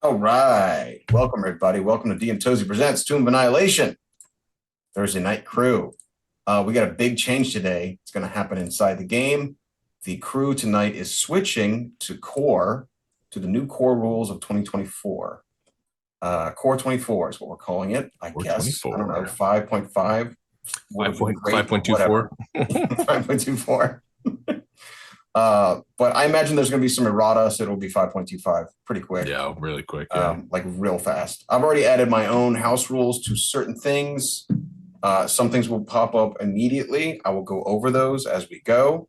All right. Welcome, everybody. Welcome to DM Tozy Presents Tomb of Annihilation. Thursday night crew. We got a big change today. It's going to happen inside the game. The crew tonight is switching to core, to the new core rules of 2024. Core 24 is what we're calling it, I guess. 24. I don't know, 5.5. 5.24. 5.24. But I imagine there's going to be some errata, so it'll be 5.25 pretty quick. Yeah, really quick. Yeah. Like real fast. I've already added my own house rules to certain things. Some things will pop up immediately. I will go over those as we go.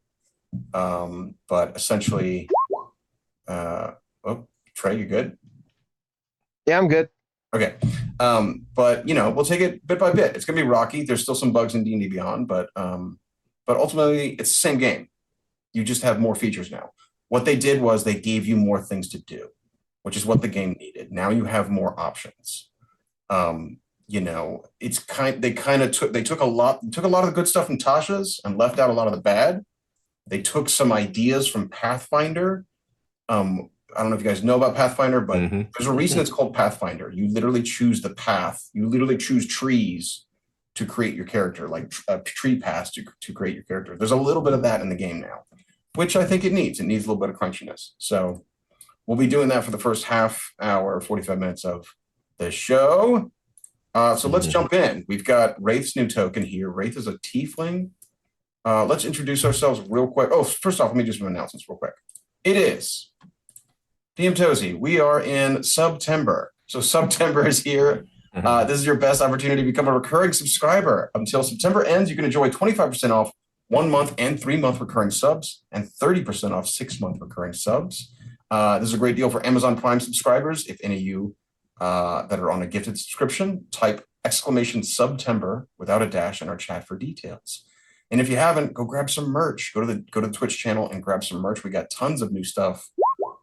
But essentially, Trey, you good? Yeah, I'm good. Okay. But we'll take it bit by bit. It's gonna be rocky. There's still some bugs in D&D Beyond, but ultimately it's the same game. You just have more features now. What they did was they gave you more things to do, which is what the game needed. Now you have more options. It's they took a lot of the good stuff from Tasha's and left out a lot of the bad. They took some ideas from Pathfinder. I don't know if you guys know about Pathfinder, but there's a reason it's called Pathfinder. You literally choose the path. You literally choose trees to create your character, like tree paths to create your character. There's a little bit of that in the game now, which I think it needs. It needs a little bit of crunchiness. So we'll be doing that for the first half hour, 45 minutes of the show. So let's jump in. We've got Wraith's new token here. Wraith is a Tiefling. Let's introduce ourselves real quick. Oh, first off, let me do some announcements real quick. It is DM Tozy. We are in September. So September is here. This is your best opportunity to become a recurring subscriber. Until September ends, you can enjoy 25% off 1 month and 3 month recurring subs and 30% off 6 month recurring subs. This is a great deal for Amazon Prime subscribers. If any of you that are on a gifted subscription, type !September without a dash in our chat for details. And if you haven't, go grab some merch. Go to the Twitch channel and grab some merch. We got tons of new stuff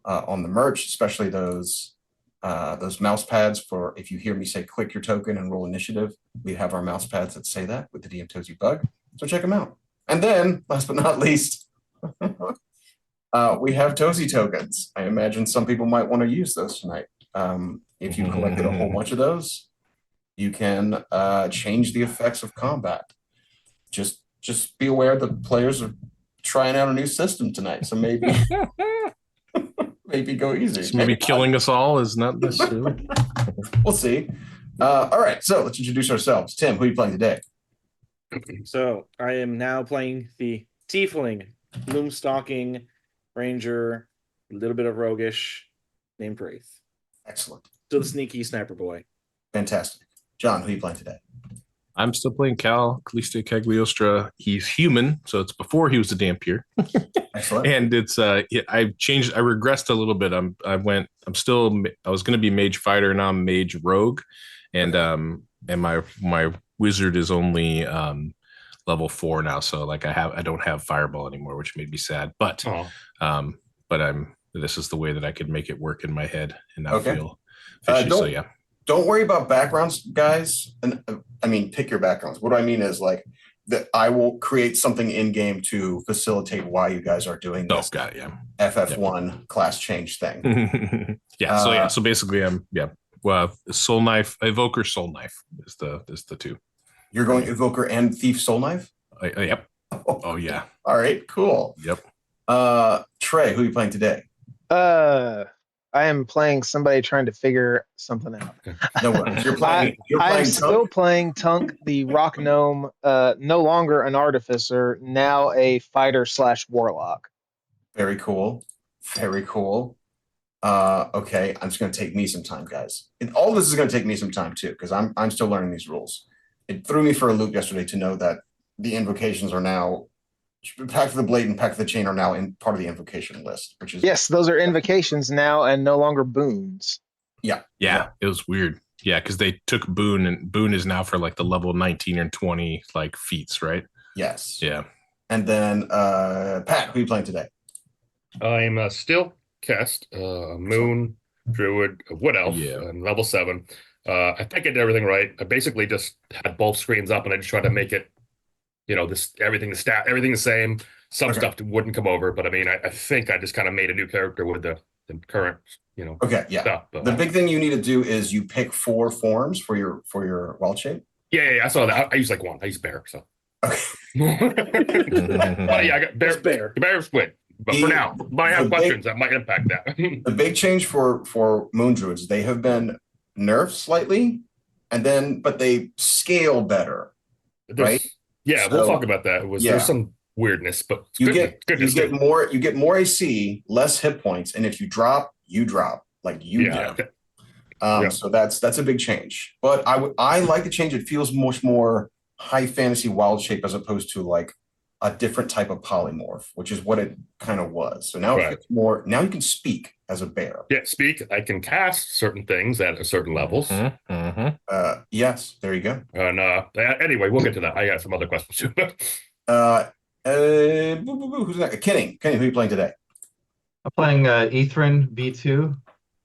on the merch, especially those mouse pads for if you hear me say click your token and roll initiative. We have our mouse pads that say that with the DM Tozy bug. So check them out. And then, last but not least, we have Tozy tokens. I imagine some people might want to use those tonight. If you collected a whole bunch of those, you can change the effects of combat. Just be aware that players are trying out a new system tonight, so maybe maybe go easy. So maybe killing us all is not necessarily. We'll see. All right, so let's introduce ourselves. Tim, who are you playing today? So I am now playing the Tiefling, Gloomstalking Ranger, a little bit of roguish, named Wraith. Excellent. Still the sneaky sniper boy. Fantastic. John, who are you playing today? I'm still playing Caliste, Cagliostra. He's human, so it's before he was a Dampier. Excellent. And it's I've changed. I regressed a little bit. I was going to be mage fighter, now I'm mage rogue, and my wizard is only level 4 now, so like I don't have fireball anymore, which made me sad. But this is the way that I could make it work in my head and not feel fishy. So yeah. Don't worry about backgrounds, guys. And I mean, pick your backgrounds. What I mean is like that I will create something in game to facilitate why you guys are doing this. Oh, got it, yeah. FF1 class change thing. So basically Soulknife, Evoker, Soulknife is the two. You're going Evoker and Thief Soulknife? Yep. Oh yeah. All right, cool. Yep. Trey, who are you playing today? I am playing somebody trying to figure something out. No worries. I'm still playing Tunk, the rock gnome, no longer an artificer, now a fighter / warlock. Very cool. Very cool. Okay, I'm just going to take me some time, guys. All this is going to take me some time too, because I'm still learning these rules. It threw me for a loop yesterday to know that the invocations are now Pact of the Blade and Pact of the Chain are now in part of the invocation list, which is yes, those are invocations now and no longer boons. Yeah. It was weird. Yeah, because they took boon, and boon is now for like the level 19 and 20 like feats, right? Yes. Yeah. And then Pat, who are you playing today? I'm still Kest, Moon, Druid, Wood Elf, and level 7. I think I did everything right. I basically just had both screens up, and I just tried to make it, everything the same. Some stuff wouldn't come over, but I mean, I think I just kind of made a new character with the the current, Okay, yeah. stuff. But, The big thing you need to do is you pick 4 forms for your wild shape. yeah, I saw that. I use like 1. I use bear, so. Okay. But yeah, I got Just bear. Bear split. But for now, but I have questions that might impact that. The big change for Moon Druids, they have been nerfed slightly, but they scale better. Right? Yeah, So, we'll talk about that. There's some weirdness, but it's good to see. You get more AC, less hit points, and if you drop, you drop. Like you do. So that's a big change. But I like the change. It feels much more high fantasy wild shape as opposed to like a different type of polymorph, which is what it kind of was. So now it's more. Now you can speak as a bear. Yeah, speak. I can cast certain things at certain levels. Yes, there you go. And anyway, we'll get to that. I got some other questions too. Who's that? Kenny, who are you playing today? I'm playing Ethren V2.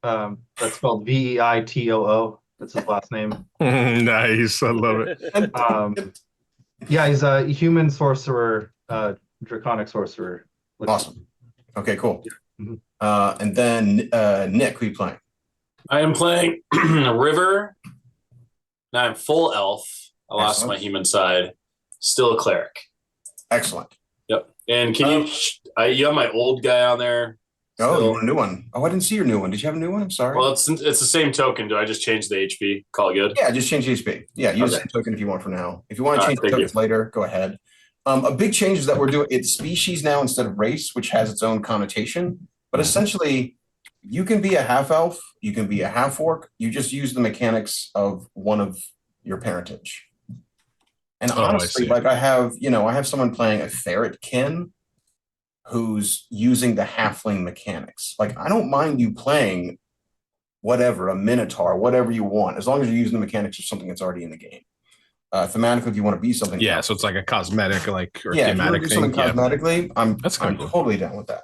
That's spelled Veitoo. That's his last name. Nice, I love it. Yeah, he's a human sorcerer, draconic sorcerer. Awesome. Okay, cool. Mm-hmm. And then Nick, who are you playing? I am playing River. Now I'm full elf. I lost my human side. Still a cleric. Excellent. Yep. And can you have my old guy on there? Oh, still? you want a new one? Oh, I didn't see your new one. Did you have a new one? I'm sorry. Well, it's the same token. Do I just change the HP? Call it good? Yeah, just change the HP. Yeah, use the same token if you want for now. If you want to change the tokens later, go ahead. A big change is that we're doing it's species now instead of race, which has its own connotation. But essentially, you can be a half elf, you can be a half orc. You just use the mechanics of one of your parentage. And honestly, like I have someone playing a ferret kin who's using the halfling mechanics. Like, I don't mind you playing whatever, a minotaur, whatever you want, as long as you're using the mechanics of something that's already in the game. Thematically, if you want to be something, yeah, so it's like a cosmetic, like or yeah, thematic if you want to do something cosmetically, I'm cool. totally down with that.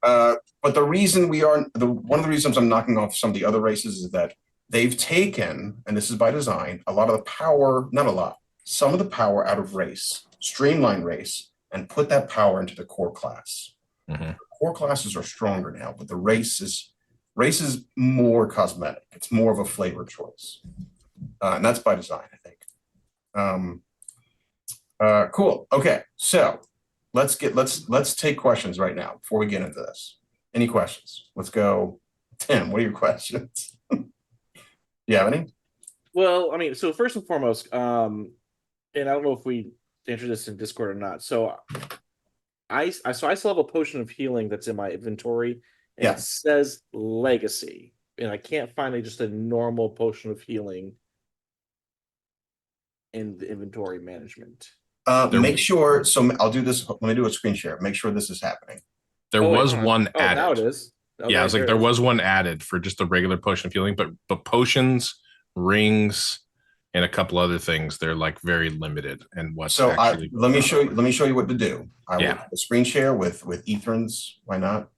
But the reason one of the reasons I'm knocking off some of the other races is that they've taken, and this is by design, a lot of the power, not a lot, some of the power out of race, streamline race, and put that power into the core class. The core classes are stronger now, but the race is more cosmetic. It's more of a flavor choice. And that's by design, I think. Cool. Okay, so let's take questions right now before we get into this. Any questions? Let's go. Tim, what are your questions? You have any? Well, I mean, so first and foremost, and I don't know if we answered this in Discord or not. So I still have a potion of healing that's in my inventory, and it says legacy, and I can't find just a normal potion of healing in the inventory management. Make sure. So I'll do this. Let me do a screen share. Make sure this is happening. There was one added. Now it is. Yeah, I was like, there was one added for just a regular potion of healing, but potions, rings, and a couple other things, they're like very limited. And what's so actually let me show you what to do. I will have a screen share with Ethrens. Why not?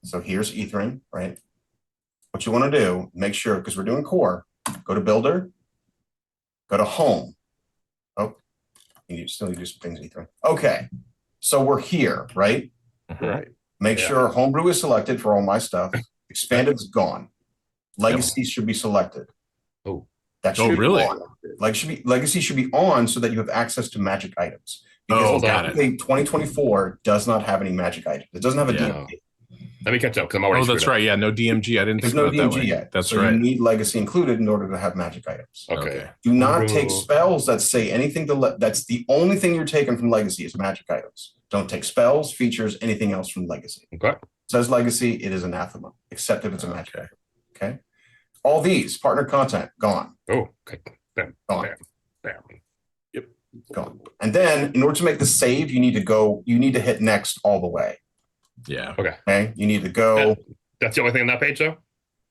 So here's Ethren, right? What you want to do, make sure, because we're doing core, go to builder, go to home. Oh, you still need to do some things, Ethren. Okay, so we're here, right? Right. Make sure homebrew is selected for all my stuff. Expanded is gone. Legacy should be selected. Oh, that should really? be on. Legacy should be on so that you have access to magic items. Because got it. 2024 does not have any magic items. It doesn't have a DMG. Let me catch up because I'm already. Oh, that's right. Yeah, no DMG. I didn't There's think no about that DMG way. yet. That's so right. You need legacy included in order to have magic items. Okay. Do not take spells that say anything that's the only thing you're taking from legacy is magic items. Don't take spells, features, anything else from legacy. Okay. It says legacy, it is anathema, except if it's a magic item. Okay. All these partner content gone. Oh, okay. Gone. Bam. Yep. Gone. And then in order to make the save, you need to hit next all the way. Yeah. Okay. You need to go. That's the only thing on that page, though?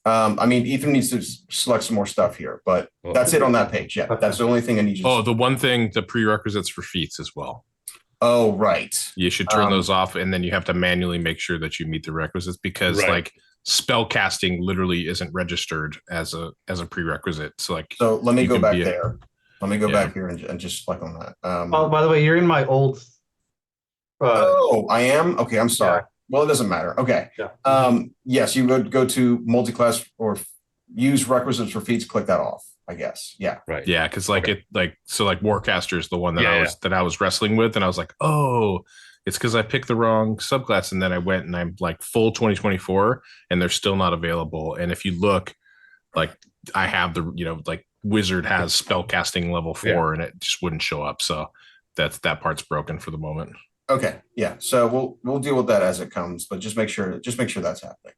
I mean, Ethan needs to select some more stuff here, but that's it on that page. Yeah. That's the only thing I need you to the one thing, the prerequisites for feats as well. Oh, right. You should turn those off, and then you have to manually make sure that you meet the requisites because like spell casting literally isn't registered as a prerequisite. So let me go back there. Let me go back here and just click on that. By the way, you're in my old Oh, I am? Okay, I'm sorry. Well, it doesn't matter. Okay. Yes, you would go to multi-class or use requisites for feats, click that off, I guess. Yeah. Right. Yeah, because like Warcaster is the one that Yeah, I was wrestling with, and I was like, oh, it's because I picked the wrong subclass, and then I went and I'm like full 2024, and they're still not available. And if you look, like I have the like Wizard has spellcasting level 4, and it just wouldn't show up. So that part's broken for the moment. Okay. Yeah. So we'll deal with that as it comes, but just make sure that's happening.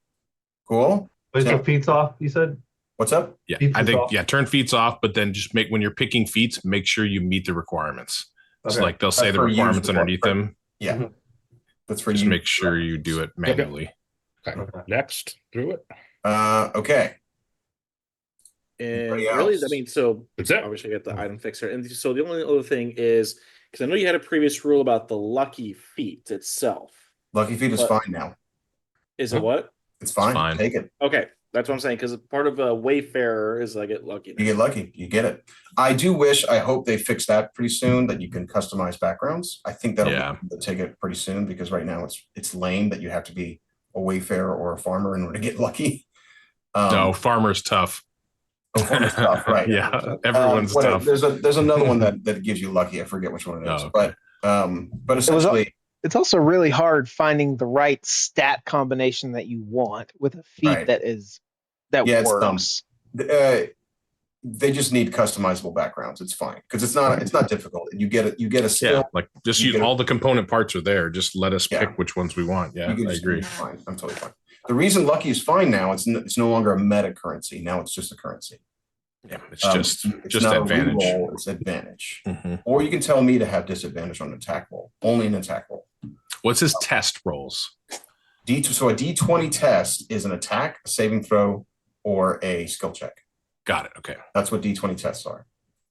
Cool. Wait, so feats off, you said? What's up? Yeah, Feats I is think off. turn feats off, but then just when you're picking feats, make sure you meet the requirements. Okay. So like they'll say That's the for use requirements report, underneath right? them. Yeah. Mhm. That's for Just you. make sure you do it manually. Okay. Okay. Next, Druid. Okay. And Anybody really, else? I mean, so That's it. I wish I get the item fixer. And so the only other thing is, because I know you had a previous rule about the lucky feat itself. Lucky feet is But- fine now. Is it what? It's fine. fine. Take it. Okay, that's what I'm saying. Because part of a Wayfarer is I get lucky. You get lucky. You get it. I hope they fix that pretty soon, that you can customize backgrounds. I think that'll take it pretty soon, because right now it's lame that you have to be a wayfarer or a farmer in order to get lucky. No, farmer's tough. Oh, farmer's tough, right? Yeah, everyone's tough. There's another one that gives you lucky. I forget which one it is, okay. but essentially, It's also really hard finding the right stat combination that you want with a feat Right. that it's dumb. works. They just need customizable backgrounds. It's fine, because it's not difficult. You get a skill. Yeah, like just use all the component parts are there. Just let us pick which ones we want. Yeah, I agree. Fine. I'm totally fine. The reason lucky is fine now, it's no longer a meta currency. Now it's just a currency. Yeah, it's It's just not advantage. A reroll, it's advantage. Mm-hmm. Or you can tell me to have disadvantage on an attack roll. Only an attack roll. What's his test rolls? So a D20 test is an attack, a saving throw, or a skill check. Got it. Okay. That's what D20 tests are.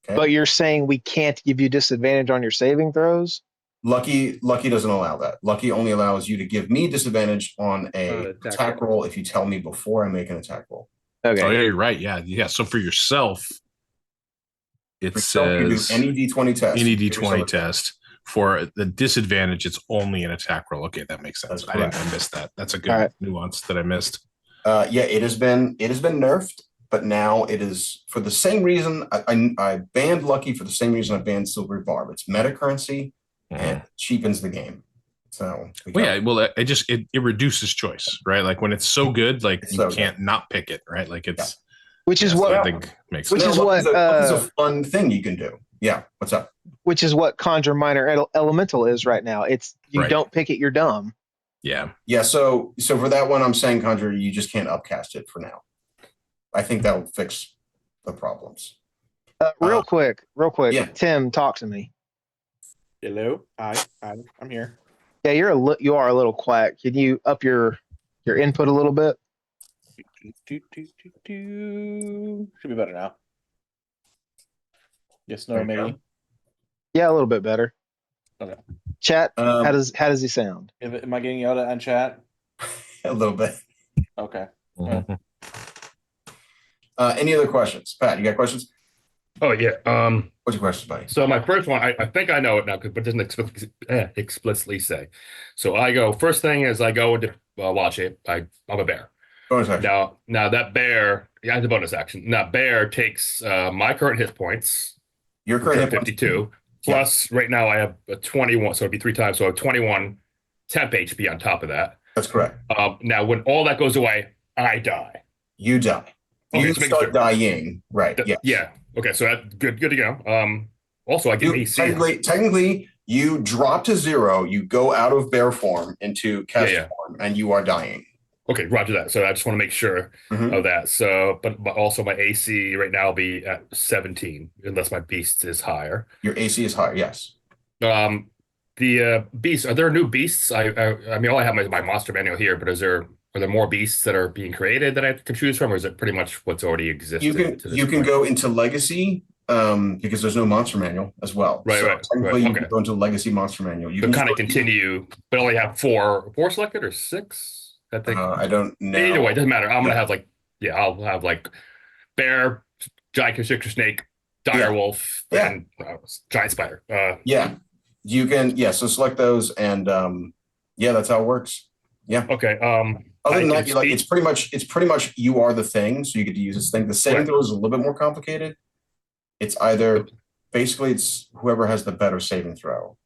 Okay. But you're saying we can't give you disadvantage on your saving throws? Lucky doesn't allow that. Lucky only allows you to give me disadvantage on a attack roll if you tell me before I make an attack roll. Okay. Oh yeah, you're right. Yeah. So for yourself, it For yourself, you says do any D20 test. any D20 test. For the disadvantage, it's only an attack roll. Okay, that makes sense. That's correct. I missed that. That's a good nuance that I missed. Yeah, it has been nerfed, but now it is for the same reason I banned Lucky, for the same reason I banned Silver Barb. It's meta currency and it cheapens the game. So it reduces choice, right? Like when it's so good, like It's you so can't not pick it, right? Like it's Which is so what I think makes Which sense. is what Lucky's a fun thing you can do. Yeah, what's up? which is what Conjure Minor Elemental is right now. It's you Right. don't pick it, you're dumb. Yeah. Yeah, so for that one, I'm saying Conjure, you just can't upcast it for now. I think that'll fix the problems. Real quick. yeah. Tim, talk to me. Hello, I'm here. Yeah, you are a little quiet. Can you up your input a little bit? Should be better now. Yes, no, maybe. Yeah, a little bit better. Okay. Chat, how does he sound? Am I getting yelled at on chat? A little bit. Okay. Mhm. Any other questions? Pat, you got questions? Oh yeah. What's your questions, buddy? So my first one, I think I know it now, but it doesn't explicitly say. So first thing is I go into watch it. I'm a bear. Bonus action. Now that bear, it's a bonus action. Now bear takes my current hit points. Your current hit points. 52. Plus, right now I have a 21, so it'd be 3 times. So 21 temp HP on top of that. That's correct. Now, when all that goes away, I die. You die. Okay, You so make start sure. dying. Right. Yeah. Yeah. Okay, so that's good to go. Also, I get AC. Technically, you drop to 0. You go out of bear form into Kest form, and you are dying. Okay, roger that. So I just want to make sure of that. So, but also my AC right now will be at 17, unless my beast is higher. Your AC is higher. Yes. The beasts, are there new beasts? I mean, all I have my monster manual here, but are there more beasts that are being created that I can choose from, or is it pretty much what's already existed? You can go into Legacy because there's no monster manual as well. Right. Technically, you can go into Legacy monster manual. You can can kind of continue, but only have four selected or 6. I think. I don't know. Either way, it doesn't matter. I'm gonna have I'll have bear, giant constrictor snake, dire wolf, and giant spider. You can, so select those, and that's how it works. Yeah. Okay. Other than that, it's pretty much you are the thing, so you get to use this thing. The saving throw is a little bit more complicated. It's either basically it's whoever has the better saving throw.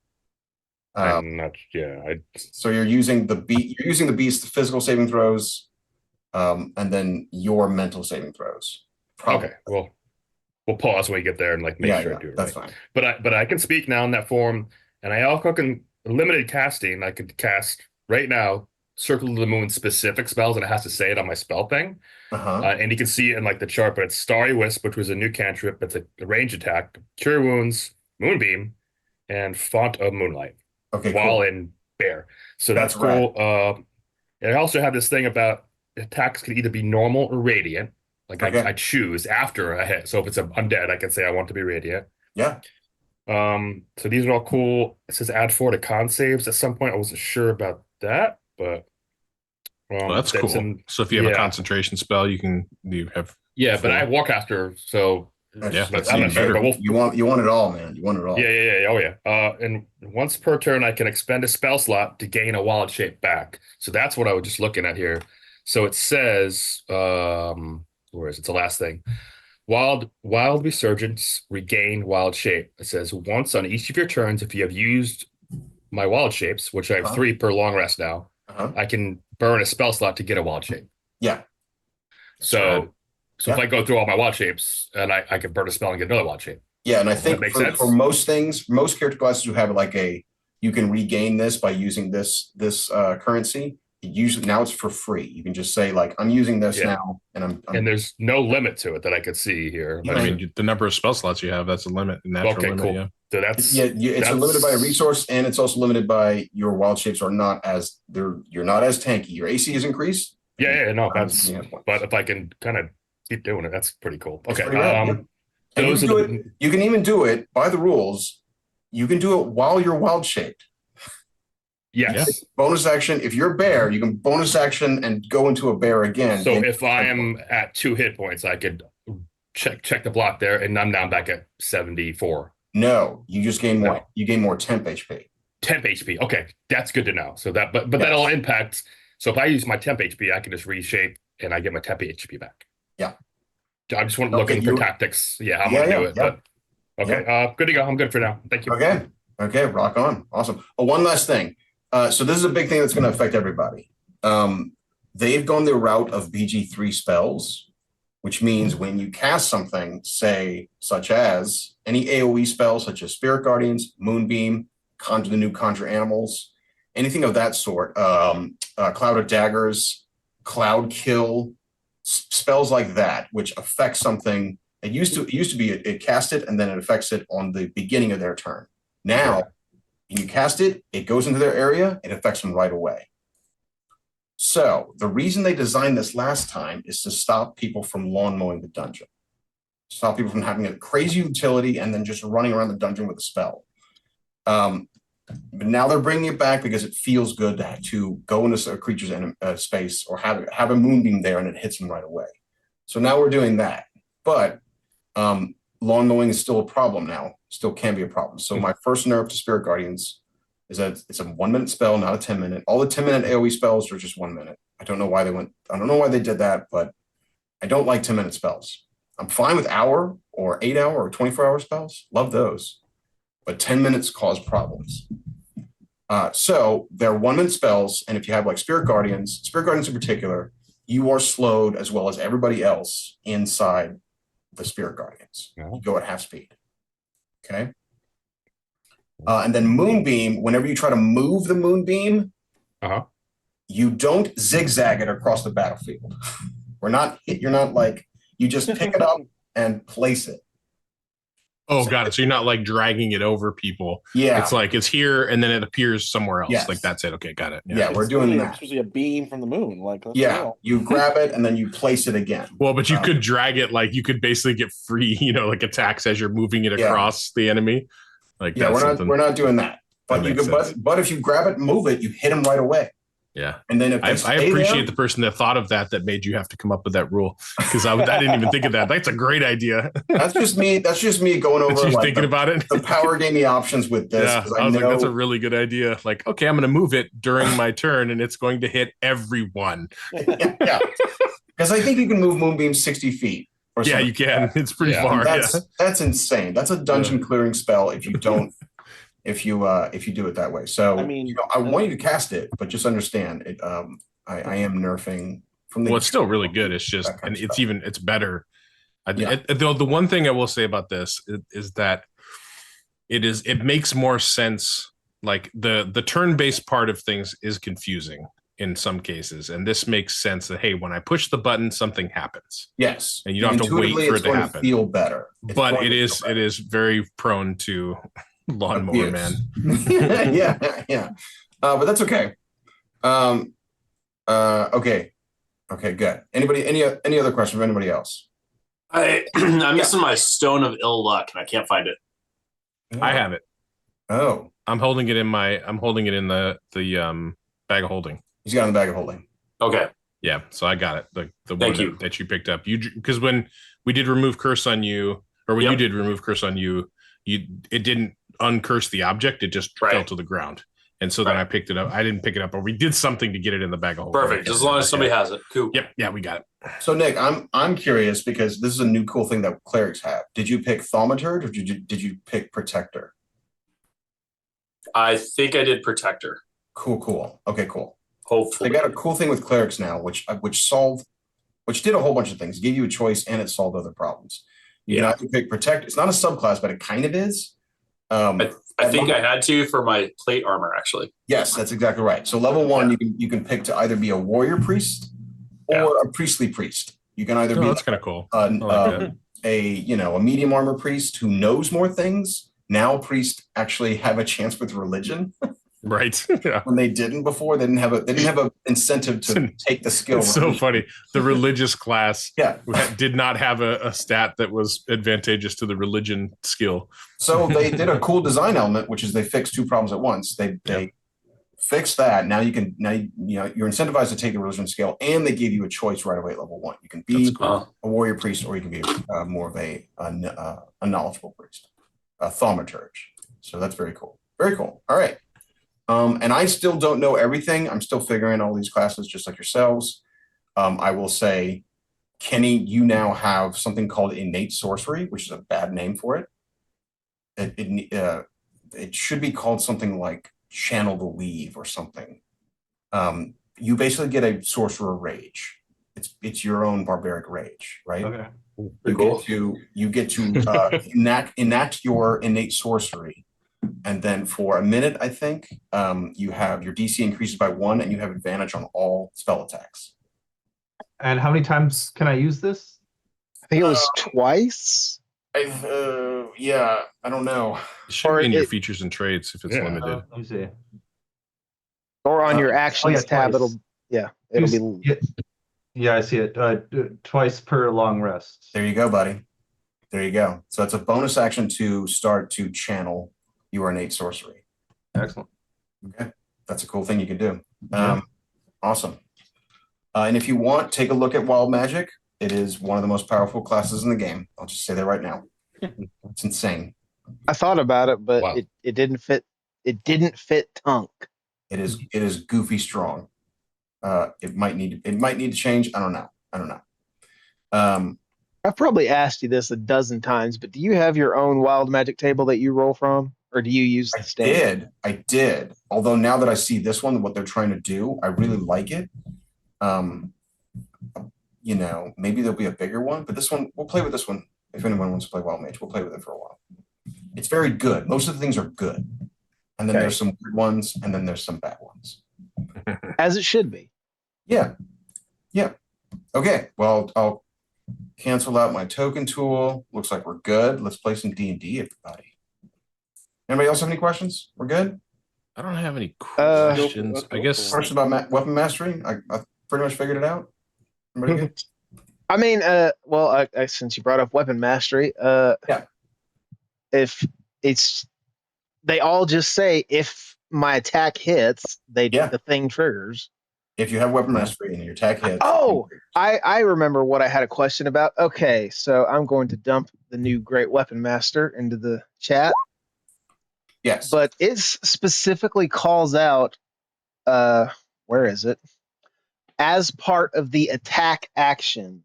So you're using the beast, the physical saving throws, and then your mental saving throws. Probably. Okay. Well, we'll pause when we get there and make sure I do it. That's right. fine. But I can speak now in that form, and I also can limited casting. I could cast right now Circle of the Moon specific spells, and it has to say it on my spell thing. And you can see it in the chart, but it's Starry Wisp, which was a new cantrip. It's a range attack, Cure Wounds, Moonbeam, and Font of Moonlight. Okay, while in Bear. So that's cool. And I also have this thing about attacks can either be normal or radiant. I choose after a hit. So if it's an undead, I can say I want to be radiant. Yeah. So these are all cool. It says add 4 to con saves. At some point, I wasn't sure about that, but that's cool. So if you have a concentration spell, you have. Yeah, but I have Warcaster, so that's even better. But you want it all, man. You want it all. Yeah. Oh yeah. And once per turn, I can expend a spell slot to gain a wild shape back. So that's what I was just looking at here. So it says, where is it? It's the last thing. Wild Resurgence, regain wild shape. It says once on each of your turns, if you have used my wild shapes, which I have 3 per long rest now, I can burn a spell slot to get a wild shape. Yeah. So if I go through all my wild shapes, and I can burn a spell and get another wild shape. Yeah, and I think for most things, most character classes who have you can regain this by using this currency. Usually now it's for free. You can just say I'm using this now, and and there's no limit to it that I could see here. I mean, the number of spell slots you have, that's a limit. Natural limit, cool. Yeah. So that's it's limited by a resource, and it's also limited by your wild shapes are not as you're not as tanky. Your AC is increased. But if I can kind of keep doing it, that's pretty cool. Okay. You can even do it by the rules. You can do it while you're wild shaped. Yes. Bonus action. If you're a bear, you can bonus action and go into a bear again. So if I am at 2 hit points, I could check the block there, and I'm down back at 74. No, you just gain more. You gain more temp HP. Temp HP. Okay, that's good to know. So that, but that'll impact. So if I use my temp HP, I can just reshape, and I get my temp HP back. Yeah. I just want looking for tactics. Yeah, how I'm gonna do it. Yeah. But okay, good to go. I'm good for now. Thank you. Okay, rock on. Awesome. Oh, one last thing. So this is a big thing that's going to affect everybody. They've gone the route of BG3 spells, which means when you cast something, such as any AoE spells, such as Spirit Guardians, Moonbeam, the new Conjure Animals, anything of that sort, Cloud of Daggers, Cloud Kill, spells like that, which affect something. It used to be it cast it and then it affects it on the beginning of their turn. Now, you cast it, it goes into their area, it affects them right away. So the reason they designed this last time is to stop people from lawn mowing the dungeon. Stop people from having a crazy utility and then just running around the dungeon with a spell. But now they're bringing it back because it feels good to go into a creature's space or have a moonbeam there and it hits them right away. So now we're doing that. But lawn mowing is still a problem now. Still can be a problem. So my first nerf to Spirit Guardians is that it's a 1 minute spell, not a 10 minute. All the 10-minute AoE spells are just 1 minute. I don't know why they did that, but I don't like 10-minute spells. I'm fine with hour or 8 hour or 24-hour spells. Love those. But 10 minutes cause problems. So they're 1 minute spells, and if you have Spirit Guardians in particular, you are slowed as well as everybody else inside the Spirit Guardians. You go at half speed. Okay. And then Moonbeam, whenever you try to move the Moonbeam, you don't zigzag it across the battlefield. You're not you just pick it up and place it. Oh, got it. So you're not dragging it over people. Yeah. It's it's here and then it appears somewhere else. Yes. That's it. Okay, got it. Yeah, we're doing that. It's supposed to be a beam from the moon. You grab it and then you place it again. Well, but you could drag it, you could basically get free, attacks as you're moving it across the enemy. We're not doing that. But but if you grab it and move it, you hit them right away. Yeah. And then if I they appreciate the person that thought of that made you have to come up with that rule, because I didn't even think of that. That's a great idea. That's just me going over Just like thinking about it. the power gaming options with this. Yeah, I was like, that's a really good idea. Like, okay, I'm going to move it during my turn, and it's going to hit everyone. yeah. Because I think you can move Moonbeam 60 feet. Or yeah, you can. Like it's pretty far. That's insane. That's a dungeon clearing spell if you don't. If you do it that way. So I mean, I want you to cast it, but just understand it. I am nerfing from the. Well, it's still really good. It's just, and it's better. The one thing I will say about this is that it makes more sense. Like the turn-based part of things is confusing in some cases, and this makes sense that, hey, when I push the button, something happens. Yes, and you don't have to wait for it to happen. Feel better, but it is very prone to lawnmower man. yeah. But that's okay. Okay, good. Any other questions from anybody else? I'm missing my Stone of Ill Luck, and I can't find it. I have it. Oh, I'm holding it in the bag of holding. He's got it in the bag of holding. Okay. Yeah, so I got it. The one that you picked up. Because when we did remove curse on you, or when you did remove curse on you, it didn't uncurse the object. It just fell to the ground. And so then I picked it up. I didn't pick it up, but we did something to get it in the bag of holding. Perfect. As long as somebody has it. Cool. Yep. Yeah, we got it. So Nick, I'm curious because this is a new cool thing that clerics have. Did you pick Thaumaturge or did you pick Protector? I think I did Protector. Cool. Okay, cool. Hopefully. They got a cool thing with clerics now, which did a whole bunch of things. It gave you a choice and it solved other problems. You can either pick Protect. It's not a subclass, but it kind of is. I think I had to for my plate armor, actually. Yes, that's exactly right. So level 1, you can pick to either be a warrior priest or a priestly priest. You can either be that's kind of cool. A medium armor priest who knows more things. Now priests actually have a chance with religion. Right. Yeah. When they didn't before, they didn't have a incentive to take the skill. It's so funny. The religious class did not have a stat that was advantageous to the religion skill. So they did a cool design element, which is they fixed 2 problems at once. They fixed that. Now you're incentivized to take the religion skill, and they gave you a choice right away at level 1. You can be a warrior priest, or you can be more of a knowledgeable priest, a thaumaturge. So that's very cool. Very cool. All right. And I still don't know everything. I'm still figuring all these classes just like yourselves. I will say, Kenny, you now have something called innate sorcery, which is a bad name for it. It should be called something like channel the weave or something. You basically get a sorcerer rage. It's your own barbaric rage, right? Okay. You get to enact your innate sorcery. And then for a minute, I think, you have your DC increases by 1 and you have advantage on all spell attacks. And how many times can I use this? I think it was twice. I don't know. It should be in your features and traits if it's limited. Let me see. Or on your actions tab, twice. it'll be. Yeah, I see it. Twice per long rest. There you go, buddy. There you go. So it's a bonus action to start to channel your innate sorcery. Excellent. Okay, that's a cool thing you can do. Awesome. And if you want, take a look at Wild Magic. It is one of the most powerful classes in the game. I'll just say that right now. It's insane. I thought about it, but it didn't fit. It didn't fit Tunk. It is goofy strong. It might need to change. I don't know. I've probably asked you this a dozen times, but do you have your own Wild Magic table that you roll from? Or do you use the standard? I did. Although now that I see this one, what they're trying to do, I really like it. Maybe there'll be a bigger one, but this one, we'll play with this one. If anyone wants to play Wild Mage, we'll play with it for a while. It's very good. Most of the things are good. And then there's some weird ones, and then there's some bad ones. As it should be. Yeah. Okay, well, I'll cancel out my token tool. Looks like we're good. Let's play some D&D, everybody. Anybody else have any questions? We're good? I don't have any questions. I guess question about weapon mastery. I pretty much figured it out. Everybody good? I mean, since you brought up weapon mastery, if they all just say if my attack hits, the thing triggers. If you have weapon mastery and your attack hits. Oh, I remember what I had a question about. Okay, so I'm going to dump the new Great Weapon Master into the chat. Yes. But it specifically calls out, where is it? As part of the attack action.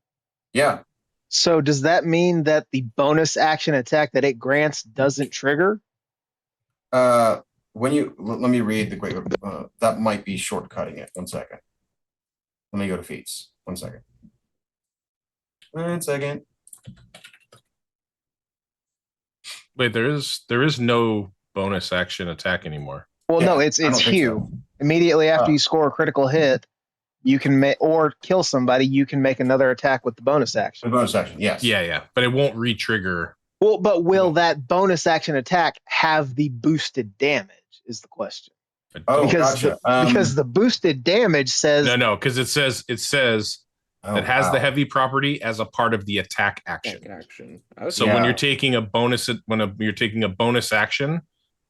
Yeah. So does that mean that the bonus action attack that it grants doesn't trigger? When you let me read the great. That might be shortcutting it. 1 second. Let me go to feats. 1 second. 1 second. Wait, there is no bonus action attack anymore. Well, Yeah, no, it's Hugh. So. Immediately after you score a critical hit, you can make or kill somebody. You can make another attack with the bonus action. The bonus action, yes. Yeah, but it won't re-trigger. Well, but will that bonus action attack have the boosted damage? Is the question. Gotcha. Because the boosted damage says no, because it says it has the heavy property as a part of the attack action. So when you're taking a bonus action,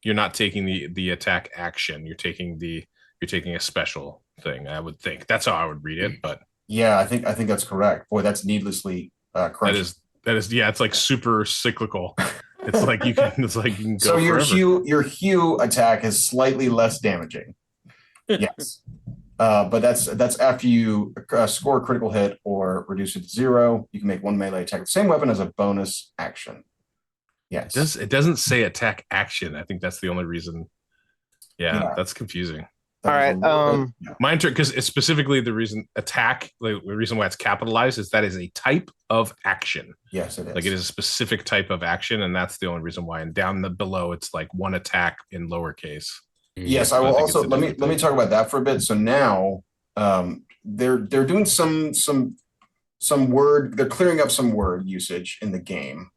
you're not taking the attack action. You're taking a special thing. I would think that's how I would read it. But yeah, I think that's correct. Boy, that's needlessly correct. That is. Yeah, it's like super cyclical. It's like you can go. So your forever. your hue attack is slightly less damaging. Yes, but that's after you score a critical hit or reduce it to 0. You can make 1 melee attack with the same weapon as a bonus action. Yes, it doesn't say attack action. I think that's the only reason. Yeah. That's confusing. All right. My because it's specifically the reason attack. Like, the reason why it's capitalized is that is a type of action. Yes, it is. Like it is a specific type of action, and that's the only reason why. And down below, it's like 1 attack in lowercase. Yes, I will also let me talk about that for a bit. So now, they're doing some word. They're clearing up some word usage in the game.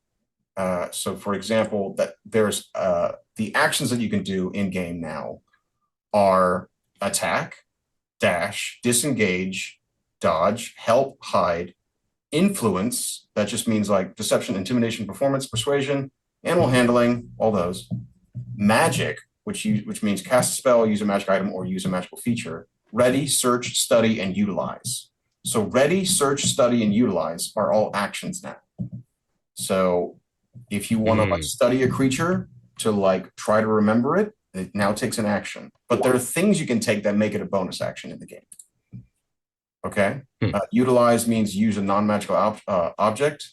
So, for example, that there's the actions that you can do in game now are attack, dash, disengage, dodge, help, hide, influence. That just means like deception, intimidation, performance, persuasion, animal handling, all those. Magic, which means cast a spell, use a magic item, or use a magical feature. Ready, search, study, and utilize. So ready, search, study, and utilize are all actions now. So if you want to study a creature to try to remember it, it now takes an action. But there are things you can take that make it a bonus action in the game. Okay? Utilize means use a non-magical object.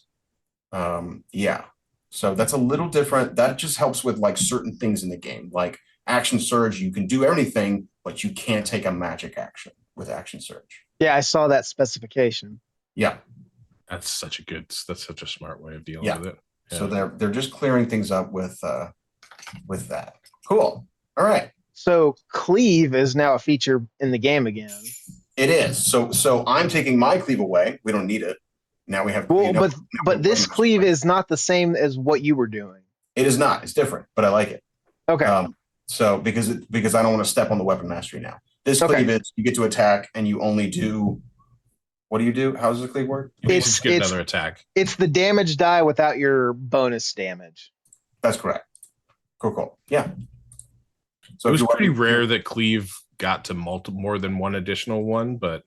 Yeah. So that's a little different. That just helps with certain things in the game. Like action surge, you can do anything, but you can't take a magic action with action surge. Yeah, I saw that specification. Yeah. That's such a smart way of dealing with it. Yeah. So they're just clearing things up with that. Cool. All right. So cleave is now a feature in the game again. It is. So I'm taking my cleave away. We don't need it. Now we have. But this cleave is not the same as what you were doing. It is not. It's different, but I like it. Okay. So because I don't want to step on the weapon mastery now. This cleave is you get to attack and you only do. What do you do? How does the cleave work? You just get another attack. It's the damage die without your bonus damage. That's correct. Cool. Yeah. So it was pretty rare that cleave got to more than one additional one, but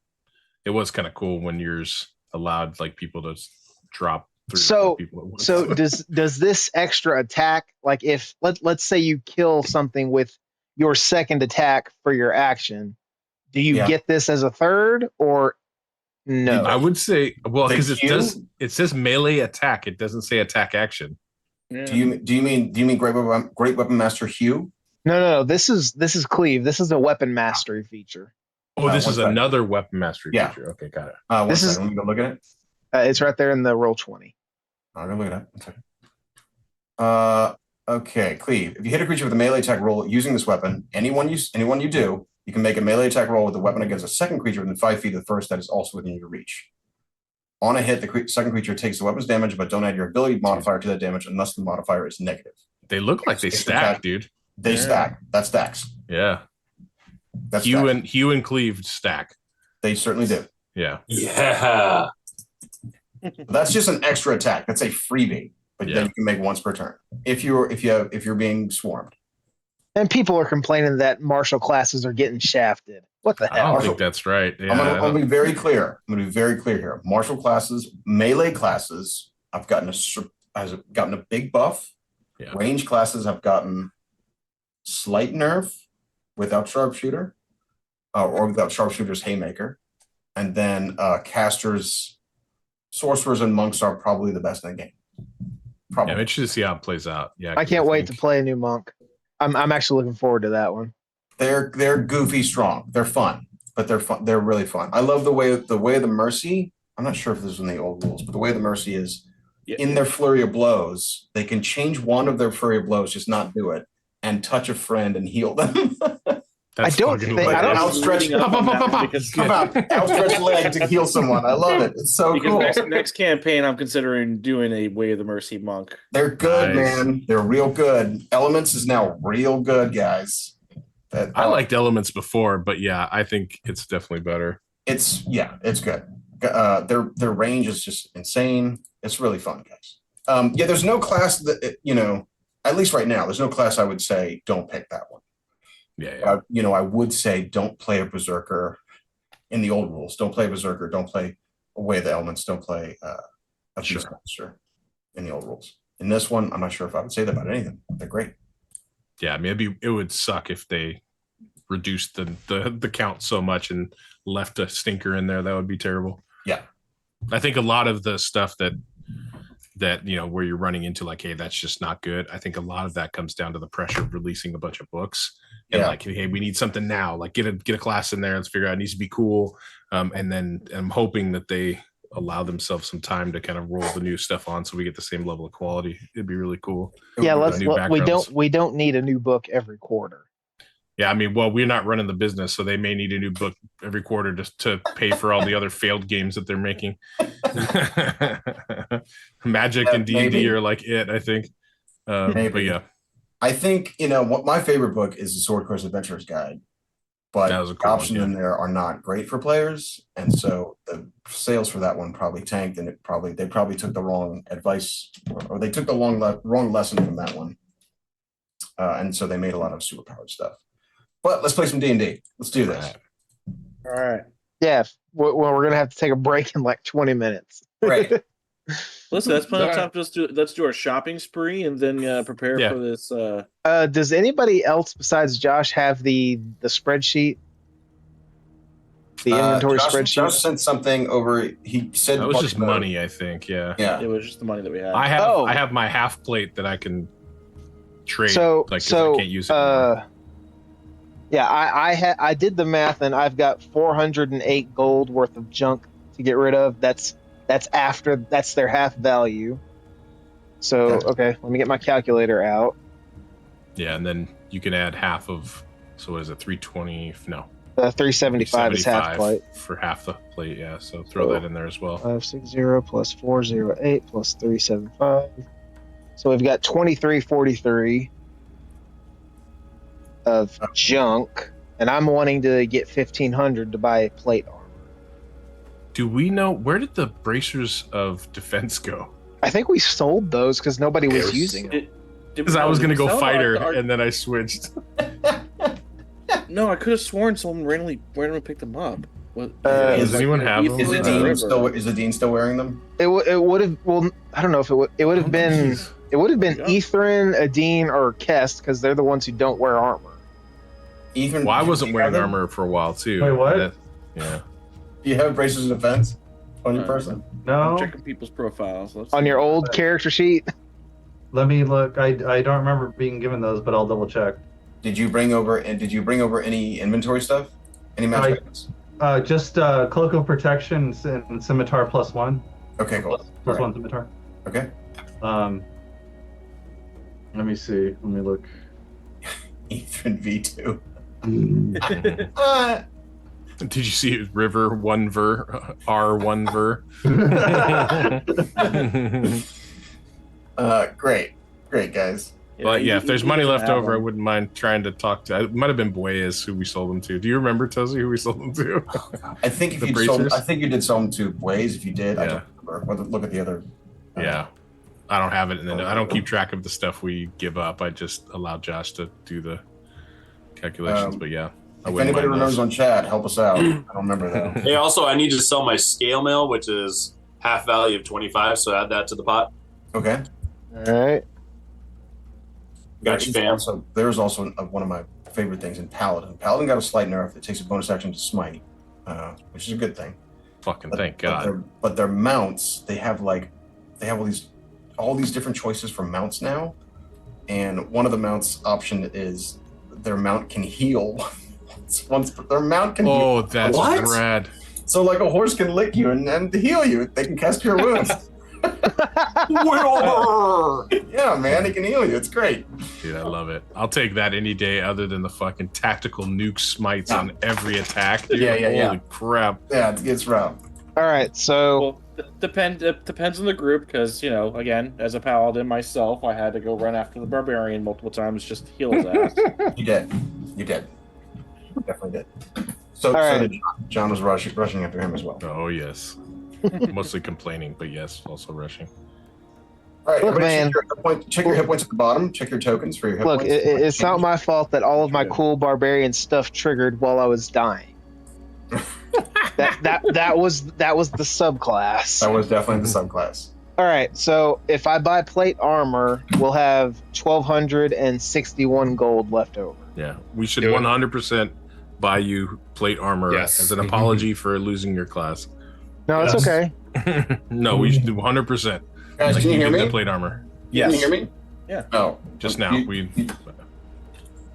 it was kind of cool when yours allowed people to drop 3 or 4 people at once. So does this extra attack, if let's say you kill something with your second attack for your action, do you get this as a third or no? I would say because it says melee attack. It doesn't say attack action. Yeah. Do you mean Great Weapon Master Hugh? No. This is cleave. This is a weapon mastery feature. Oh, this is another weapon mastery feature. Okay, got it. Let me go look at it. It's right there in the roll 20. I'm gonna look at it. Okay, cleave. If you hit a creature with a melee attack roll using this weapon, anyone you do, you can make a melee attack roll with the weapon against a second creature within 5 feet of the first that is also within your reach. On a hit, the second creature takes the weapon's damage, but don't add your ability modifier to that damage unless the modifier is negative. They look like they stack, dude. They stack. That stacks. Yeah. That's Hugh and Cleave stack. They certainly do. Yeah. Yeah. That's just an extra attack. That's a freebie, but then you can make once per turn if you're being swarmed. And people are complaining that martial classes are getting shafted. What the I don't hell? think that's right. Yeah, I'm gonna be very clear. I'm gonna be very clear here. Martial classes, melee classes, I've gotten a big buff. Yeah. Range classes, I've gotten slight nerf without sharpshooter, or without sharpshooter's haymaker, and then casters, sorcerers, and monks are probably the best in the game. Probably. Yeah, I'm interested to see how it plays out. Yeah, I can't wait to play a new monk. I'm actually looking forward to that one. They're goofy strong. They're fun, but they're fun. They're really fun. I love the way the mercy. I'm not sure if this is in the old rules, but the way the mercy is in their flurry of blows, they can change one of their flurry of blows, just not do it, and touch a friend and heal them. That's I don't fucking think- I don't- hilarious. Outstretched leg to heal someone. I love it. It's so cool. Next campaign, I'm considering doing a Way of the Mercy monk. They're good, Nice. man. They're real good. Elements is now real good, guys. I liked Elements before, but yeah, I think it's definitely better. It's good. Their range is just insane. It's really fun, guys. There's no class that at least right now, there's no class I would say don't pick that one. Yeah. I would say don't play a berserker in the old rules. Don't play a berserker. Don't play Away of the Elements. Don't play a Beastmaster in the old rules. In this one, I'm not sure if I would say that about anything. They're great. Yeah, maybe it would suck if they reduced the count so much and left a stinker in there. That would be terrible. Yeah. I think a lot of the stuff that where you're running into like, hey, that's just not good. I think a lot of that comes down to the pressure of releasing a bunch of books and like, hey, we need something now. Like get a class in there. Let's figure out it needs to be cool. And then I'm hoping that they allow themselves some time to kind of roll the new stuff on so we get the same level of quality. It'd be really cool. Yeah, we we don't need a new book every quarter. Yeah, I mean, well, we're not running the business, so they may need a new book every quarter just to pay for all the other failed games that they're making. Magic and D&D are like it, I think. But yeah, I think what my favorite book is the Sword Course Adventurer's Guide, but the options in there are not great for players, and so the sales for that one probably tanked, and they probably took the wrong advice, or they took the wrong lesson from that one, and so they made a lot of superpowered stuff. But let's play some D&D. Let's do this. All right. Yeah. Well, we're gonna have to take a break in like 20 minutes. Right. Listen, that's plenty of time. Let's do our shopping spree and then prepare for this. Does anybody else besides Josh have the spreadsheet? The inventory spreadsheet. Josh sent something over. He said that was just money, I think. Yeah. It was just the money that we had. I have my half plate that I can trade. So I can't use it anymore. Yeah, I did the math, and I've got 408 gold worth of junk to get rid of. That's their half value. So okay, let me get my calculator out. Yeah, and then you can add half of. So what is it? 320? No. 375 is half plate for half the plate. Yeah, so throw that in there as well. 560 plus 408 plus 375. So we've got 2343. Of junk, and I'm wanting to get 1,500 to buy plate armor. Do we know where did the bracers of defense go? I think we sold those because nobody was using them. Because I was going to go fighter, and then I switched. No, I could have sworn someone randomly picked them up. Does anyone have them? Is the dean still wearing them? It would have. Well, I don't know if it would have been. It would have been Ethren, Adine, or Kest because they're the ones who don't wear armor. Ethren, I wasn't wearing armor for a while too. Wait, what? Yeah. Do you have bracers of defense on your person? No. I'm checking people's profiles. On your old character sheet. Let me look. I don't remember being given those, but I'll double check. Did you bring over any inventory stuff? Any magic items? Just Cloak of Protection and Scimitar +1. Okay, cool. Plus one Scimitar. Okay. Let me see. Let me look. Ethren V2. Did you see it? River 1 ver, R1 ver. Great guys. But yeah, if there's money left over, I wouldn't mind trying to talk to. It might have been Bueyes who we sold them to. Do you remember, Tuzzy, who we sold them to? I think you did sell them to Bueyes. If you did, I don't remember. Look at the other. Yeah, I don't have it, and then I don't keep track of the stuff we give up. I just allow Josh to do the calculations. But yeah, If anybody remembers on chat, help us out. I don't remember that. Hey, also, I need to sell my scale mail, which is half value of 25, so add that to the pot. Okay. All right. Gotcha, fam. There's also one of my favorite things in Paladin. Paladin got a slight nerf that takes a bonus action to smite, which is a good thing. Fucking thank God. But their mounts, they have all these different choices for mounts now, and one of the mounts option is their mount can heal. Once their mount can heal. Oh, that's rad. So like a horse can lick you and heal you. They can cast your wounds. Yeah, man, it can heal you. It's great. Dude, I love it. I'll take that any day other than the fucking tactical nuke smites on every attack. Dude. Holy crap. Yeah, it's rough. All right, so Well, it depends on the group because, again, as a paladin myself, I had to go run after the barbarian multiple times just to heal his ass. You did. Definitely did. So right. did John was rushing after him as well. Oh, yes. Mostly complaining, but yes, also rushing. All right, Look, man. Check your hit points at the bottom. Check your tokens for your hit look, points. it's not my fault that all of my cool barbarian stuff triggered while I was dying. that was the subclass. That was definitely the subclass. All right, so if I buy plate armor, we'll have 1,261 gold left over. Yeah, we should 100% buy you plate armor as an apology for losing your class. No, it's okay. No, we should do 100%. Guys, can you hear me? Plate armor. Yes. Can you hear me? Yeah. Oh, just now.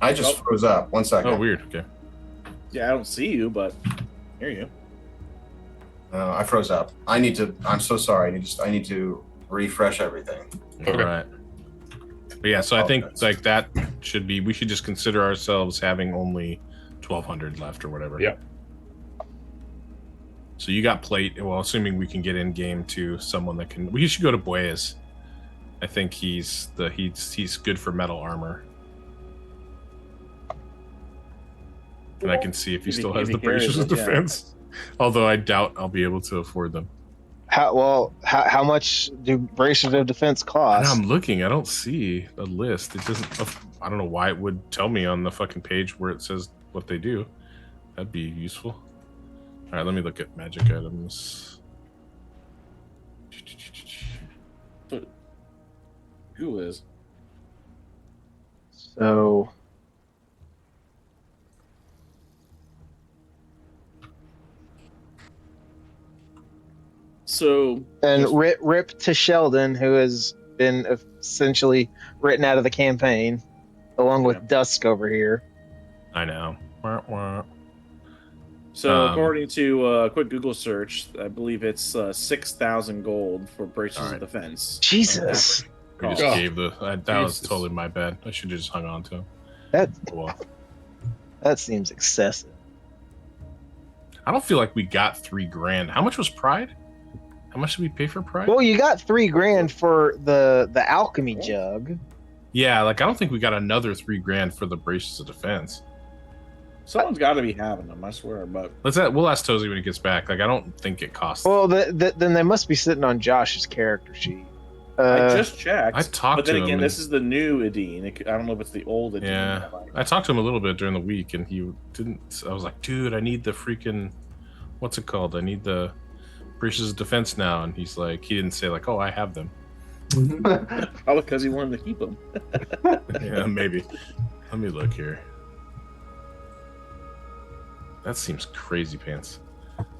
I just froze up. 1 second. Oh, weird. Okay. Yeah, I don't see you, but I hear you. I froze up. I'm so sorry. I need to refresh everything. Okay. All right. But yeah, so I think like that we should just consider ourselves having only 1,200 left or whatever. Yep. So you got plate. Well, assuming we can get in game to someone that can. We should go to Bueyes. I think he's good for metal armor. And I can see if he still has the bracers of defense. Although I doubt I'll be able to afford them. How much do bracers of defense cost? I'm looking. I don't see a list. It doesn't. I don't know why it would tell me on the fucking page where it says what they do. That'd be useful. All right, let me look at magic items. Who is? So. And rip to Sheldon, who has been essentially written out of the campaign, along with Dusk over here. I know. So according to a quick Google search, I believe it's 6,000 gold for bracers of defense. Jesus. We just gave that was totally my bad. I should have just hung on to him. That seems excessive. I don't feel like we got $3,000. How much was Pride? How much did we pay for Pride? Well, you got $3,000 for the alchemy jug. Yeah, like I don't think we got another $3,000 for the braces of defense. Someone's got to be having them, I swear. But we'll ask Tozy when he gets back. Like I don't think it costs. Well, then they must be sitting on Josh's character sheet. I just checked. I talked to him. But then again, this is the new Adine. I don't know if it's the old Adine. Yeah, I talked to him a little bit during the week, and he didn't. I was like, dude, I need the freaking, what's it called? I need the braces of defense now. And he's like, he didn't say like, oh, I have them. Probably because he wanted to keep them. Yeah, maybe. Let me look here. That seems crazy pants.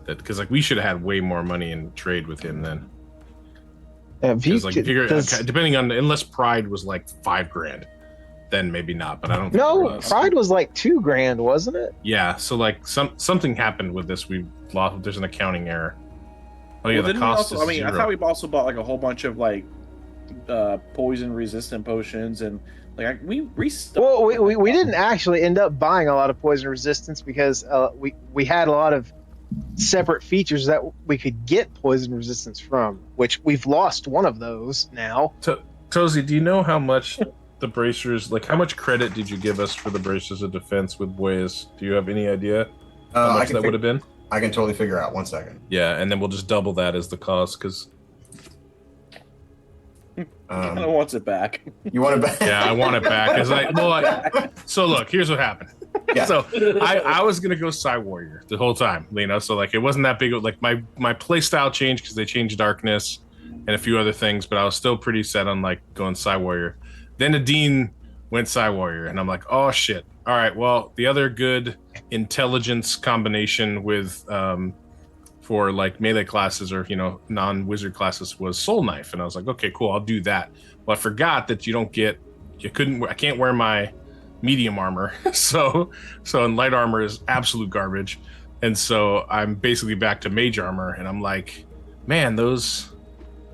That because like we should have had way more money in trade with him then. Because like depending on unless Pride was like $5,000, then maybe not. But I don't. No, Pride was like $2,000, wasn't it? Yeah. So like something happened with this. We lost. There's an accounting error. Oh yeah, the cost is zero. I thought we also bought like a whole bunch of like poison resistant potions and like we didn't actually end up buying a lot of poison resistance because we had a lot of separate features that we could get poison resistance from, which we've lost one of those now. Tozy, do you know how much the bracers, like how much credit did you give us for the bracers of defense with Bueyes? Do you have any idea how much that would have been? I can totally figure out. 1 second. Yeah, and then we'll just double that as the cost because I wants it back. You want it back? Yeah, I want it back. So look, here's what happened. Yeah. So I was gonna go Psy Warrior the whole time, So like it wasn't that big. Like my play style changed because they changed Darkness and a few other things, but I was still pretty set on like going Psy Warrior. Then Nadine went Psy Warrior, and I'm like, oh shit. All right, well, the other good intelligence combination with for like melee classes or non-wizard classes was Soulknife, and I was like, okay, cool, I'll do that. Well, I forgot that I can't wear my medium armor, so and light armor is absolute garbage, and so I'm basically back to mage armor, and I'm like, man, those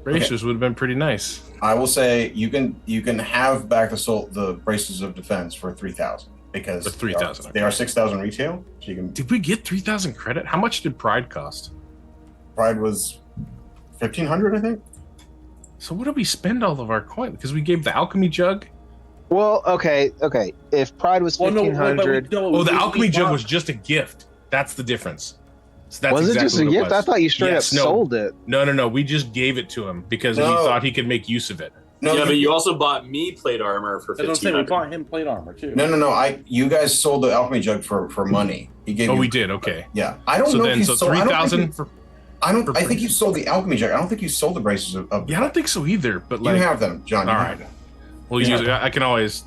bracers would have been pretty nice. I will say you can have back the braces of defense for 3,000 because 3,000. They are 6,000 retail. So you can. Did we get 3,000 credit? How much did Pride cost? Pride was 1,500, I think. So what did we spend all of our coin? Because we gave the alchemy jug. Well, okay. If Pride was 1,500, the alchemy jug was just a gift. That's the difference. So that's was exactly it just a gift? I thought you straight up sold it. No. We just gave it to him because we thought he could make use of it. No, yeah, but you also bought me plate armor for 1,500. We bought him plate armor too. No. You guys sold the alchemy jug for money. He gave. We did. Okay. Yeah, I don't know. So 3,000 for. I think you sold the alchemy jug. I don't think you sold the braces of. Yeah, I don't think so either. But like, you have them, John. All right. Well, I can always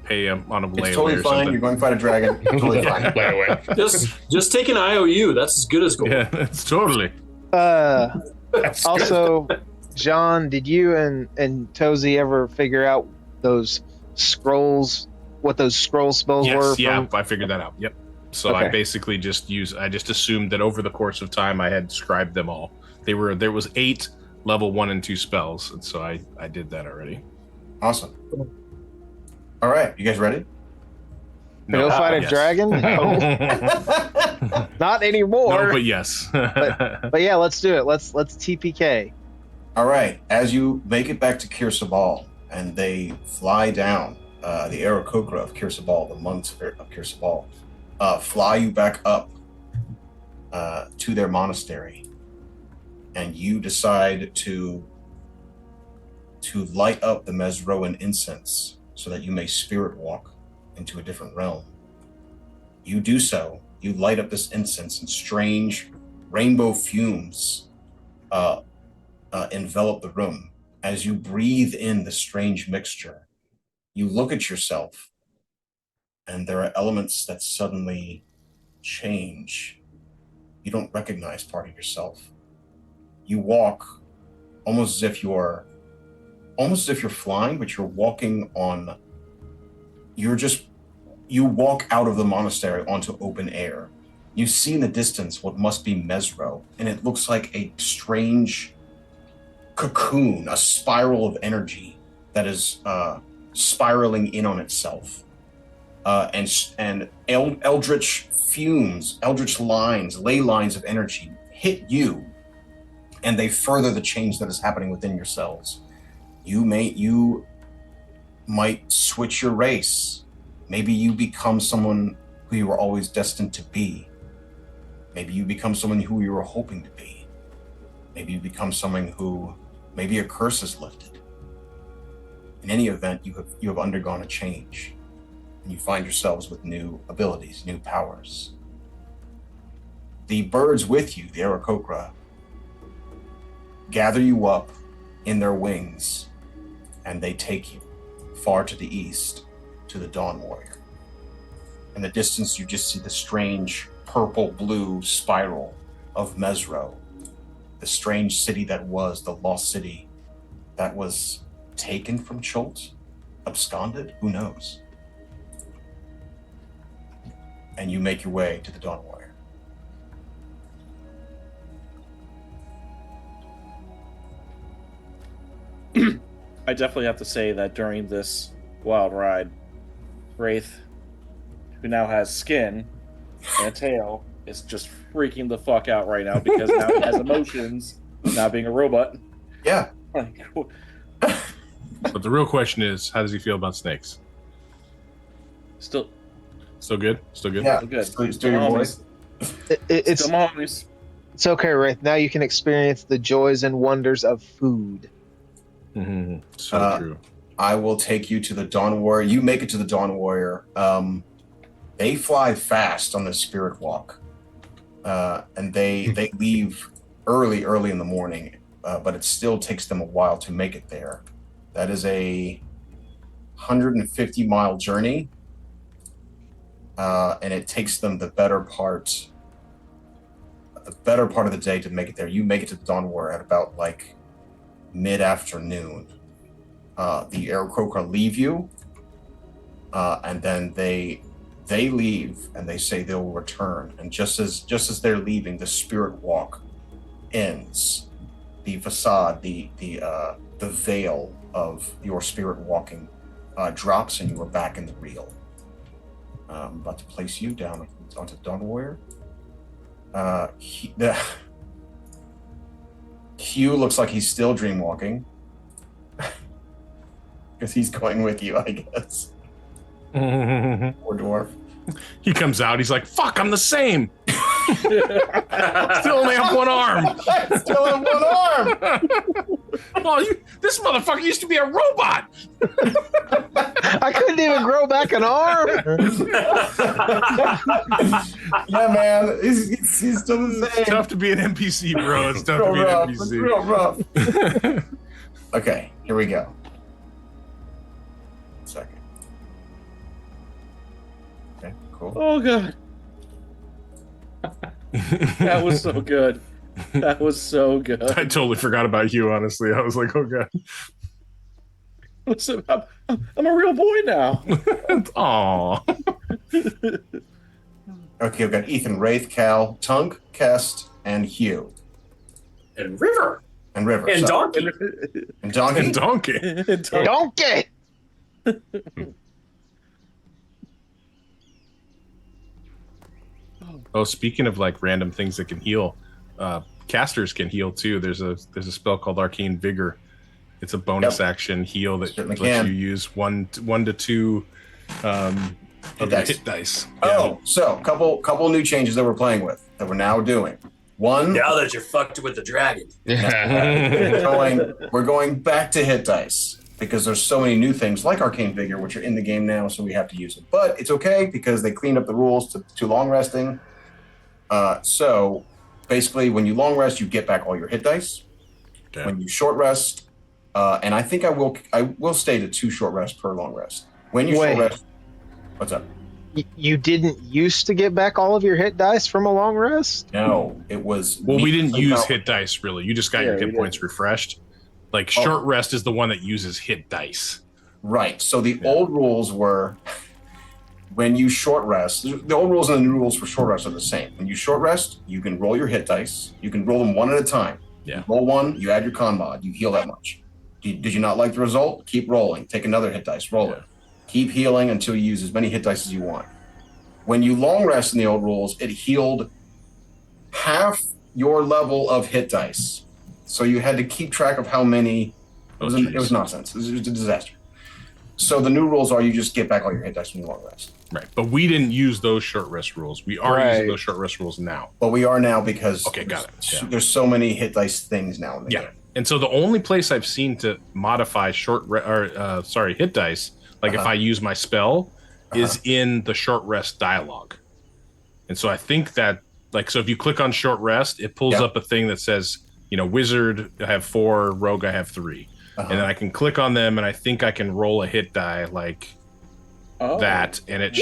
pay him on a layaway. It's totally or fine. something. You're going to fight a dragon. Totally fine. Layaway. Just take an IOU. That's as good as gold. Yeah, it's totally. Also, John, did you and Tozy ever figure out those scrolls? What those scroll spells were? Yeah, I figured that out. Yep. So I basically just assumed that over the course of time I had scribed them all. There was 8 level 1 and 2 spells, and so I did that already. Awesome. All right, you guys ready? No, fight a dragon? No. Not anymore. No, but yes. but yeah, let's do it. Let's TPK. All right, as you make it back to Kirsabal and they fly down, the Aarakocra of Kirsabal, the monks of Kirsabal, fly you back up to their monastery, and you decide to light up the Mesroan incense so that you may spirit walk into a different realm. You do so. You light up this incense, and strange rainbow fumes envelop the room. As you breathe in the strange mixture, you look at yourself, and there are elements that suddenly change. You don't recognize part of yourself. You walk almost as if you're flying, but you're walking on. You walk out of the monastery onto open air. You see in the distance what must be Mesro, and it looks like a strange cocoon, a spiral of energy that is spiraling in on itself. And eldritch fumes, eldritch lines, ley lines of energy hit you, and they further the change that is happening within yourselves. You might switch your race. Maybe you become someone who you were always destined to be. Maybe you become someone who you were hoping to be. Maybe you become someone who maybe a curse is lifted. In any event, you have undergone a change, and you find yourselves with new abilities, new powers. The birds with you, the Aarakocra, gather you up in their wings, and they take you far to the east to the Dawn Warrior. In the distance, you just see the strange purple-blue spiral of Mesro, the strange city that was, the lost city that was taken from Chult, absconded, who knows? And you make your way to the Dawn Warrior. I definitely have to say that during this wild ride, Wraith, who now has skin and a tail, is just freaking the fuck out right now because now he has emotions, now being a robot. Yeah. But the real question is, how does he feel about snakes? Still good? Still good? Yeah. Still good. Still your voice. It's Still my homies. It's okay, Wraith. Now you can experience the joys and wonders of food. Mm-hmm. So true. I will take you to the Dawn Warrior. You make it to the Dawn Warrior. They fly fast on this spirit walk, and they leave early in the morning, but it still takes them a while to make it there. That is a 150-mile journey, and it takes them the better part of the day to make it there. You make it to the Dawn War at about like mid-afternoon. The Aarakocra leave you, and then they leave, and they say they'll return. And just as they're leaving, the spirit walk ends. The facade, the veil of your spirit walking drops, and you are back in the real. I'm about to place you down onto Dawn Warrior. Hugh looks like he's still dreamwalking. Because he's going with you, I guess. Poor dwarf. He comes out, he's like, fuck, I'm the same. Still only have one arm. Still have one arm. Oh, this motherfucker used to be a robot. I couldn't even grow back an arm. Yeah, man. He's still the same. It's tough to be an NPC, bro. It's tough to be an NPC. It's real rough. Okay, here we go. Second. Okay, cool. Oh god. That was so good. That was so good. I totally forgot about you, honestly. I was like, oh god. Listen, I'm a real boy now. Aw. Okay, we've got Ethen, Wraith, Cal, Tunk, Kest, and Hugh. And River. And River. And so- Donkey. And Donkey. And donkey. Donkey. Oh, speaking of like random things that can heal, casters can heal too. There's a spell called Arcane Vigor. It's a bonus action heal that Certainly lets can. you use one to two of your dice. hit dice. Oh, so couple new changes that we're playing with that we're now doing. One, Now that you're fucked with the dragon. we're going back to hit dice because there's so many new things like Arcane Vigor, which are in the game now, so we have to use it. But it's okay because they cleaned up the rules to long resting. So basically, when you long rest, you get back all your hit dice. Okay. When you short rest, and I think I will stay to 2 short rests per long rest. When you Wait. short rest, what's up? You didn't used to get back all of your hit dice from a long rest? No, it was. Well, we didn't use about- hit dice really. You just got Yeah, your we hit points refreshed. Like Oh. short rest is the one that uses hit dice. Right. So the old rules were when you short rest, the old rules and the new rules for short rest are the same. When you short rest, you can roll your hit dice. You can roll them one at a time. Yeah. You roll one, you add your con mod, you heal that much. Did you not like the result? Keep rolling. Take another hit dice, roll it. Keep healing until you use as many hit dice as you want. When you long rest in the old rules, it healed half your level of hit dice. So you had to keep track of how many. It was nonsense. It was a disaster. So the new rules are you just get back all your hit dice when you long rest. Right. But we didn't use those short rest rules. We are Right. using those short rest rules now. But we are now because Okay, got it. Yeah. there's so many hit dice things now in the Yeah. game. And so the only place I've seen to modify hit dice, like if I use my spell, is in the short rest dialogue. And so I think that, like, so if you click on short rest, it pulls up a thing that says, wizard, I have 4, rogue, I have 3. And then I can click on them, and I think I can roll a hit die like that, and it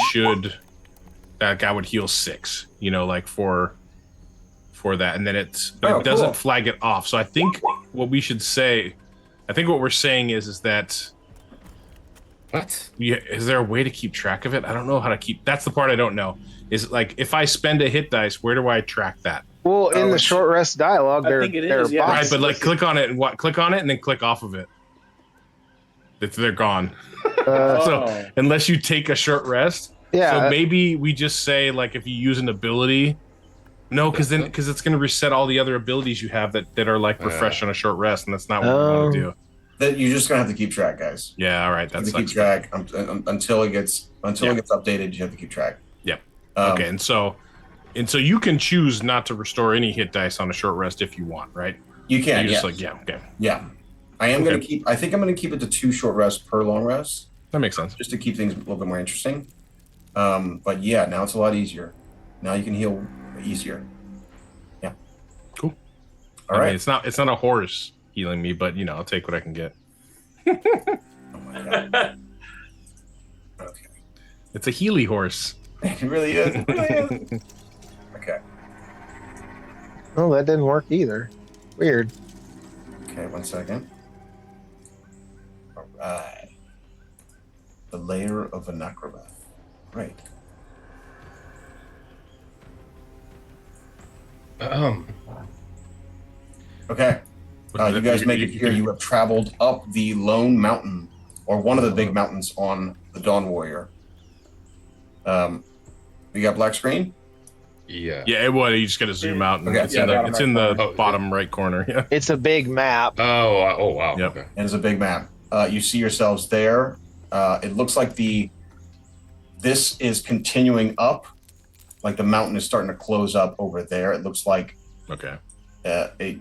that guy would heal 6, like for that, and then it doesn't cool. flag it off. So I think what we should say, I think what we're saying is that What? is there a way to keep track of it? I don't know how to keep. That's the part I don't know. Is it like if I spend a hit dice, where do I track that? Well, in the it's- short rest dialogue, I they're think it they're is, yeah. Right, boxed. but like click on it and then click off of it. They're gone. So unless you take a short rest, yeah, so maybe we just say like if you use an ability, no, because it's going to reset all the other abilities you have that are like refreshed on a short rest, and that's not what we want to do. That you're just gonna have to keep track, guys. Yeah, all right, You have that's to keep track until it gets updated. You have to keep track. Yep. Um, Okay, and so you can choose not to restore any hit dice on a short rest if you want, right? You can. You Yeah. just okay, Yeah. I am gonna keep. I think I'm gonna keep it to 2 short rests per long rest, that makes sense. just to keep things a little bit more interesting. But yeah, now it's a lot easier. Now you can heal easier. Yeah. Cool. All right. mean, it's not a horse healing me, but I'll take what I can get. Oh my god. Okay. It's a Healy horse. It really is. It really is. Okay. Oh, that didn't work either. Weird. Okay, 1 second. All right. The layer of a necrobath. Right. Okay. You guys make it here. You have traveled up the lone mountain, or one of the big mountains on the Dawn Warrior. You got black screen? Yeah. Yeah, you just got to zoom out, and Okay. it's in the bottom right corner. Yeah. It's a big map. Oh, wow. Yep. Okay. And it's a big map. You see yourselves there. It looks like this is continuing up. Like the mountain is starting to close up over there. It looks like Okay.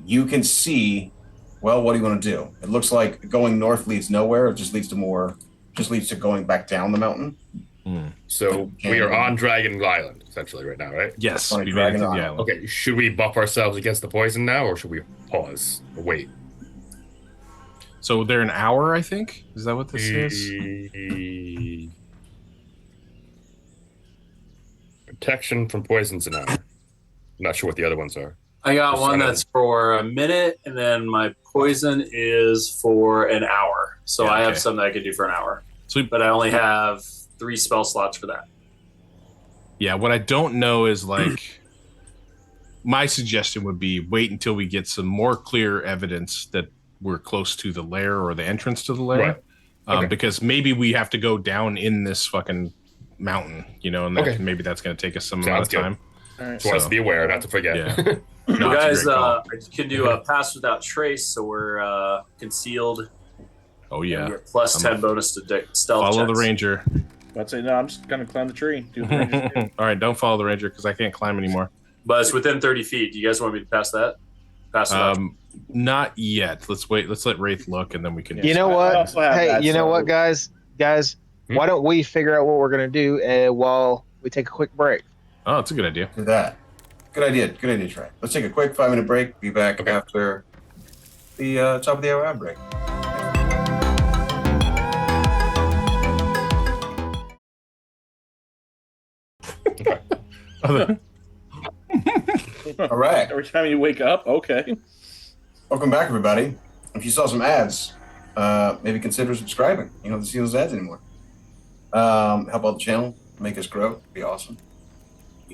you can see. Well, what do you want to do? It looks like going north leads nowhere. It just leads to going back down the mountain. So we are on Dragon Island, essentially, right now, right? Yes, On a we made it to dragon the island. island. Okay, should we buff ourselves against the poison now, or should we pause or wait? So they're an hour, I think. Is that what this is? Protection from poison's an hour. I'm not sure what the other ones are. I got Just one kinda- that's for a minute, and then my poison is for an hour. So Yeah, I have okay. something I could do for an hour. Sweet. But I only have 3 spell slots for that. Yeah, what I don't know is like my suggestion would be wait until we get some more clear evidence that we're close to the lair or the entrance to the lair. Right. Okay. Because maybe we have to go down in this fucking mountain, and Okay. maybe that's going to take us some Sounds amount of good. time. All right. Just want us to be aware, not to forget. Yeah. You No, it's a guys great call. can do a pass without trace, so we're Oh concealed. And yeah. get plus I'm 10 bonus to stealth Follow the checks. ranger. I'd say no. I'm just gonna climb the tree. Do what the rangers do. All right, don't follow the ranger because I can't climb anymore. But it's within 30 feet. Do you guys want me to pass that? Pass it up. Not yet. Let's wait. Let's let Wraith look, and then we can. You know I what? also have Hey, that, you know so- what, guys? Why don't we figure out what we're gonna do while we take a quick break? Oh, it's a good idea. Do that. Good idea. Good idea, Trey. Let's take a quick 5-minute break. Be back Okay. after the top of the hour ad break. All right. Every time you wake up, okay. Welcome back, everybody. If you saw some ads, maybe consider subscribing. You don't have to see those ads anymore. Help out the channel, make us grow. It'd be awesome.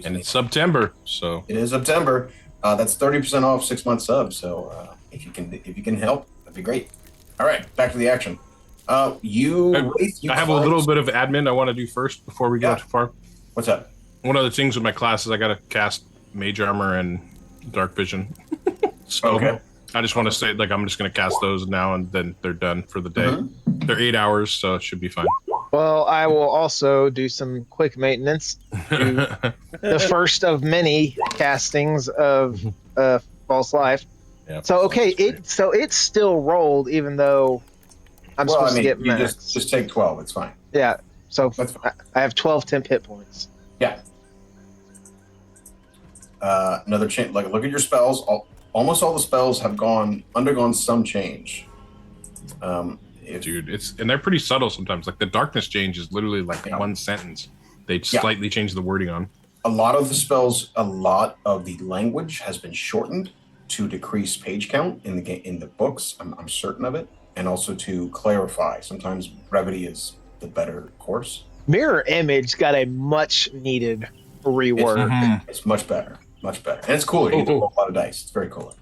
And it's September, so It is September. That's 30% off 6-month subs. So if you can help, that'd be great. All right, back to the action. Wraith, you I have a climbed- little bit of admin I want to do first before we go Yeah. too far. What's up? One of the things with my class is I got to cast Mage Armor and Dark Vision. So Okay. I just want to say, I'm just going to cast those now, and then they're done for the day. Mhm. They're 8 hours, so it should be fine. Well, I will also do some quick maintenance. The first of many castings of False Life. Yeah, So okay, that's great. it's still rolled, even though I'm supposed to get you max. just take 12. It's fine. Yeah. So That's fine. I have 12 temp hit points. Yeah. Another change. Look at your spells. Almost all the spells have undergone some change. Dude, and they're pretty subtle sometimes. Like the darkness change is literally like Yeah. one sentence. They Yeah. slightly change the wording on. A lot of the spells, a lot of the language has been shortened to decrease page count in the books. I'm certain of it, and also to clarify. Sometimes brevity is the better course. Mirror Image got a much needed rework. It's much better, and it's cooler. You get to roll a lot of dice. It's very cool.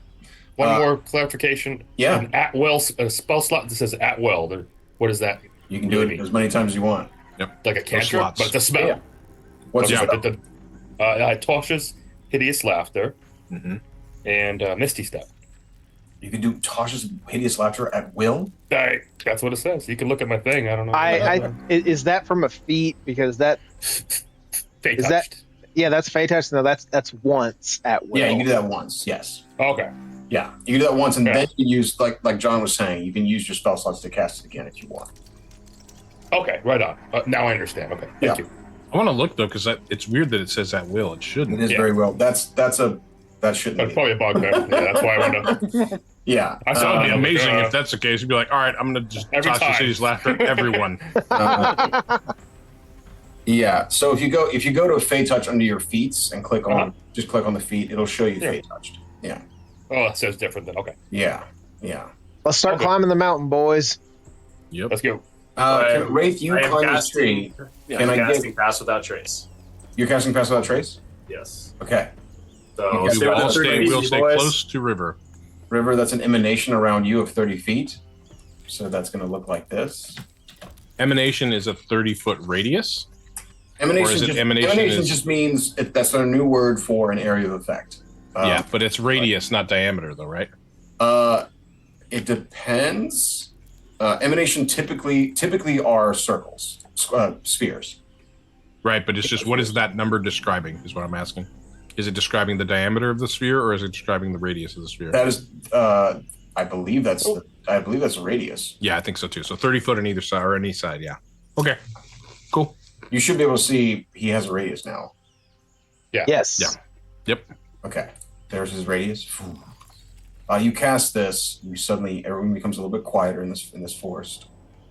One more clarification. Yeah. An at will spell slot that says at will. What is that? You can do it as many times as you want. Like a cantrip, slots. but it's a spell. Yeah. What's Yeah. your spell? Tosh's Hideous Laughter Mhm. and Misty Step. You can do Tosh's Hideous Laughter at will. That's what it says. You can look at my thing. I don't know. Is that from a feat? Because that Fate is that- touched. yeah, that's Fey Touch. No, that's once at will. Yeah, you can do that once. Yes. Okay. Yeah, you can do that once, and Yeah. then you can use like John was saying. You can use your spell slots to cast it again if you want. Okay. Right on. Now I understand. Okay. Yeah. Thank you. I want to look though, because it's weird that it says at will. It shouldn't. It is very well. That shouldn't. That's be. probably a bug there. Yeah, that's why I wanted to. Yeah, I saw It'd be it. amazing if that's the case. You'd be like, all right, I'm gonna just Every toss the time. city's laughter at everyone. Yeah. So if you go to Fey Touch under your feet and click on just click on the feet, it'll show you Fey Touched. Yeah. Oh, it says different then. Okay. Yeah. Let's start climbing the mountain, boys. Yep. Let's go. Wraith, you I am climb this tree. casting, casting Pass Without Trace. You're casting Pass Without Trace? Yes. Okay. So Yes, stay with the 30 we'll easy, stay boys. close to river. River, that's an emanation around you of 30 feet. So that's going to look like this. Emanation is a 30-foot radius. Emanation emanation just means that's a new word for an area of effect. Yeah, but it's radius, not diameter, though, right? It depends. Emanation typically are circles, spheres. Right, but it's just what is that number describing? Is what I'm asking. Is it describing the diameter of the sphere, or is it describing the radius of the sphere? That is, I believe that's a radius. Yeah, I think so too. So 30 foot on either side or any side. Yeah. Okay. Cool. You should be able to see he has a radius now. Yeah. Yes. Yeah. Yep. Okay. There's his radius. You cast this. Everyone becomes a little bit quieter in this forest.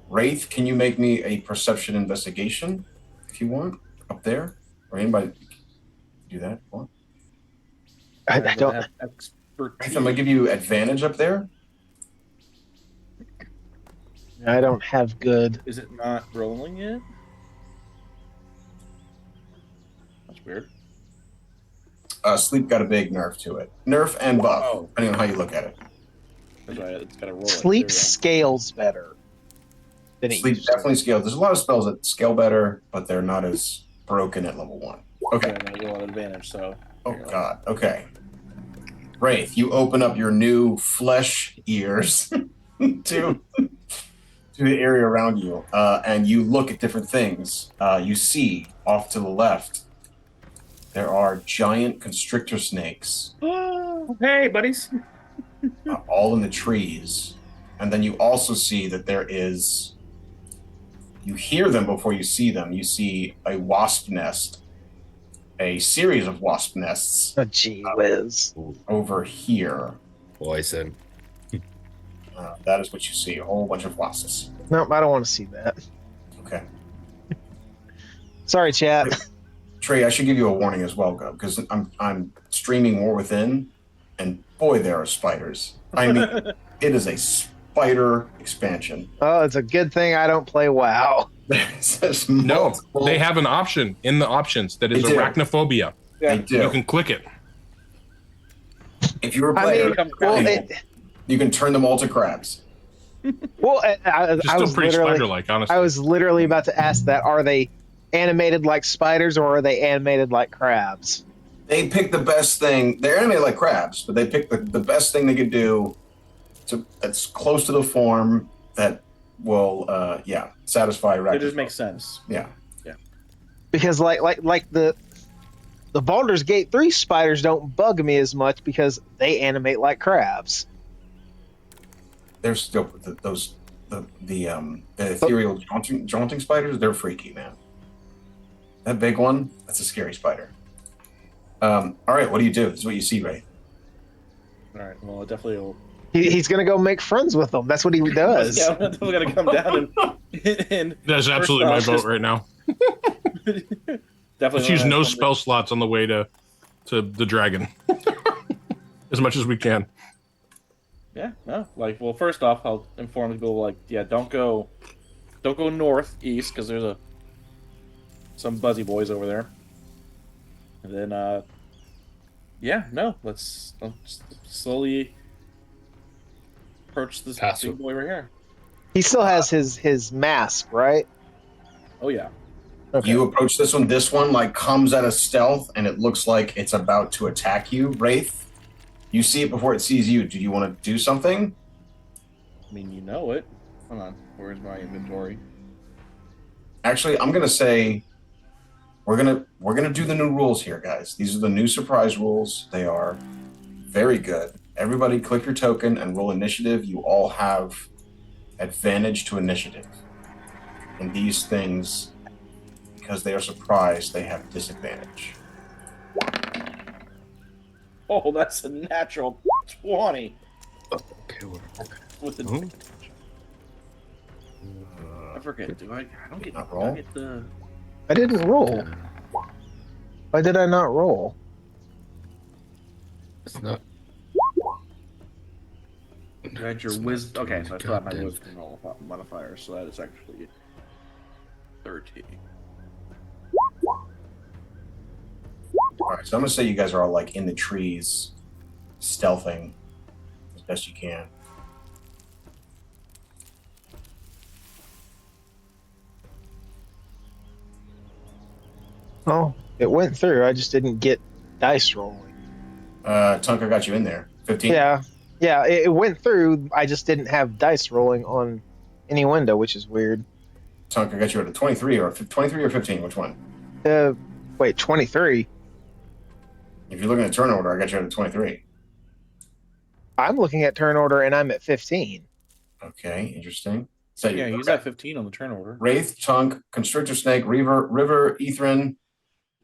Wraith, can you make me a perception investigation if you want up there, or anybody do that? What? I don't. have expertise. I'm gonna give you advantage up there. I don't have good. Is it not rolling yet? That's weird. Sleep got a big nerf to it. Nerf and buff, Oh. depending on how you look at it. That's right. It's got to roll. Sleep It. scales better than it Sleep used to. definitely scales. There's a lot of spells that scale better, but they're not as broken at level 1. Okay. Yeah, I'm gonna roll at advantage. So. Oh god. Okay. Wraith, you open up your new flesh ears to the area around you, and you look at different things. You see off to the left, there are giant constrictor snakes, Hey, buddies. all in the trees. And then you also see that there is. You hear them before you see them. You see a wasp nest, a series of wasp nests Oh, gee whiz. over here. Poison. That is what you see, a whole bunch of wasps. Nope, I don't want to see that. Okay. Sorry, chat. Trey, I should give you a warning as well, because I'm streaming War Within, and boy, there are spiders. I mean, it is a spider expansion. Oh, it's a good thing I don't play WoW. There's No, multiple- they have an option in the options that is They do. arachnophobia. They do. You can click it. If you're a I player, mean, well, you can turn them all to crabs. I It's still was pretty literally, spider-like, honestly. I was literally about to ask that. Are they animated like spiders or are they animated like crabs? They pick the best thing. They're animated like crabs, but they pick the best thing they could do that's close to the form that will, satisfy. It just makes sense. Yeah. Because like the Baldur's Gate 3 spiders don't bug me as much because they animate like crabs. There's still the ethereal jaunting spiders. They're freaky, man. That big one, that's a scary spider. All right, what do you do? This is what you see, Ray. All right. Well, it definitely will. He's gonna go make friends with them. That's what he does. Yeah, I'm definitely gonna come down and That's absolutely my vote right now. definitely Let's use no spell slots on the way to the dragon. As much as we can. Yeah, no. Like, well, first off, I'll inform people like, yeah, don't go northeast because there's some buzzy boys over there. And then, let's slowly approach this big boy right here. He still has his mask, right? Oh yeah. Okay. You approach this one like comes out of stealth, and it looks like it's about to attack you, Wraith. You see it before it sees you. Do you want to do something? I mean, you know it. Hold on. Where's my inventory? Actually, I'm gonna say we're gonna do the new rules here, guys. These are the new surprise rules. They are very good. Everybody click your token and roll initiative. You all have advantage to initiative. And these things because they are surprised they have disadvantage. Oh, that's a natural 20. Okay, With the Oh. I forget. Do I don't get. Not do roll? I get the. I didn't roll. Why did I not roll? It's not. You had your It's wisdom. not Okay, so I still have my goddamn- wisdom modifier, so that is actually 13. All right, so I'm gonna say you guys are all like in the trees, stealthing as best you can. Oh, it went through. I just didn't get dice rolling. Tunk, I got you in there. 15. Yeah, it went through. I just didn't have dice rolling on any window, which is weird. Tunk, I got you at a 23 or 15. Which one? Wait, 23. If you're looking at turn order, I got you at a 23. I'm looking at turn order and I'm at 15. Okay, interesting. So Yeah, he's at 15 on the turn order. Wraith, Tunk, Constrictor Snake, River, Ethren,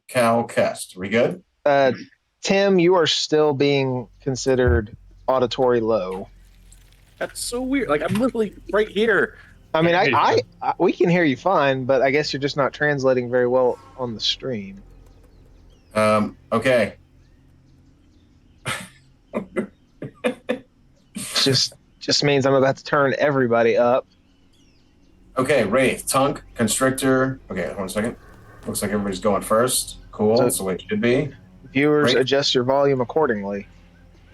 Cal, Kest. We good? Tim, you are still being considered auditory low. That's so weird. Like I'm literally right here. I mean, Hey, I we can hear you fine, but I guess you're just not translating very well on the stream. Okay. Just means I'm about to turn everybody up. Okay, Wraith, Tunk, Constrictor. Okay, 1 second. Looks like everybody's going first. Cool. So- That's the way it should be. Viewers, Wraith. adjust your volume accordingly.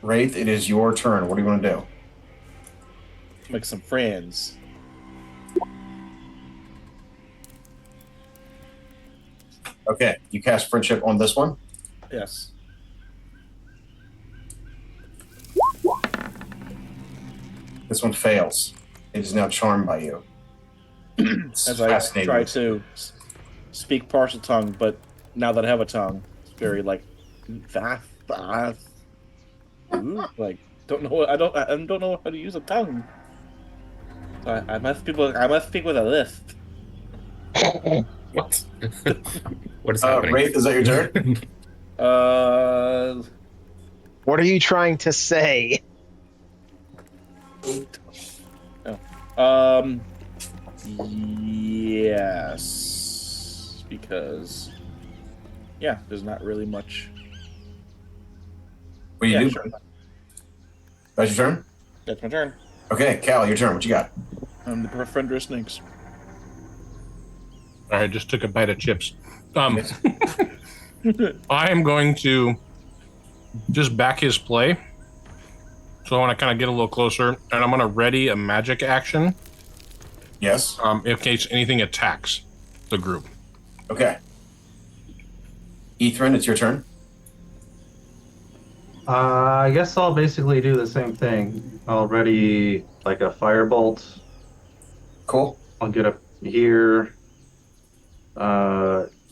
Wraith, it is your turn. What do you want to do? Make some friends. Okay, you cast Friendship on this one. Yes. This one fails. It is now charmed by you. It's As I fascinating. try to speak partial tongue, but now that I have a tongue, it's very like like don't know. I don't know how to use a tongue. So I must speak with a lisp. What? What is happening? Wraith, is that your turn? What are you trying to say? Yes, because there's not really much. What do you do? Sure. That's your turn? That's my turn. Okay, Cal, your turn. What you got? I'm the Befriender Snakes. I just took a bite of chips. I am going to just back his play. So I want to kind of get a little closer, and I'm going to ready a magic action Yes. in case anything attacks the group. Okay. Ethren, it's your turn. I guess I'll basically do the same thing. I'll ready like a firebolt. Cool. I'll get up here.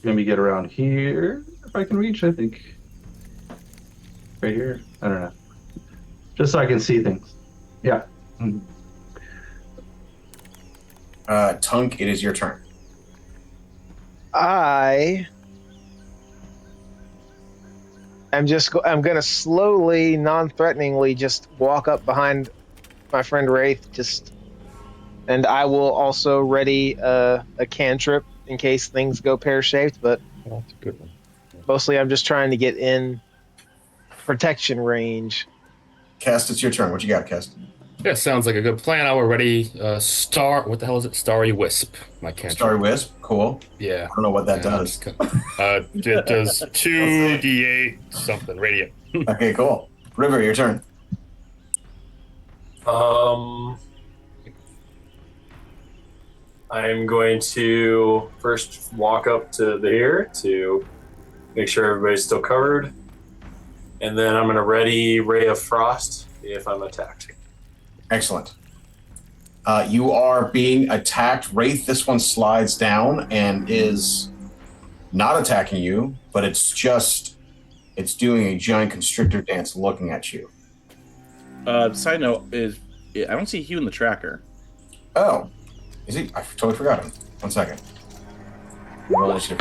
Maybe get around here if I can reach. I think right here. I don't know. Just so I can see things. Yeah. Tunk, it is your turn. I'm gonna slowly, non-threateningly, just walk up behind my friend Wraith, and I will also ready a cantrip in case things go pear-shaped. But Oh, that's a good one. mostly, I'm just trying to get in protection range. Kest, it's your turn. What you got, Kest? Yeah, sounds like a good plan. I already what the hell is it? Starry Wisp. My cantrip. Starry Wisp. Cool. Yeah. I don't know what that does. It does 2d8 something radiant. Okay, cool. River, your turn. I'm going to first walk up to here to make sure everybody's still covered. And then I'm going to ready Ray of Frost if I'm attacked. Excellent. You are being attacked. Wraith, this one slides down and is not attacking you, but it's doing a giant constrictor dance looking at you. Side note is I don't see Hugh in the tracker. Oh, is he? I totally forgot him. 1 second. Roll initiative.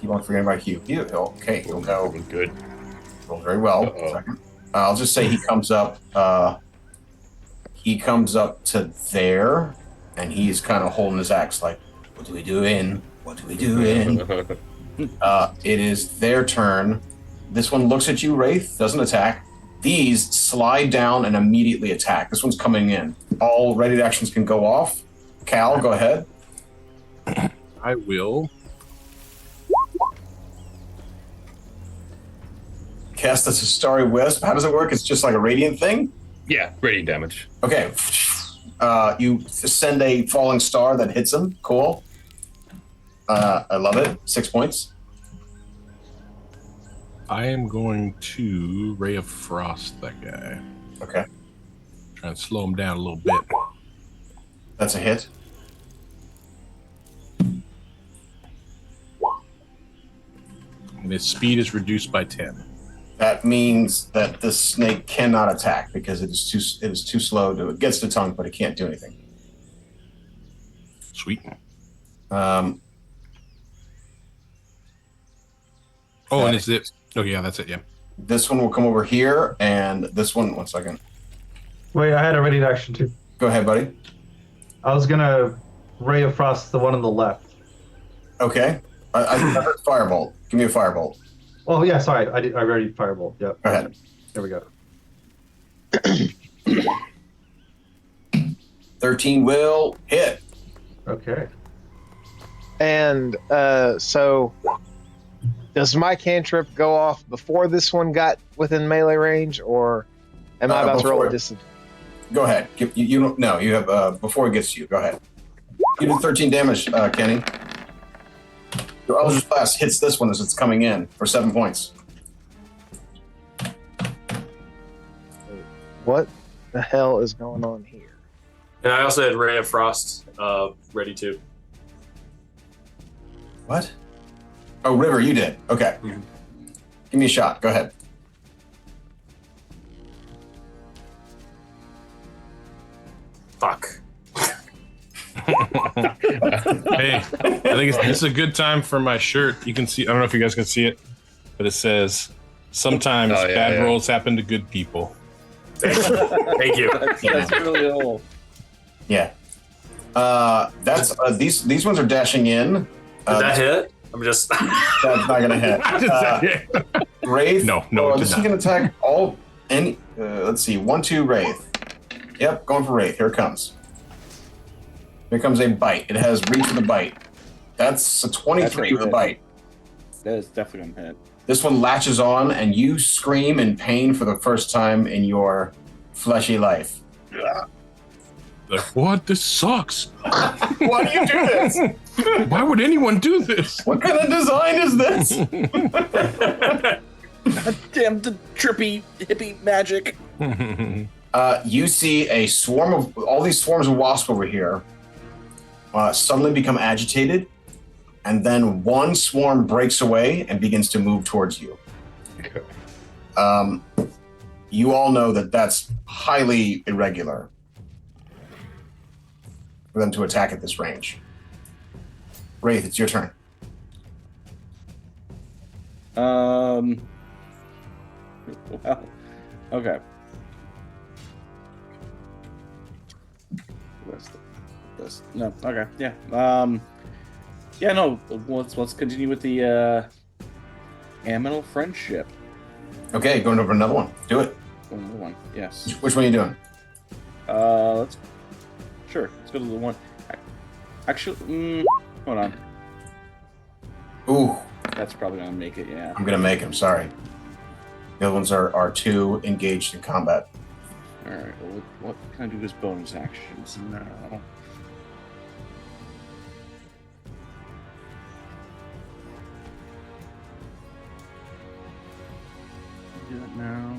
Keep on forgetting about Hugh. Okay, he'll go. Good. Roll very well. Uh-oh. Second. I'll just say he comes up. He comes up to there, and he's kind of holding his axe, like, "What are we doing? What are we doing?" It is their turn. This one looks at you, Wraith. Doesn't attack. These slide down and immediately attack. This one's coming in. All ready actions can go off. Cal, go ahead. I will. Kest, that's a starry wisp. How does it work? It's just like a radiant thing? Yeah, radiant damage. Okay. You send a falling star that hits him. Cool. I love it. 6 points. I am going to Ray of Frost that guy. Okay. Try and slow him down a little bit. That's a hit. And his speed is reduced by 10. That means that this snake cannot attack because it is too slow to. It gets to Tunk, but it can't do anything. Sweet. Um. Oh, and is it? Oh, yeah, that's it. Yeah. This one will come over here, and this one. 1 second. Wait, I had a ready action too. Go ahead, buddy. I was gonna Ray of Frost the one on the left. Okay. I heard firebolt. Give me a firebolt. Oh yeah, sorry, I already firebolt. Yep. Go ahead. There we go. 13 will hit. Okay. And so, does my cantrip go off before this one got within melee range, or am I about to roll before. a disadvantage? Go ahead. You don't. No, you have. Before it gets to you, go ahead. You do 13 damage, Kenny. Your Eldritch Blast hits this one as it's coming in for 7 points. What the hell is going on here? And I also had Ray of Frost ready too. What? Oh, River, you did. Okay. Mhm. Give me a shot. Go ahead. Fuck. Hey, I think this is a good time for my shirt. You can see, I don't know if you guys can see it, but it says, sometimes bad rolls happen to good people. Thank you. That's really old. Yeah. That's these ones are dashing in. Did that hit? I'm just. That's not gonna hit. Wraith. No, This is gonna attack all. Let's see. 1, 2, Wraith. Yep, going for Wraith. Here it comes. Here comes a bite. It has reach with a bite. That's a 23 with a bite. That is definitely gonna hit. This one latches on, and you scream in pain for the first time in your fleshy life. Like, what? This sucks. Why do you do this? Why would anyone do this? What kind of design is this? Damn the trippy hippie magic. You see a swarm of all these swarms of wasps over here suddenly become agitated, and then one swarm breaks away and begins to move towards you. You all know that that's highly irregular for them to attack at this range. Wraith, it's your turn. Well, okay. This. No, okay, yeah. Yeah, no. Let's continue with the Aminal friendship. Okay, going over another one. Do it. Another one. Yes. Which one are you doing? Let's go to the one. Actually, hold on. Ooh, That's probably gonna make it. Yeah. I'm gonna make him. Sorry. The other ones are too engaged in combat. All right. Well, what can I do as bonus actions now? Do that now.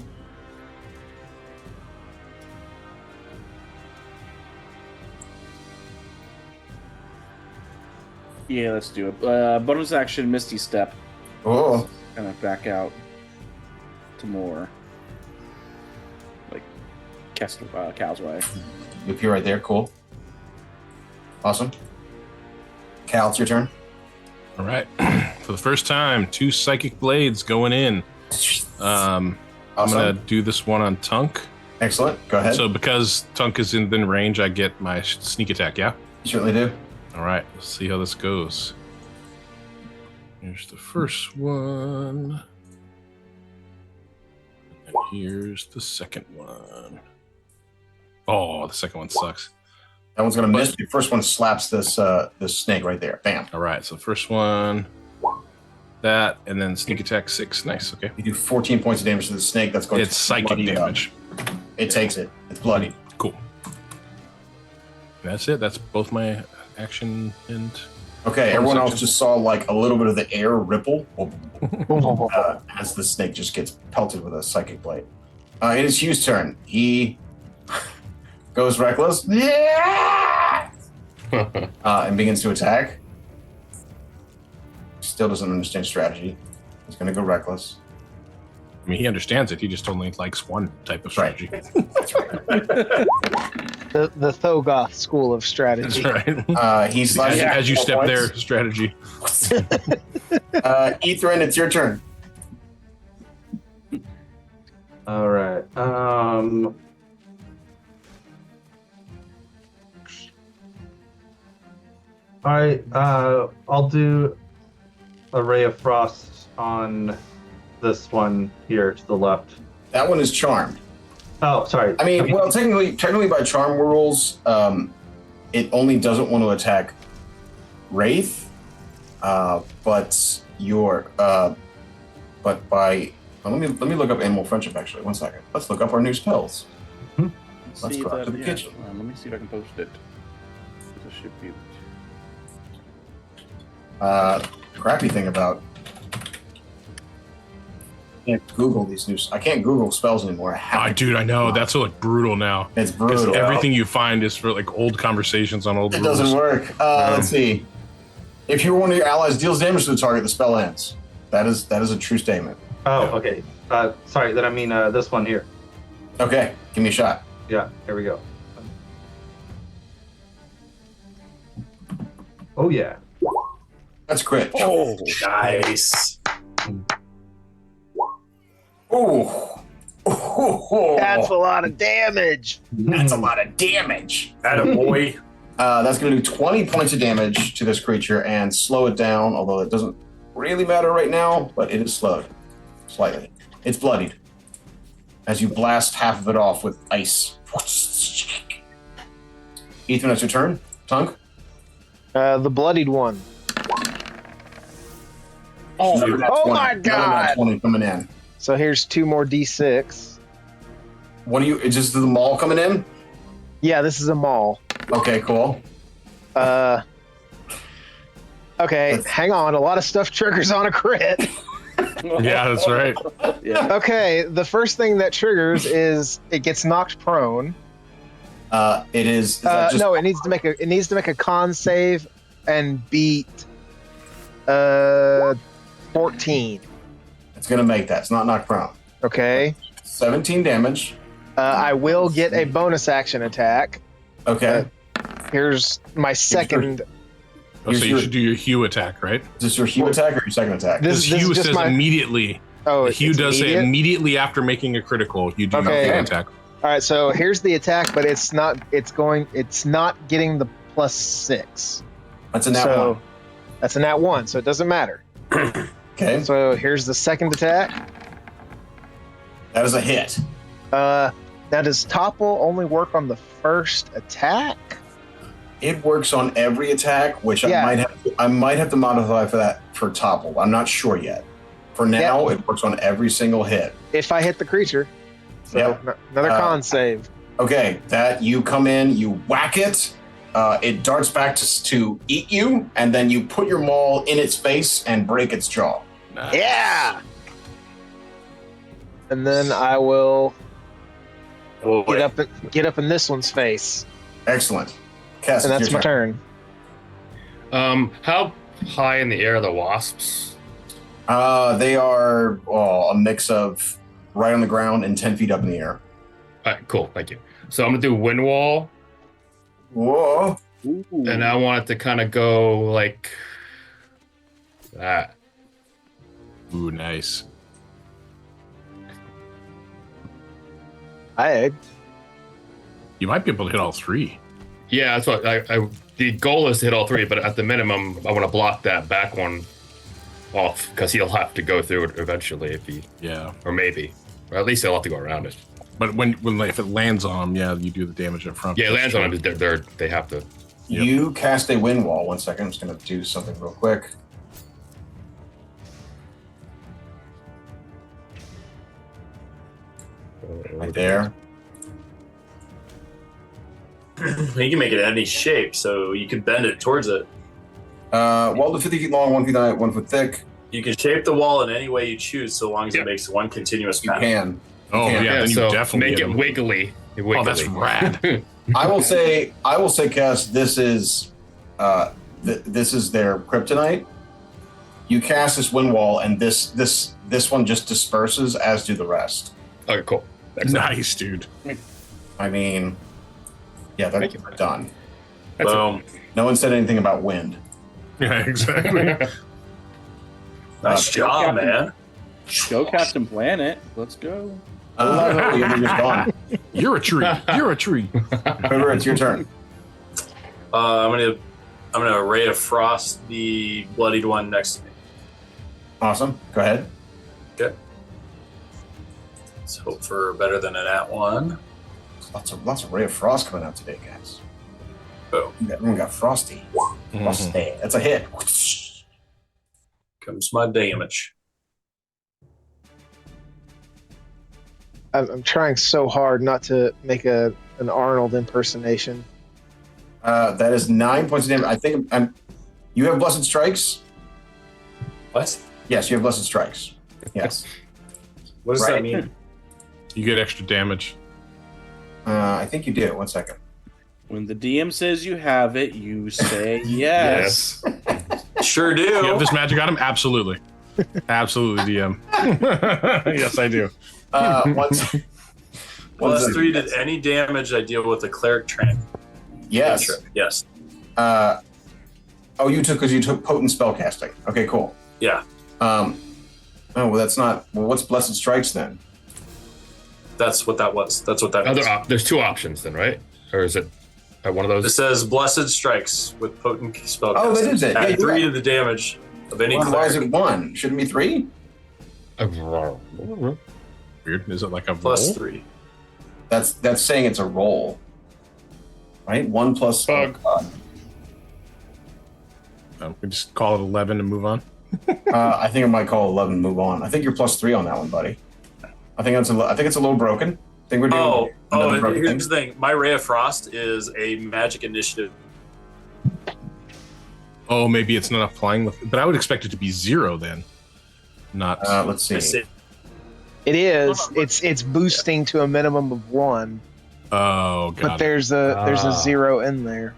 Yeah, let's do it. Bonus action, Misty Step. Oh, Kind of back out to more like Kest, Cal's way. you appear right there. Cool. Awesome. Cal, it's your turn. All right. For the first time, 2 psychic blades going in. I'm gonna do this one on Tunk. Excellent. Go ahead. So because Tunk is in range, I get my sneak attack. Yeah. You certainly do. All right. Let's see how this goes. Here's the first one. And here's the second one. Oh, the second one sucks. That one's gonna miss. The first one slaps this snake right there. Bam. All right. So the first one, that, and then sneak attack 6. Nice. Okay. You do 14 points of damage to the snake. That's going It's psychic bloody up. damage. It takes it. It's bloody. Cool. That's it. That's both my action and. Okay, everyone else just saw like a little bit of the air ripple as the snake just gets pelted with a psychic blade. It is Hugh's turn. He goes reckless, and begins to attack. Still doesn't understand strategy. He's going to go reckless. I mean, he understands it. He just only likes one type of strategy. That's right. The Thogoth school of strategy. That's right. He's as you step points. there, strategy. Ethren, it's your turn. All right. All right. I'll do a ray of frost on this one here to the left. That one is charmed. Oh, sorry. I mean, well, technically by charm rules, it only doesn't want to attack Wraith, but by let me look up Animal Friendship actually. 1 second. Let's look up our new spells. Let's go out to the kitchen. Let me see if I can post it. This should be. Crappy thing about I can't Google these new. I can't Google spells anymore. I have to. Dude, I know that's like brutal now. It's brutal. Everything you find is for like old conversations on old It rules. doesn't work. Let's see. If you're one of your allies deals damage to the target, the spell ends. That is a true statement. Oh, okay. Sorry. Then I mean this one here. Okay, give me a shot. Yeah. Here we go. Oh yeah. That's crit. Oh, Nice. Ooh. That's a lot of damage. That's a lot of damage. Attaboy. That's going to do 20 points of damage to this creature and slow it down, although it doesn't really matter right now, but it is slowed slightly. It's bloodied as you blast half of it off with ice. Ethan, it's your turn. Tunk? The bloodied one. Another nat 20. my Another nat God. 20 coming in. So here's 2 more d6. What do you, is this the maul coming in? Yeah, this is a maul. Okay, cool. Okay, hang on. A lot of stuff triggers on a crit. Yeah, that's right. Yeah. Okay, the first thing that triggers is it gets knocked prone. It is that just, No, it needs to make a con save and beat 14. it's going to make that. It's not knocked prone. Okay. 17 damage. I will get a bonus action attack. Okay. Here's my second. Oh, so you should do your Hue attack, right? Is this your Hue attack or your second attack? This Hue is just says my. immediately. Oh, Hue it's does say immediate? immediately after making a critical, you do Okay. your attack. All right, so here's the attack, but it's not getting the +6. That's a nat So one. that's a nat 1, so it doesn't matter. Okay. So here's the second attack. That is a hit. Now does topple only work on the first attack? It works on every attack, which Yeah. I might have to modify for that for topple. I'm not sure yet. For now, it works on every single hit. If I hit the creature. So Yep. another con save. Okay, that you come in, you whack it. It darts back to eat you, and then you put your maul in its face and break its jaw. Nice. Yeah. And then I will get up in this one's face, Excellent. Kest, and it's that's your my turn. turn. How high in the air are the wasps? They are a mix of right on the ground and 10 feet up in the air. All right, cool, thank you. So I'm gonna do wind wall, Whoa. and I want it to kind of go like that. Ooh, nice. You might be able to hit all three. Yeah, that's what I the goal is to hit all three, but at the minimum, I want to block that back one off because he'll have to go through it eventually if he, or maybe, or at least he'll have to go around it. But when if it lands on him, yeah, you do the damage up front. Yeah, it lands on him. They have to. Yep. You cast a wind wall. 1 second. I'm just going to do something real quick. Right there. You can make it any shape, so you can bend it towards it. Wall to 50 feet long, 1 feet high, 1 foot thick. You can shape the wall in any way you choose, so long as it makes one continuous You path. can. Oh Yeah, yeah, then you so definitely make hit it him. wiggly. Oh, that's rad. I will say, Cass, this is their kryptonite. You cast this wind wall, and this one just disperses, as do the rest. Okay, cool. Excellent. Nice, dude. I mean, yeah, they're Thank you. done. Boom. No one said anything about wind. Yeah, exactly. Nice job, man. Go Captain Planet. Let's go. You're just gone. You're a tree. You're a tree. River, it's your turn. I'm gonna Ray of Frost the bloodied one next to me. Awesome. Go ahead. Okay. Let's hope for better than an at one. Lots of Ray of Frost coming out today, guys. Boom. Everyone got Frosty. Frosty. That's a hit. Comes my damage. I'm trying so hard not to make an Arnold impersonation. That is 9 points of damage. I think you have Blessed Strikes? What? Yes, you have Blessed Strikes. Yes. What does that mean? You get extra damage. I think you do. 1 second. When the DM says you have it, you say yes. Sure do. You have this magic on him? Absolutely. Absolutely, DM. Yes, I do. Plus 3 to any damage I deal with a cleric train. Yes. Yes. You took potent spellcasting. Okay, cool. Yeah. That's not. Well, what's Blessed Strikes then? That's what that was. That's what that is. There's two options then, right? Or is it one of those? It says Blessed Strikes with potent spellcasting. Oh, that is it. Add Yeah, 3 right. to the damage of any Why is cleric. it 1? Shouldn't it be 3? Weird. Is it like a Plus roll? 3. That's saying it's a roll. Right? 1 plus. Bug. We just call it 11 and move on. I think I might call 11 and move on. I think you're plus 3 on that one, buddy. I think it's a little broken. I think we're doing another broken Here's the thing. My Ray of Frost is a magic initiative. Oh, maybe it's not applying with, but I would expect it to be 0 then. Not. Let's see. I see. It is. It's boosting to a minimum of 1, Oh, but god. there's a 0 in there.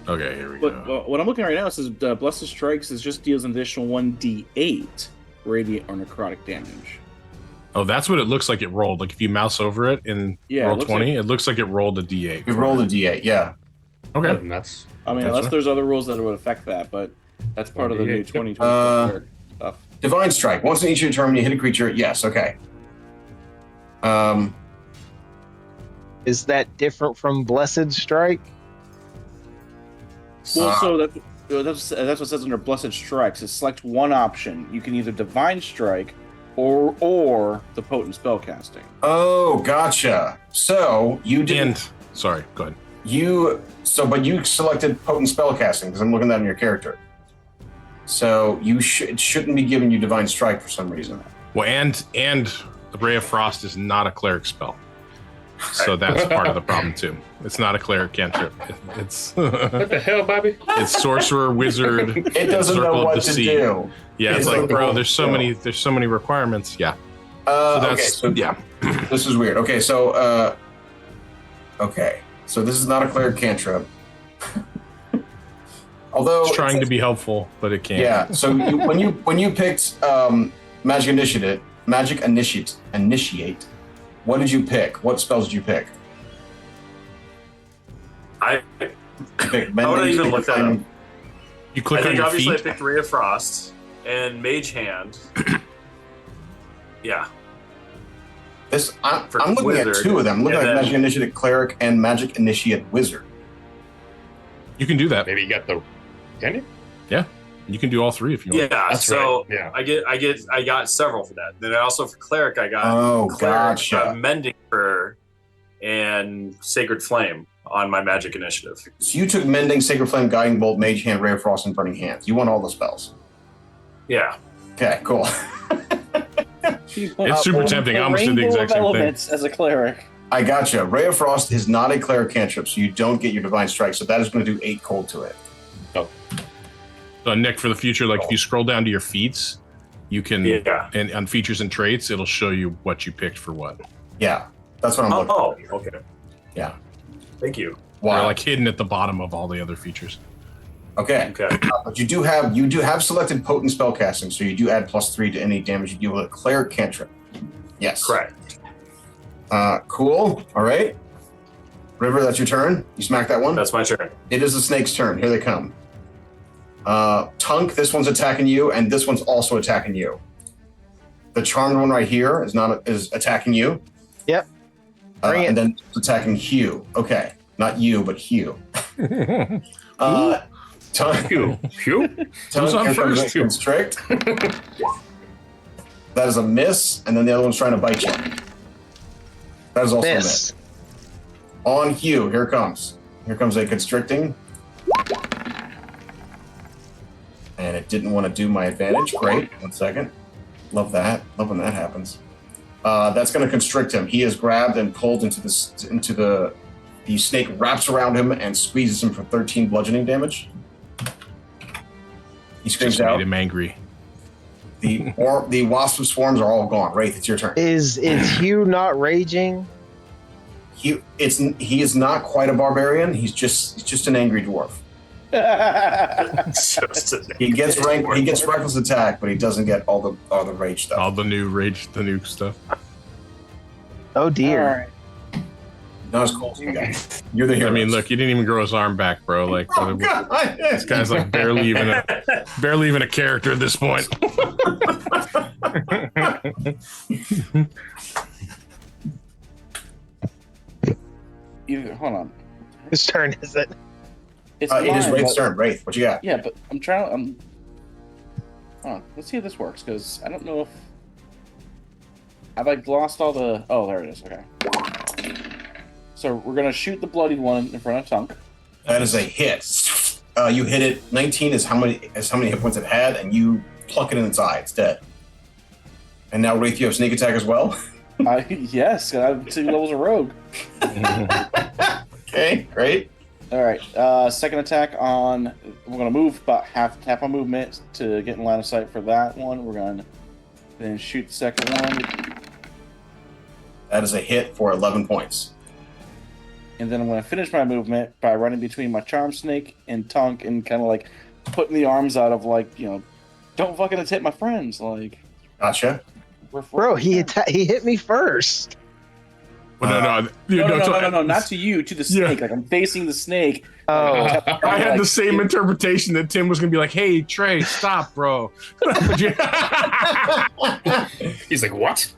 Okay, here we But go. what I'm looking at right now, it says Blessed Strikes just deals an additional 1d8 radiant or necrotic damage. Oh, that's what it looks like it rolled. Like if you mouse over it in Yeah, roll it looks 20, it looks like it rolled a d8. We rolled a d8, yeah. Okay. And that's I mean, That's unless right. there's other rules that would affect that, but that's part of the new 1d8. 2020 stuff. Divine Strike. Once in each of your turn, when you hit a creature, yes, okay. Is that different from Blessed Strike? Well, so that's what it says under Blessed Strikes. Is select one option. You can either Divine Strike or the Potent Spellcasting. Oh, gotcha. So you didn't. Sorry, go ahead. But you selected Potent Spellcasting because I'm looking at that in your character. So it shouldn't be giving you Divine Strike for some reason. Well, and the Ray of Frost is not a cleric spell. So that's part of the problem too. It's not a cleric cantrip. It's what the hell, Bobby? it's sorcerer, wizard. It doesn't know Circle of what the to Sea. do. Yeah, it's It's like, like bro, the there's so many requirements. Yeah. So that's yeah. This is weird. Okay, so so this is not a cleric cantrip. Although It's trying to be helpful, but it can't. Yeah. So when you picked Magic Initiate, what did you pick? What spells did you pick? I You picked How would I even look that up? You click I on think your obviously feet. I picked Ray of Frost and Mage Hand. Yeah. I'm For looking Wizard, at two of them. I'm looking and at then- Magic Initiate Cleric and Magic Initiate Wizard. You can do that. Maybe you got the. Can you? You can do all three if you want. Yeah, That's so right. Yeah. I got several for that. Then also for Cleric, I got Oh, Cleric, gotcha. Mending Prayer, and Sacred Flame on my Magic Initiative. So you took Mending, Sacred Flame, Guiding Bolt, Mage Hand, Ray of Frost, and Burning Hands. You want all the spells. Yeah. Okay, cool. It's super tempting. I almost did the Rainbow exact of same thing. elements as a cleric. I gotcha. Ray of Frost is not a Cleric cantrip, so you don't get your Divine Strike. So that is going to do 8 cold to it. So Nick, for the future, like if you scroll down to your feats, you can and on features and traits, it'll show you what you picked for what. Yeah, that's what I'm looking Oh, for. okay. Yeah. Thank you. They're Wow. like hidden at the bottom of all the other features. Okay. Okay. But you do have selected potent spellcasting, so you do add +3 to any damage you deal with a Cleric cantrip. Yes. Correct. Cool. All right. River, that's your turn. You smack that one. That's my turn. It is the snake's turn. Here they come. Tunk, this one's attacking you, and this one's also attacking you. The charmed one right here is attacking you. Yep. Bring it. And then it's attacking Hugh. Okay, not you, but Hugh. Tunk, Phew. Phew. Who's on here comes first? a Constrict. That is a miss, and then the other one's trying to bite you. That is also a miss. Miss. On Hugh, here it comes. Here comes a Constricting. And it didn't want to do my advantage. Great. 1 second. Love that. Love when that happens. That's going to constrict him. He is grabbed and pulled into the snake wraps around him and squeezes him for 13 bludgeoning damage. He screams Just made out. him angry. The wasp swarms are all gone. Wraith, it's your turn. Is Hugh not raging? He is not quite a barbarian. He's just an angry dwarf. He gets reckless attack, but he doesn't get all the rage stuff. All the new stuff. Oh dear. All right. Not as cool as you guys. You're the hero. I mean, look, he didn't even grow his arm back, bro. Like, Oh, God. this guy's like barely even a character at this point. Hold on. Whose turn is it? It's It is mine, Wraith's but- turn. Wraith, what you got? Yeah, but I'm trying. Let's see if this works because I don't know if I've like lost all the. Oh, there it is. Okay. So we're gonna shoot the bloodied one in front of Tunk. That is a hit. You hit it. 19 is how many hit points it had, and you pluck it in its eye. It's dead. And now Wraith, you have sneak attack as well. Yes, I have 2 levels of rogue. Okay, great. All right. Second attack on. We're gonna move about half my movement to get in line of sight for that one. We're gonna then shoot the second one, That is a hit for 11 points. and then I'm gonna finish my movement by running between my charm snake and Tunk and kind of like putting the arms out of like don't fucking attack my friends. Like, Gotcha. we're Bro, he hit me first. Well, No, not to you, to the snake. Like I'm facing the snake. Oh. I had the same interpretation that Tim was gonna be like, "Hey, Trey, stop, bro." He's like, what?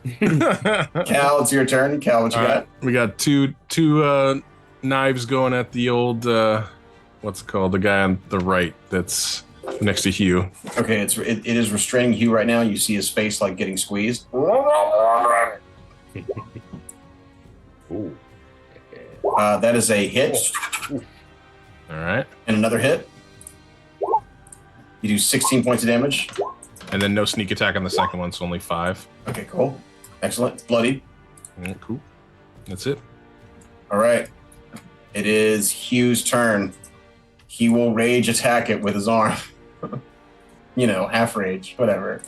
Cal, it's your turn. Cal, what you All got? right, we got two knives going at the old what's it called? The guy on the right that's next to Hugh. Okay, it is restraining Hugh right now. You see his face like getting squeezed. Ooh. That is a hit All right, and another hit. You do 16 points of damage. and then no sneak attack on the second one, so only 5. Okay, cool. Excellent. It's bloody. Cool. That's it. All right. It is Hugh's turn. He will rage attack it with his arm. Half rage, whatever.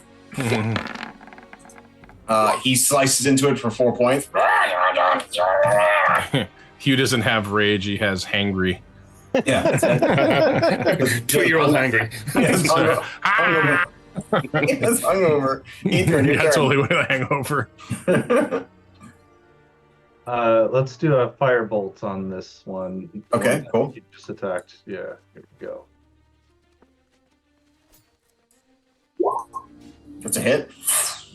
He slices into it for 4 points. Hugh doesn't have rage; he has hangry. Yeah. 2-year-old angry. Yes, hungover. Yes, hungover. Ethren, your That's turn. only way to hangover. Let's do a firebolt on this one. Okay, One that cool. he just attacked. Yeah, here we go. That's a hit.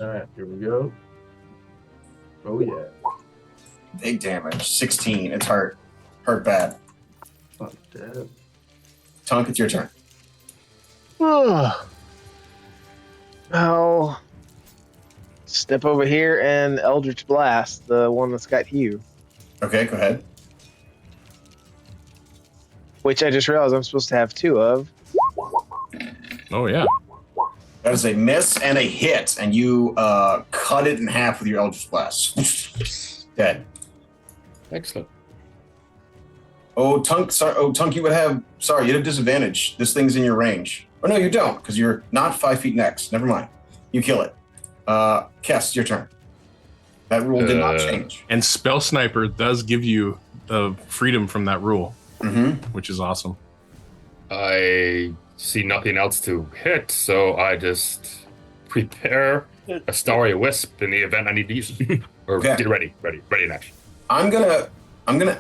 All right, here we go. Oh yeah. Big damage. 16. It's hurt. Hurt bad. Not dead. Tunk, it's your turn. I'll step over here and Eldritch Blast, the one that's got you. Okay, go ahead. Which I just realized I'm supposed to have 2 of. Oh yeah. That is a miss and a hit, and you cut it in half with your Eldritch Blast. Dead. Excellent. Tunk, you would have... Sorry, you have disadvantage. This thing's in your range. Oh, no, you don't, because you're not 5 feet next. Never mind. You kill it. Kest, your turn. That rule did not change. And Spell Sniper does give you the freedom from that rule, which is awesome. I see nothing else to hit, so I just prepare a Starry Wisp in the event I need to use it. Or Okay. get ready in action. I'm gonna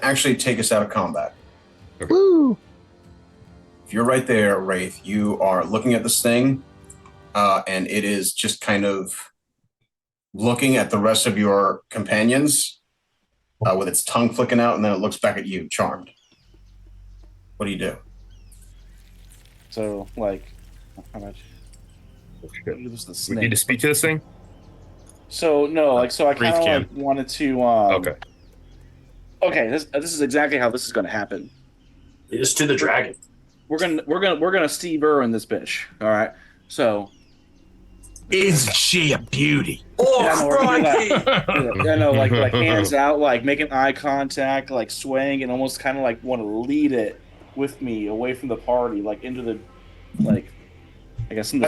actually take us out of combat. Woo! If you're right there, Wraith, you are looking at this thing, and it is just kind of looking at the rest of your companions with its tongue flicking out, and then it looks back at you, charmed. What do you do? So, like, how much? We need to speak to this thing? So, no, like, so I kind Wraith of wanted to. Okay. Okay, this is exactly how this is going to happen. Just to the dragon. We're gonna Steve Irwin this bitch. All right. So. Isn't she a beauty? I know, like hands out, like making eye contact, like swaying, and almost kind of like want to lead it with me away from the party, like into the, like, I guess in the.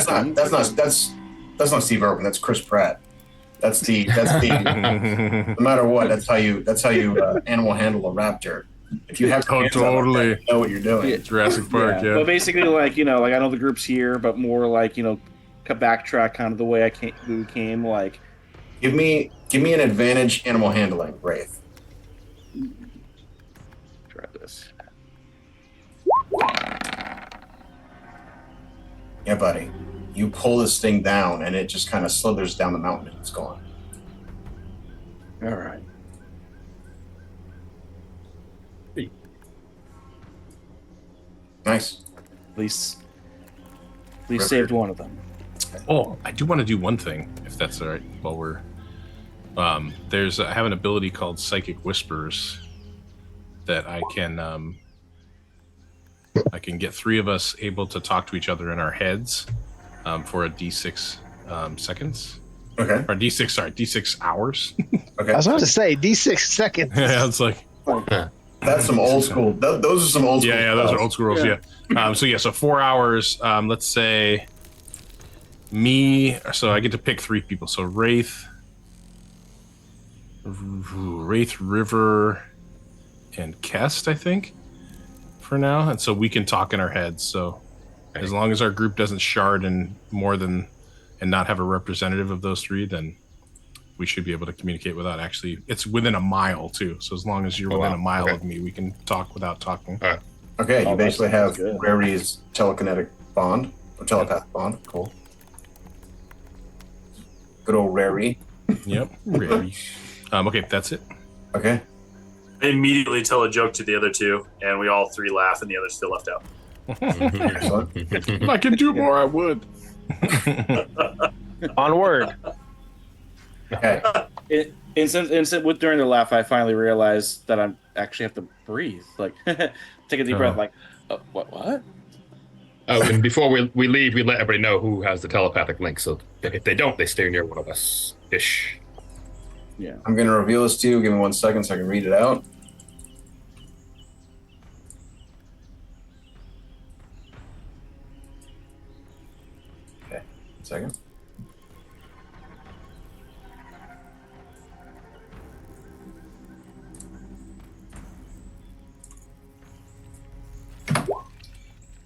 That's not Steve Irwin. That's Chris Pratt. That's the no matter what. That's how you animal handle a raptor. If you have totally you know what you're doing. Yeah. Jurassic Park, yeah. But basically, like, you know, like I know the group's here, but more like, you know, backtrack kind of the way we came. Like, Give me an advantage animal handling, Wraith. try this. Yeah, buddy. You pull this thing down, and it just kind of slithers down the mountain, and it's gone. All right. Nice. At least saved one of them. Oh, I do want to do one thing, if that's all right. While we're, I have an ability called Psychic Whispers that I can get 3 of us able to talk to each other in our heads for a D6 seconds. Okay. Or D6 hours. Okay. I was about to say D6 seconds. Yeah, it's like That's some old school. Those are some old school. yeah, those are old school rules. Yeah. So 4 hours. Let's say me. So I get to pick 3 people. So Wraith, River, and Kest, I think, for now. And so we can talk in our heads. So as long as our group doesn't shard and not have a representative of those 3, then we should be able to communicate without actually. It's within a mile too. So as long as you're within a mile of me, we can talk without talking. All right. Okay, you basically have good. Rary's telekinetic bond or telepath bond. Cool. Good old Rary. Yep. Ready. Okay, that's it. Okay. I immediately tell a joke to the other 2, and we all 3 laugh, and the others still left out. Excellent. If I could do more, I would. Onward. Okay. During the laugh, I finally realized that I actually have to breathe. Like, take a deep breath. Like, what? Oh, and before we leave, we let everybody know who has the telepathic link. So if they don't, they stay near one of us. Ish. Yeah. I'm going to reveal this to you. Give me 1 second so I can read it out. Okay. 1 second.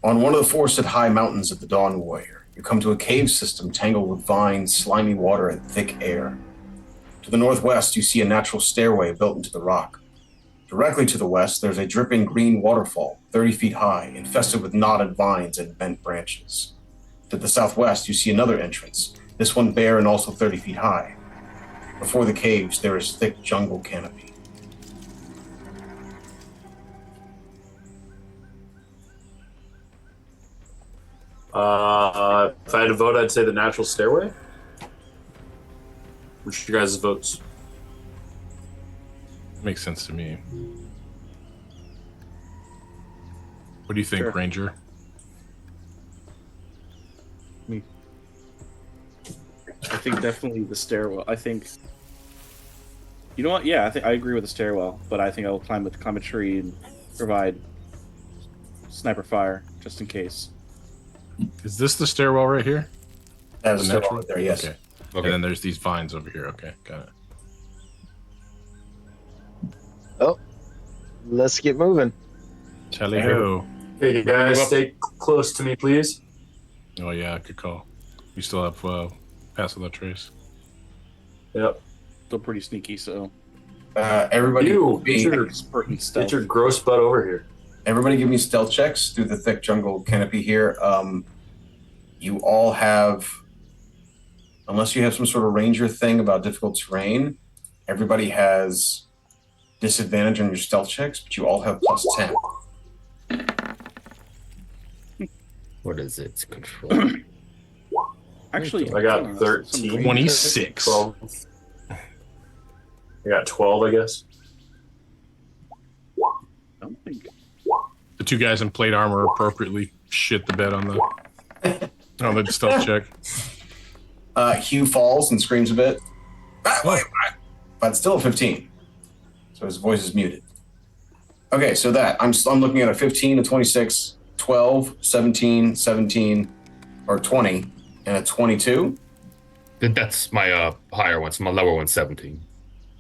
On one of the forested high mountains of the Dawn Warrior, you come to a cave system tangled with vines, slimy water, and thick air. To the northwest, you see a natural stairway built into the rock. Directly to the west, there's a dripping green waterfall, 30 feet high, infested with knotted vines and bent branches. To the southwest, you see another entrance, This one bare and also 30 feet high. Before the caves, there is thick jungle canopy. If I had to vote, I'd say the natural stairway. Which are your guys' votes? Makes sense to me. What do you think, Sure. Ranger? I think definitely the stairwell. I think. You know what? Yeah, I think I agree with the stairwell, but I think I'll climb a tree and provide sniper fire just in case. Is this the stairwell right here? That is The still natural? right there, yes. Okay. Okay. And then there's these vines over here. Okay, got it. Let's get moving. Tally ho. Okay, you guys Move up. stay close to me, please. Oh yeah, good call. You still have pass without trace. Yep. Still pretty sneaky, so Everybody, You, give me- expert in stealth. Get your gross butt over here. everybody give me stealth checks through the thick jungle canopy here. You all have, unless you have some sort of ranger thing about difficult terrain, everybody has disadvantage on your stealth checks, but you all have +10. What is its control? Actually, I got some 13. range- 26. 12. I got 12, I guess. I don't think. The two guys in plate armor appropriately shit the bed on the stealth check. Hugh falls and screams a bit, but it's still a 15. So his voice is muted. Okay, so I'm looking at a 15, a 26, 12, 17, 17, or 20, and a 22. That's my higher one. So my lower one's 17.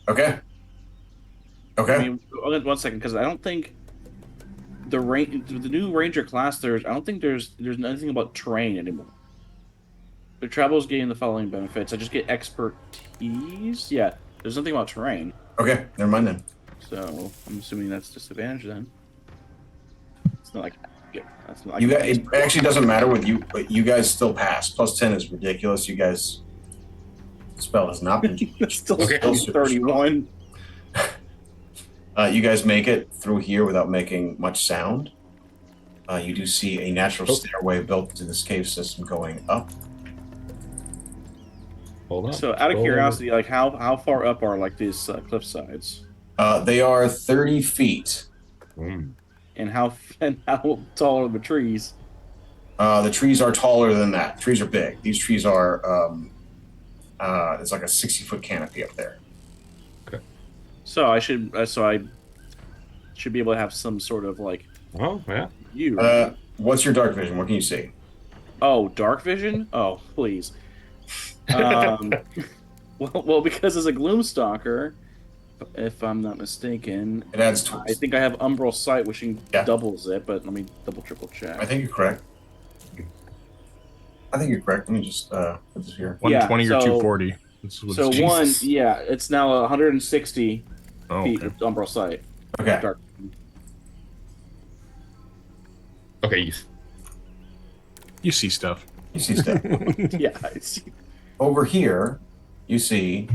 Okay. I Okay. mean, 1 second, because I don't think the new ranger class. I don't think there's nothing about terrain anymore. The travels gain the following benefits. I just get expertise. Yeah, there's nothing about terrain. Okay. Never mind then. So I'm assuming that's disadvantage then. It's not like that's not like You guys, it actually doesn't matter with you, but you guys still pass. +10 is ridiculous. You guys, spell has not been. It's still Okay. 31. You guys make it through here without making much sound. You do see a natural stairway built into this cave system going up. Hold on. So out of curiosity, like how far up are like these cliff sides, They are 30 feet. and how tall are the trees? The trees are taller than that. Trees are big. These trees are, it's like a 60-foot canopy up there. So I should be able to have some sort of like Oh, yeah. view. What's your dark vision? What can you see? Oh, dark vision? Oh, please. Well, because as a Gloomstalker, if I'm not mistaken, It adds I think I have Umbral Sight, which Yeah. doubles it, but let me triple check. I think you're correct. Let me just put this here. 120 Yeah, or so- 240. This is what So it's- it's now 160 Oh, feet okay. with Umbral Sight. Okay. Dark. Okay. You see stuff. You see stuff. Yeah, I see. Over here, you see.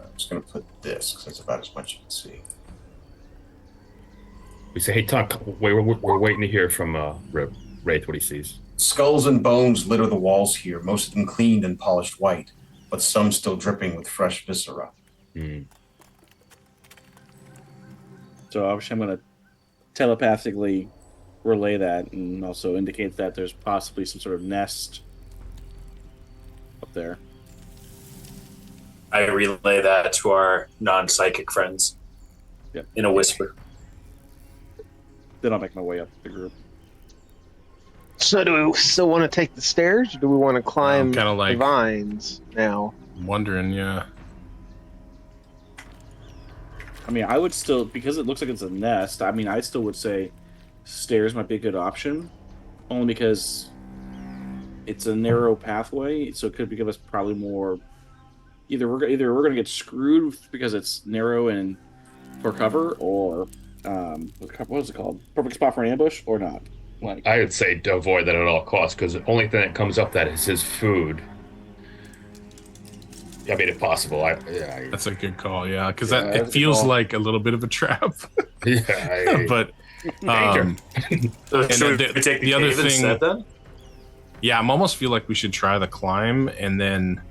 I'm just going to put this because that's about as much you can see. We say, hey, Tunk, we're waiting to hear from Wraith what he sees. Skulls and bones litter the walls here, most of them cleaned and polished white, but some still dripping with fresh viscera. So obviously I'm going to telepathically relay that and also indicate that there's possibly some sort of nest up there. I relay that to our non-psychic friends Yep. in a whisper. Then I'll make my way up the group. So do we still want to take the stairs, or do we want to climb kinda the like- vines now? I'm wondering, yeah. I mean, I would still, because it looks like it's a nest, I mean, I still would say stairs might be a good option. Only because it's a narrow pathway, so it could give us probably more. Either we're going to get screwed because it's narrow and for cover, or what is it called? Perfect spot for an ambush, or not. Like, I would say to avoid that at all costs, because the only thing that comes up that is his food. I mean, if possible, That's a good call, yeah, because Yeah, that that's a it good feels call. like a little bit of a trap. But Danger. So And should the- we take the the other cave thing- instead then? yeah, I'm almost feel like we should try the climb, and then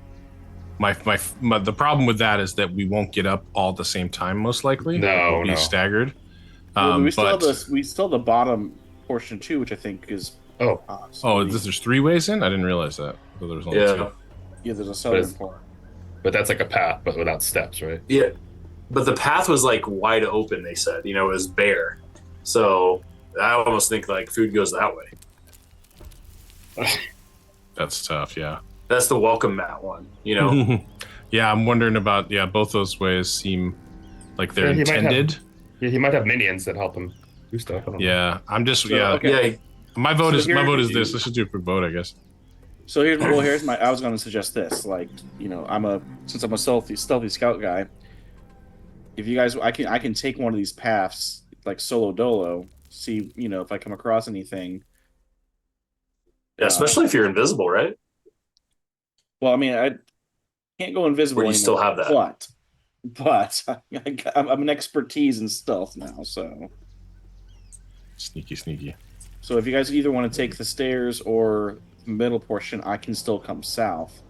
the problem with that is that we won't get up all at the same time, most likely. No, We'll be no. staggered. well, we still but have we still have the bottom portion too, which I think is. Oh, there's 3 ways in. I didn't realize that. I thought there was only Yeah. 2. Yeah, there's a southern it's- part. but that's like a path, but without steps, right? Yeah. But the path was like wide open, they said. You know, it was bare. So I almost think like food goes that way. That's tough. Yeah. That's the welcome mat one, you know? Yeah, I'm wondering about. Yeah, both those ways seem like they're Yeah, he might have- intended. Yeah, he might have minions that help him do stuff. I don't know. Yeah, I'm just. So, yeah, okay. Yeah. my vote So is here- this. Let's just do a quick vote, I guess. So here's my. I was going to suggest this. Like, you know, since I'm a stealthy scout guy. If you guys, I can take one of these paths like solo dolo. See, you know, if I come across anything. Yeah, especially if you're invisible, right? Well, I mean, I can't go invisible. Or you anymore, still have that. But I'm an expertise in stealth now. Sneaky. So if you guys either want to take the stairs or the middle portion, I can still come south.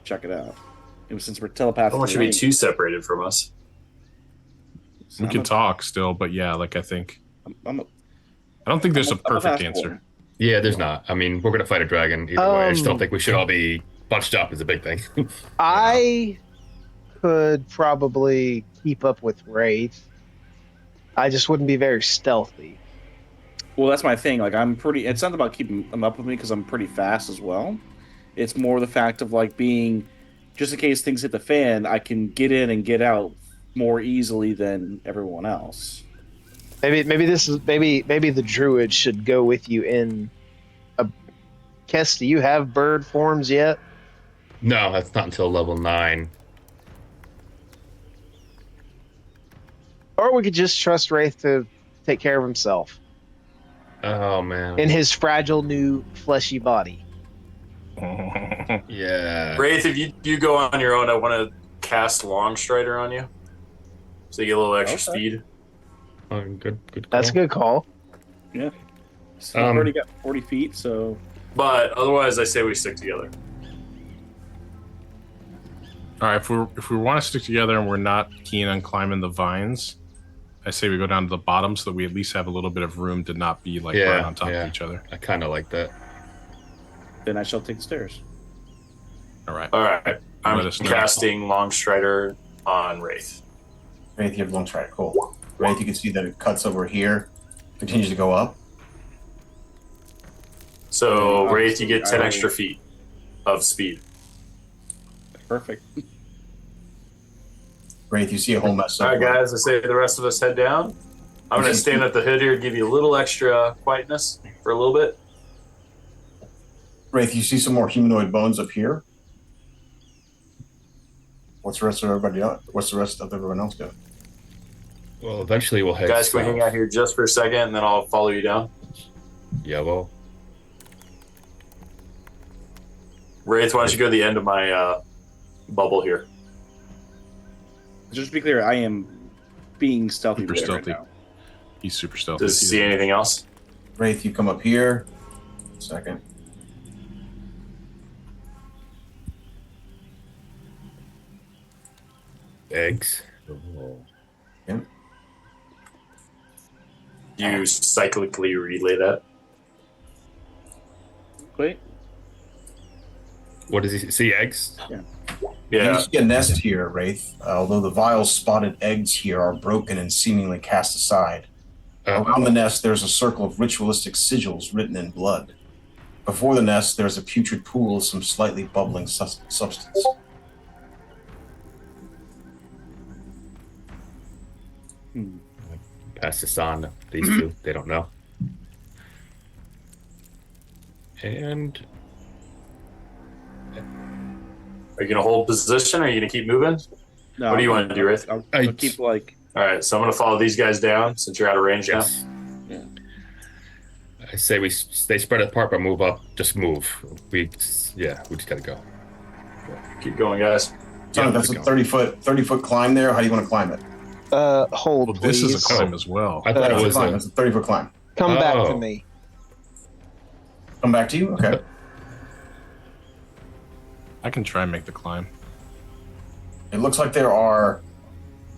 Check it out. And since we're I telepathically, don't want you to be too separated from us. We can talk still, but yeah, like I think I'm I don't think there's a I'm perfect fast answer. forward. Yeah, there's not. I mean, we're gonna fight a dragon either way. I just don't think we should all be bunched up. Is a big thing. I could probably keep up with Wraith. I just wouldn't be very stealthy. Well, that's my thing. Like, I'm pretty. It's not about keeping them up with me because I'm pretty fast as well. It's more the fact of like being, just in case things hit the fan, I can get in and get out more easily than everyone else. Maybe the Druid should go with you in. Kest, do you have bird forms yet? No, that's not until level 9. Or we could just trust Wraith to take care of himself Oh man. in his fragile new fleshy body. Yeah. Wraith, if you go on your own, I want to cast Long Strider on you. So you get a little extra Okay. speed. Oh, good. That's a good call. So I've already got 40 feet, so But otherwise, I say we stick together. All right, if we want to stick together and we're not keen on climbing the vines, I say we go down to the bottom so that we at least have a little bit of room to not be like right on top of each other. I kind of like that. then I shall take the stairs. All right. All right. I'm Let us know. casting Long Strider on Wraith. Wraith, you have long stride. Cool. Wraith, you can see that it cuts over here, continues to go up. So, Yeah, Wraith, you get 10 I- extra feet of speed. Perfect. Wraith, you see a whole mess All up. right, guys, I say the rest of us head down. I'm going to stand at the hood here, give you a little extra quietness for a little bit. Wraith, you see some more humanoid bones up here. What's the rest of everybody else? What's the rest of everyone else doing? Well, eventually we'll head Guys, can we hang south. out here just for a second, and then I'll follow you down? Yeah, well, Wraith, why don't you go to the end of my bubble here? Just to be clear, I am being stealthy. Super with it stealthy. Right now. He's super stealthy. Does he see anything else? Wraith, you come up here. Second. eggs. Do you cyclically relay that? Wait. What does he see? Eggs? Yeah. You see a nest here, Wraith. Although the vial's spotted eggs here are broken and seemingly cast aside. Around the nest, there's a circle of ritualistic sigils written in blood. Before the nest, there's a putrid pool of some slightly bubbling substance. Pass this on to these two. They don't know. And Are you going to hold position, or are you going to keep moving? No, What do you want to do, Wraith? I'll keep like. All right, so I'm going to follow these guys down since you're out of range yes. Yeah. I say we stay spread apart, but move up. Just move. We just gotta go. Keep going, guys. Tunk, that's a 30-foot climb there. How do you want to climb it? Hold, Well, please. this is a climb as well. I thought it was. It's a 30-foot climb. Come back to Oh. me. Come back to you? Okay. I can try and make the climb. It looks like there are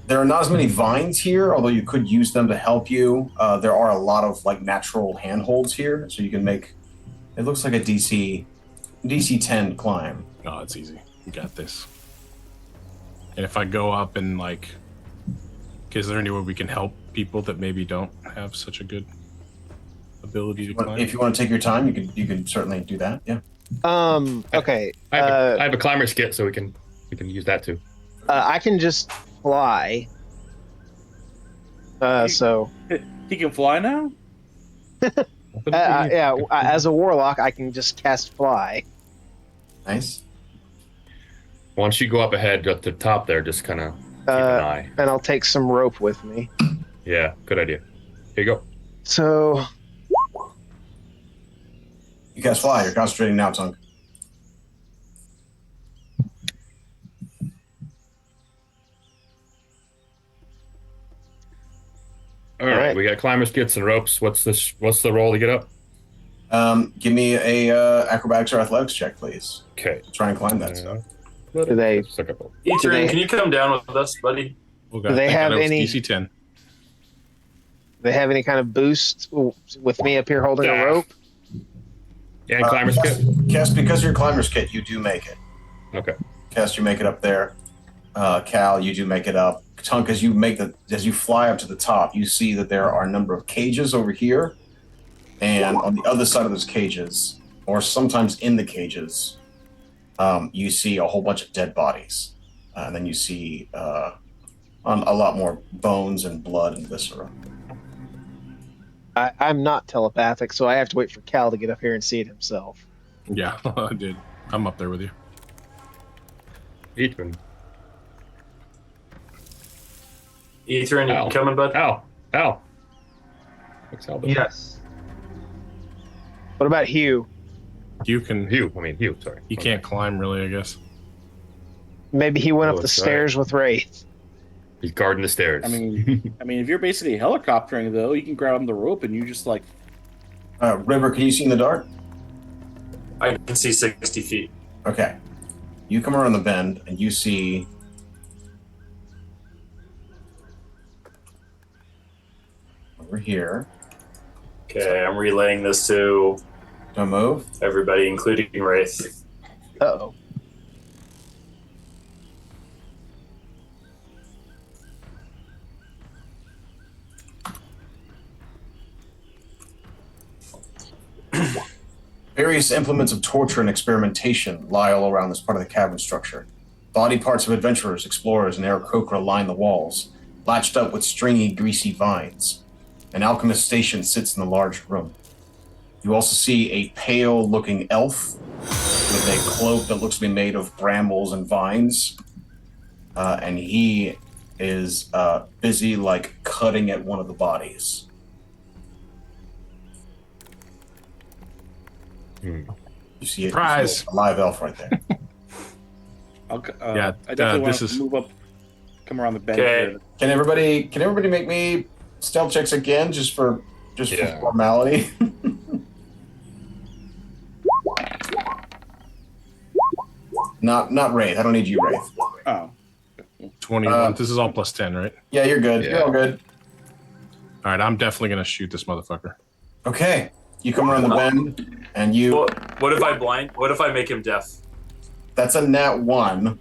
not as many vines here, although you could use them to help you. There are a lot of like natural handholds here, so you can make. It looks like a DC 10 climb. No, it's easy. We got this. And if I go up and like, is there any way we can help people that maybe don't have such a good ability to climb? If you want to take your time, you can certainly do that. Yeah. Okay. I have a climber's kit, so we can use that too. I can just fly. So. He can fly now? As a warlock, I can just cast fly. Nice. Once you go up ahead at the top there, just kind of keep an eye. And I'll take some rope with me. Yeah, good idea. Here you go. So. You guys fly. You're concentrating now, Tunk. All right, we got climbers kits and ropes. What's the roll to get up? Give me a acrobatics or athletics check, please. Okay. Try and climb that stuff. Do they? Ethren, can you come down with us, buddy? Do they have any- DC 10? Do they have any kind of boost with me up here holding a rope? Yeah, and climbers kit. Kest, because you're climber's kit, you do make it. Okay. Kest, you make it up there. Cal, you do make it up. Tunk, as you fly up to the top, you see that there are a number of cages over here, and on the other side of those cages, or sometimes in the cages, you see a whole bunch of dead bodies, and then you see a lot more bones and blood and viscera. I'm not telepathic, so I have to wait for Cal to get up here and see it himself. Yeah, I did. I'm up there with you. Ethren. Ethren, you coming, bud? Al. What's Al doing? Yes. What about Hugh? You can. Hugh, sorry. He can't climb really, I guess. Maybe he went up the that's stairs with Wraith. He's guarding the stairs. I mean, if you're basically helicoptering though, you can grab him the rope and you just like. River, can you see in the dark? I can see 60 feet. Okay. You come around the bend and you see over here. Okay, I'm relaying this to Don't move. everybody, including Wraith. Uh-oh. Various implements of torture and experimentation lie all around this part of the cavern structure. Body parts of adventurers, explorers, and Aarakocra line the walls, latched up with stringy, greasy vines. An alchemist station sits in the large room. You also see a pale-looking elf with a cloak that looks to be made of brambles and vines. And he is busy, cutting at one of the bodies. You see it. Surprise! A live elf right there. I this definitely want to is- move up, come around the bend. Okay. Here. Can everybody make me stealth checks again, just for formality? Not Wraith. I don't need you, Wraith. Oh, 21. This is all plus 10, right? Yeah, you're good. You're all good. All right, I'm definitely gonna shoot this motherfucker. Okay. You come around the bend, and you. What if I blind? What if I make him deaf? That's a nat 1.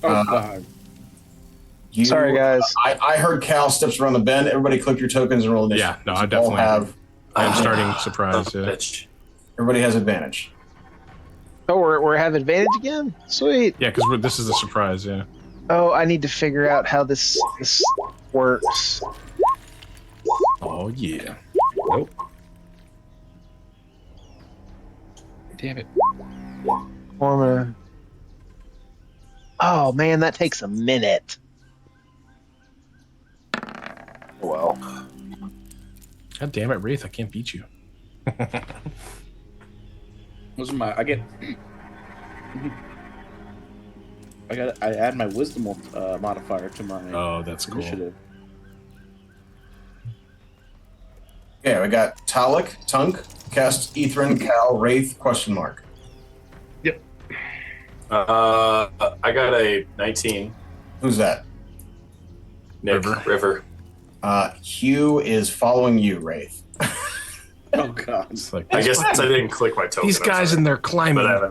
God. Sorry, guys. I heard Cal steps around the bend. Everybody click your tokens and roll initiative. Yeah, no, I All definitely have. I'm starting surprise. Yeah. Bitch. Everybody has advantage. Oh, we're having advantage again? Sweet. Yeah, because this is a surprise. Yeah. Oh, I need to figure out how this works. Oh yeah. Nope. Damn it. Oh man, that takes a minute. Well, God damn it, Wraith! I can't beat you. Those are my. I add my wisdom modifier to my. Oh, that's cool. Initiative. Okay, we got Talik, Tunk, Kest, Ethren, Cal, Wraith, question mark. Yep. I got a 19. Who's that? Nick River. Hugh is following you, Wraith. Oh god. It's like, I guess I didn't click my token. these guys in there climbing. But I have a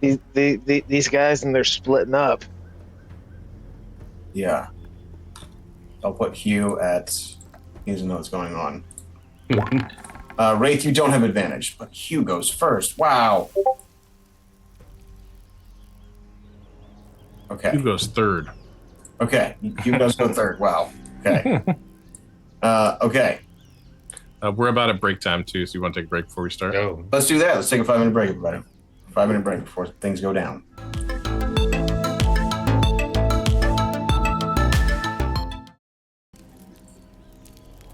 19. These guys and they're splitting up. Yeah. I'll put Hugh at. He doesn't know what's going on. Wraith, you don't have advantage, but Hugh goes first. Wow. Okay. Who goes third? Okay. Hugh does go third. Wow. Okay. Okay. We're about at break time too, so you want to take a break before we start? No. Let's do that. Let's take a 5-minute break, everybody. 5-minute break before things go down.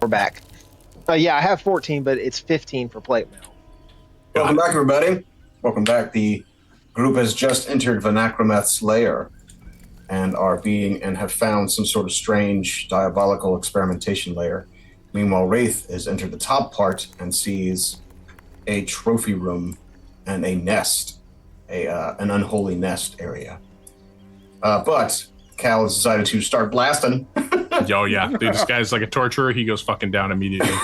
We're back. Yeah, I have 14, but it's 15 for plate mail. Welcome back, everybody. Welcome back. The group has just entered Vanacrameth's lair and have found some sort of strange diabolical experimentation lair. Meanwhile, Wraith has entered the top part and sees a trophy room and a nest, an unholy nest area. But Cal has decided to start blasting. Yo, yeah. Dude, this guy's like a torturer. He goes fucking down immediately.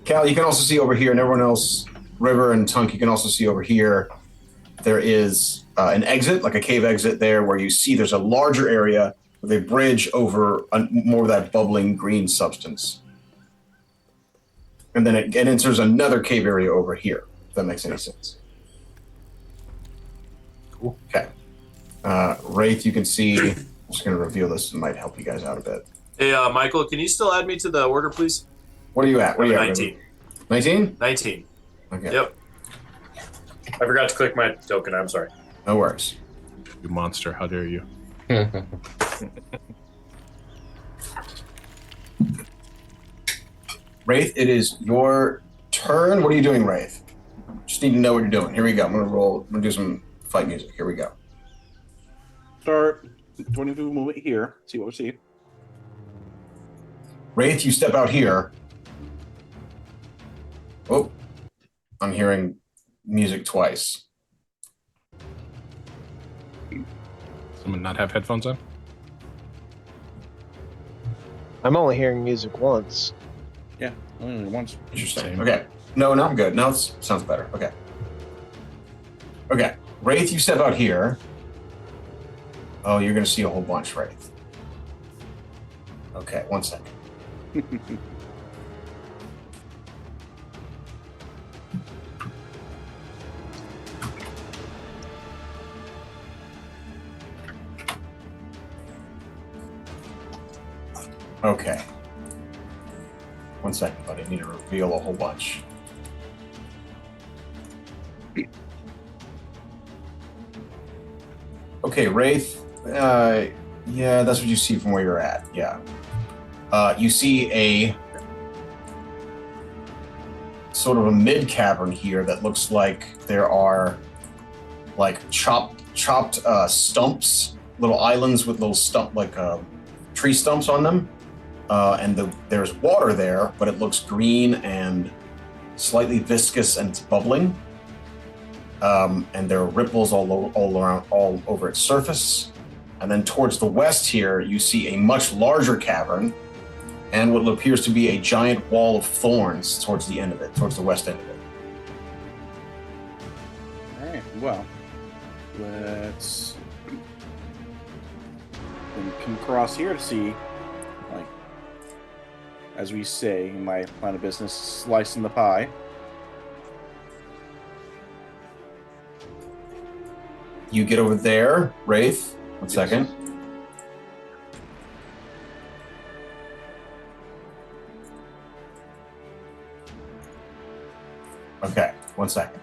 Cal, you can also see over here, and everyone else, River and Tunk, you can also see over here, there is an exit, like a cave exit there, where you see there's a larger area with a bridge over more of that bubbling green substance. And then it enters another cave area over here, if that makes any sense. Cool. Okay. Wraith, you can see, I'm just going to reveal this. It might help you guys out a bit. Hey, Michael, can you still add me to the order, please? What are you at? What are you 19. at? 19? 19. Okay. Yep. I forgot to click my token. I'm sorry. No worries. You monster. How dare you? Wraith, it is your turn. What are you doing, Wraith? Just need to know what you're doing. Here we go. I'm gonna do some fight music. Here we go. Start 22 movement here. See what we see. Wraith, you step out here. Oh, I'm hearing music twice. Someone not have headphones on? I'm only hearing music once. Yeah, only once. Interesting. Okay. No, I'm good. Now it sounds better. Okay. Okay. Wraith, you step out here. Oh, you're going to see a whole bunch, Wraith. Okay, 1 second. Okay. 1 second, buddy. I need to reveal a whole bunch. Okay, Wraith. Yeah, that's what you see from where you're at. Yeah. You see a sort of a mid cavern here that looks like there are like chopped stumps, little islands with little tree stumps on them. And there's water there, but it looks green and slightly viscous and it's bubbling. And there are ripples all over its surface. And then towards the west here, you see a much larger cavern and what appears to be a giant wall of thorns towards the end of it, towards the west end of it. All right. Well, let's come across here to see, like, as we say in my line of business, slicing the pie. You get over there, Wraith. 1 second. Okay, 1 second.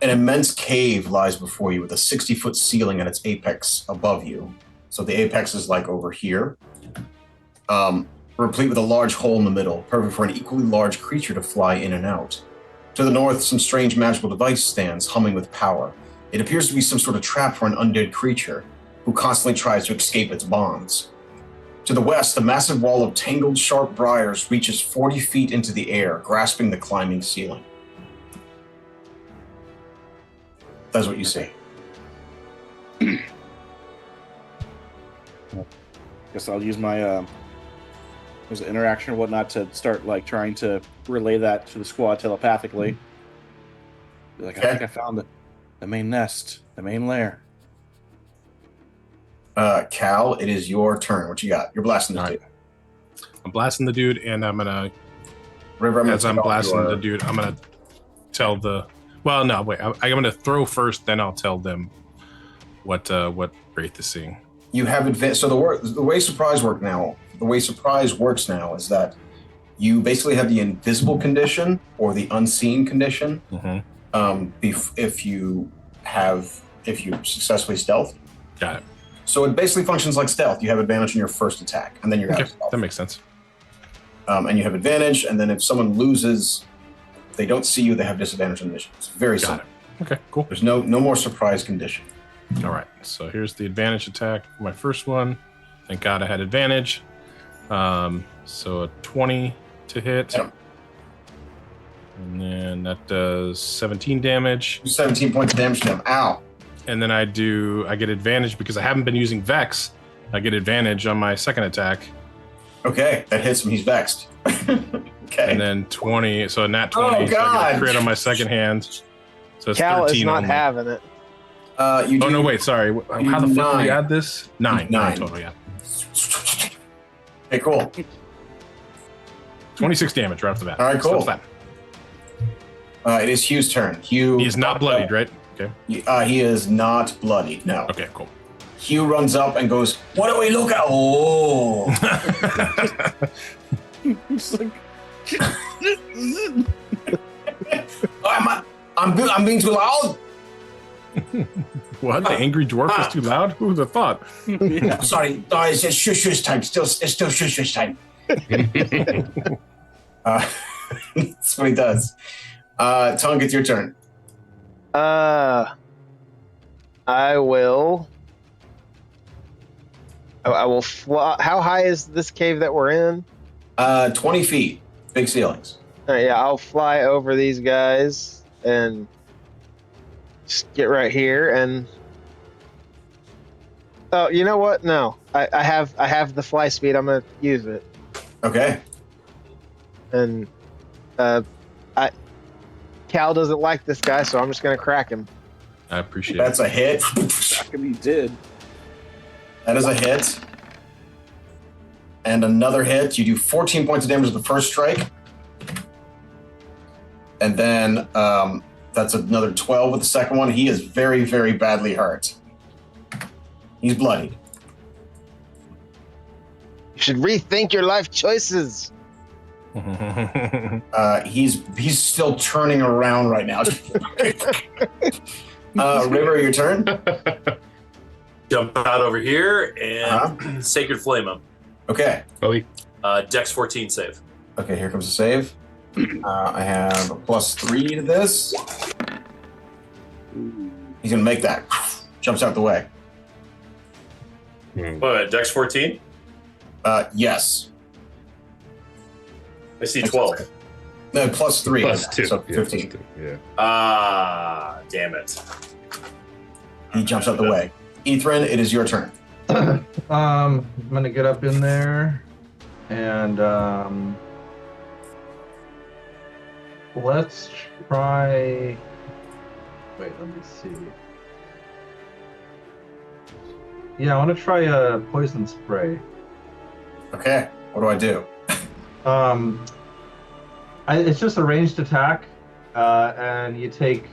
An immense cave lies before you with a 60-foot ceiling at its apex above you. So the apex is like over here. Replete with a large hole in the middle, perfect for an equally large creature to fly in and out. To the north, some strange magical device stands, humming with power. It appears to be some sort of trap for an undead creature who constantly tries to escape its bonds. To the west, a massive wall of tangled, sharp briars reaches 40 feet into the air, grasping the climbing ceiling. That's what you see. Guess I'll use my interaction or whatnot to start like trying to relay that to the squad telepathically. Be like, I think I found the main nest, the main lair. Cal, it is your turn. What you got? You're blasting this dude. I'm blasting the dude, and I'm gonna. River, as I'm blasting the dude, I'm gonna tell the. Well, no, wait. I'm gonna throw first, then I'll tell them what Wraith is seeing. You have advanced. So the way surprise works now is that you basically have the invisible condition or the unseen condition. If you successfully stealth. Got it. So it basically functions like stealth. You have advantage on your first attack, and then you're out of stealth. That makes sense. And you have advantage, and then if someone loses, they don't see you, they have disadvantage on initiative. It's very simple. Okay, cool. There's no more surprise condition. All right, so here's the advantage attack for my first one. Thank God I had advantage. So a 20 to hit. Yep. And then that does 17 damage. 17 points of damage to him. Ow. And then I get advantage because I haven't been using Vex. I get advantage on my second attack. Okay, that hits him. He's vexed. Okay. And then 20, so a nat 20. Oh, God. So I get a crit on my second hand. So it's Cal 13 is not only. having it. No, wait, sorry. How the fuck did we add this? 9 total, yeah. Okay, cool. 26 damage right off the bat. All right, cool. So It is Hugh's turn. Hugh. He is not bloodied, right? Okay. He is not bloodied, no. Okay, cool. Hugh runs up and goes, "What do we look at?" Oh. It's like, I'm being too loud. What? The angry dwarf is too loud? Who would have thought? Yeah. Sorry, it's just shush time. It's still shush time. That's what he does. Tunk, it's your turn. I will fly. How high is this cave that we're in? 20 feet. Big ceilings. Yeah, I'll fly over these guys and just get right here. And oh, you know what? No, I have the fly speed. I'm gonna use it. Okay. And Cal doesn't like this guy, so I'm just gonna crack him. I appreciate That's a hit. he did. That is a hit. And another hit. You do 14 points of damage with the first strike. And then that's another 12 with the second one. He is very, very badly hurt. He's bloodied. You should rethink your life choices. He's still turning around right now. River, your turn. Jump out over here and Sacred Flame him. Okay. Dex 14 save. Okay, here comes the save. I have a +3 to this. He's gonna make that. Jumps out the way. What, Dex 14? Yes. I see 12. No, +3. +2. So 15. Yeah. Damn it. He jumps out the way. Ethren, it is your turn. I'm gonna get up in there and let's try. Wait, let me see. Yeah, I want to try a poison spray. Okay, what do I do? It's just a ranged attack, and you take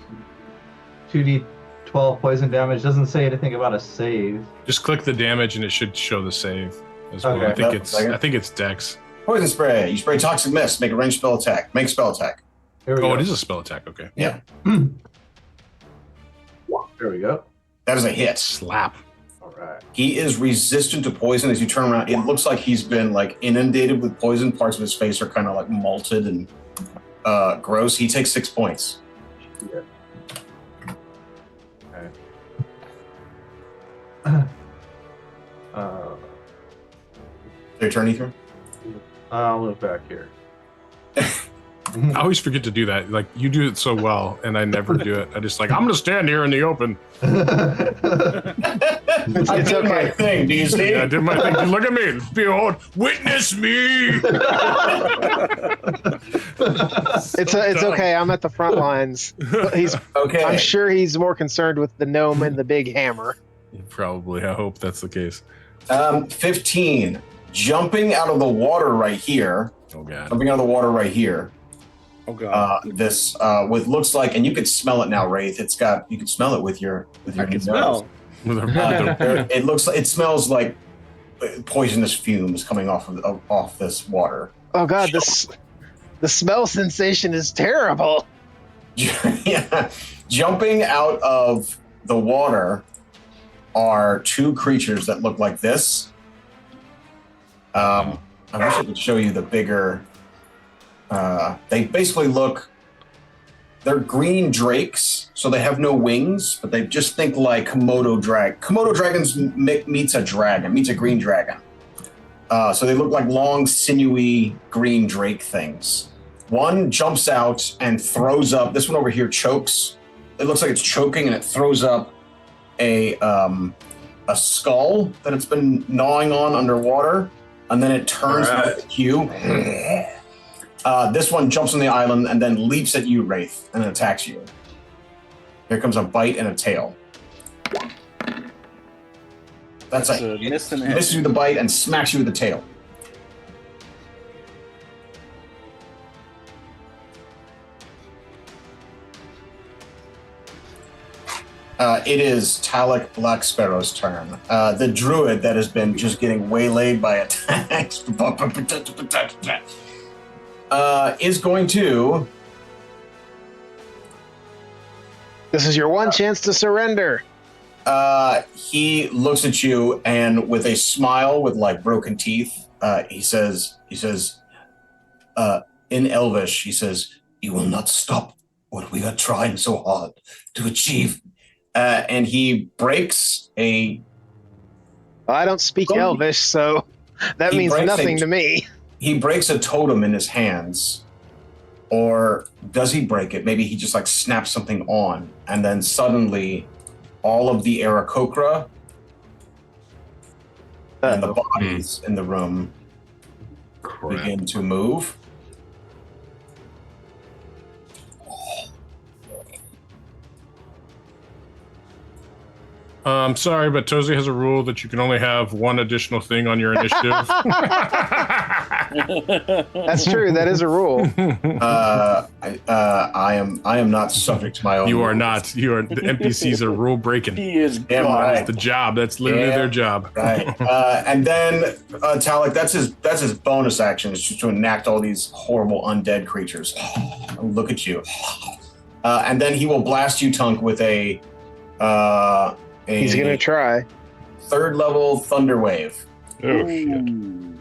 2d12 poison damage. Doesn't say anything about a save. Just click the damage and it should show the save as well. Okay. I think it's Dex. Poison spray. You spray toxic mist. Make a ranged spell attack. Make a spell attack. Here we go. It is a spell attack. Okay. Yeah. There we go. That is a hit. Slap. All right. He is resistant to poison. As you turn around, it looks like he's been like inundated with poison. Parts of his face are kind of like malted and gross. He takes 6 points. Yeah. Okay. Your turn, Ethren? I'll move back here. I always forget to do that. Like, you do it so well, and I never do it. I just like, I'm going to stand here in the open. I did my thing, do you see? Yeah, I did my thing. Look at me. Behold, witness me. It's okay. I'm at the front lines. He's Okay. I'm sure he's more concerned with the gnome and the big hammer. Probably. I hope that's the case. 15. Jumping out of the water right here. Oh, God. Jumping out of the water right here. Oh god. This with looks like, and you can smell it now, Wraith. You can smell it with your I can nose. smell. It looks like, it smells like poisonous fumes coming off this water. Oh god, the smell sensation is terrible. Yeah. Jumping out of the water are 2 creatures that look like this. I wish I could show you the bigger. They basically they're green drakes, so they have no wings, but they just think like Komodo dragons meets a green dragon. So they look like long, sinewy green drake things. One jumps out and throws up. This one over here chokes. It looks like it's choking, and it throws up a skull that it's been gnawing on underwater, and then it turns at you. This one jumps on the island and then leaps at you, Wraith, and attacks you. Here comes a bite and a tail. That's a miss and hit. misses you with the bite and smacks you with the tail. It is Talik Black Sparrow's turn. The druid that has been just getting waylaid by attacks is going to... This is your one chance to surrender. He looks at you and with a smile with like broken teeth, he says, in Elvish, he says, "You will not stop what we are trying so hard to achieve." And he breaks a... I don't speak Elvish, so that means nothing to me. He breaks a totem in his hands. Or does he break it? Maybe he just like snaps something on, and then suddenly all of the Aarakocra and the bodies in the room begin to move. I'm sorry, but Tozy has a rule that you can only have one additional thing on your initiative. That's true. That is a rule. I am not subject to my own. You are rules. not. You are. The NPCs are rule breaking. He is Damn gone. right. That's the job. That's literally their job. Right. And then Talik, that's his bonus action, is just to enact all these horrible undead creatures. Look at you. And then he will blast you, Tunk, with a He's gonna try. 3rd level Thunder Wave. Oh shit!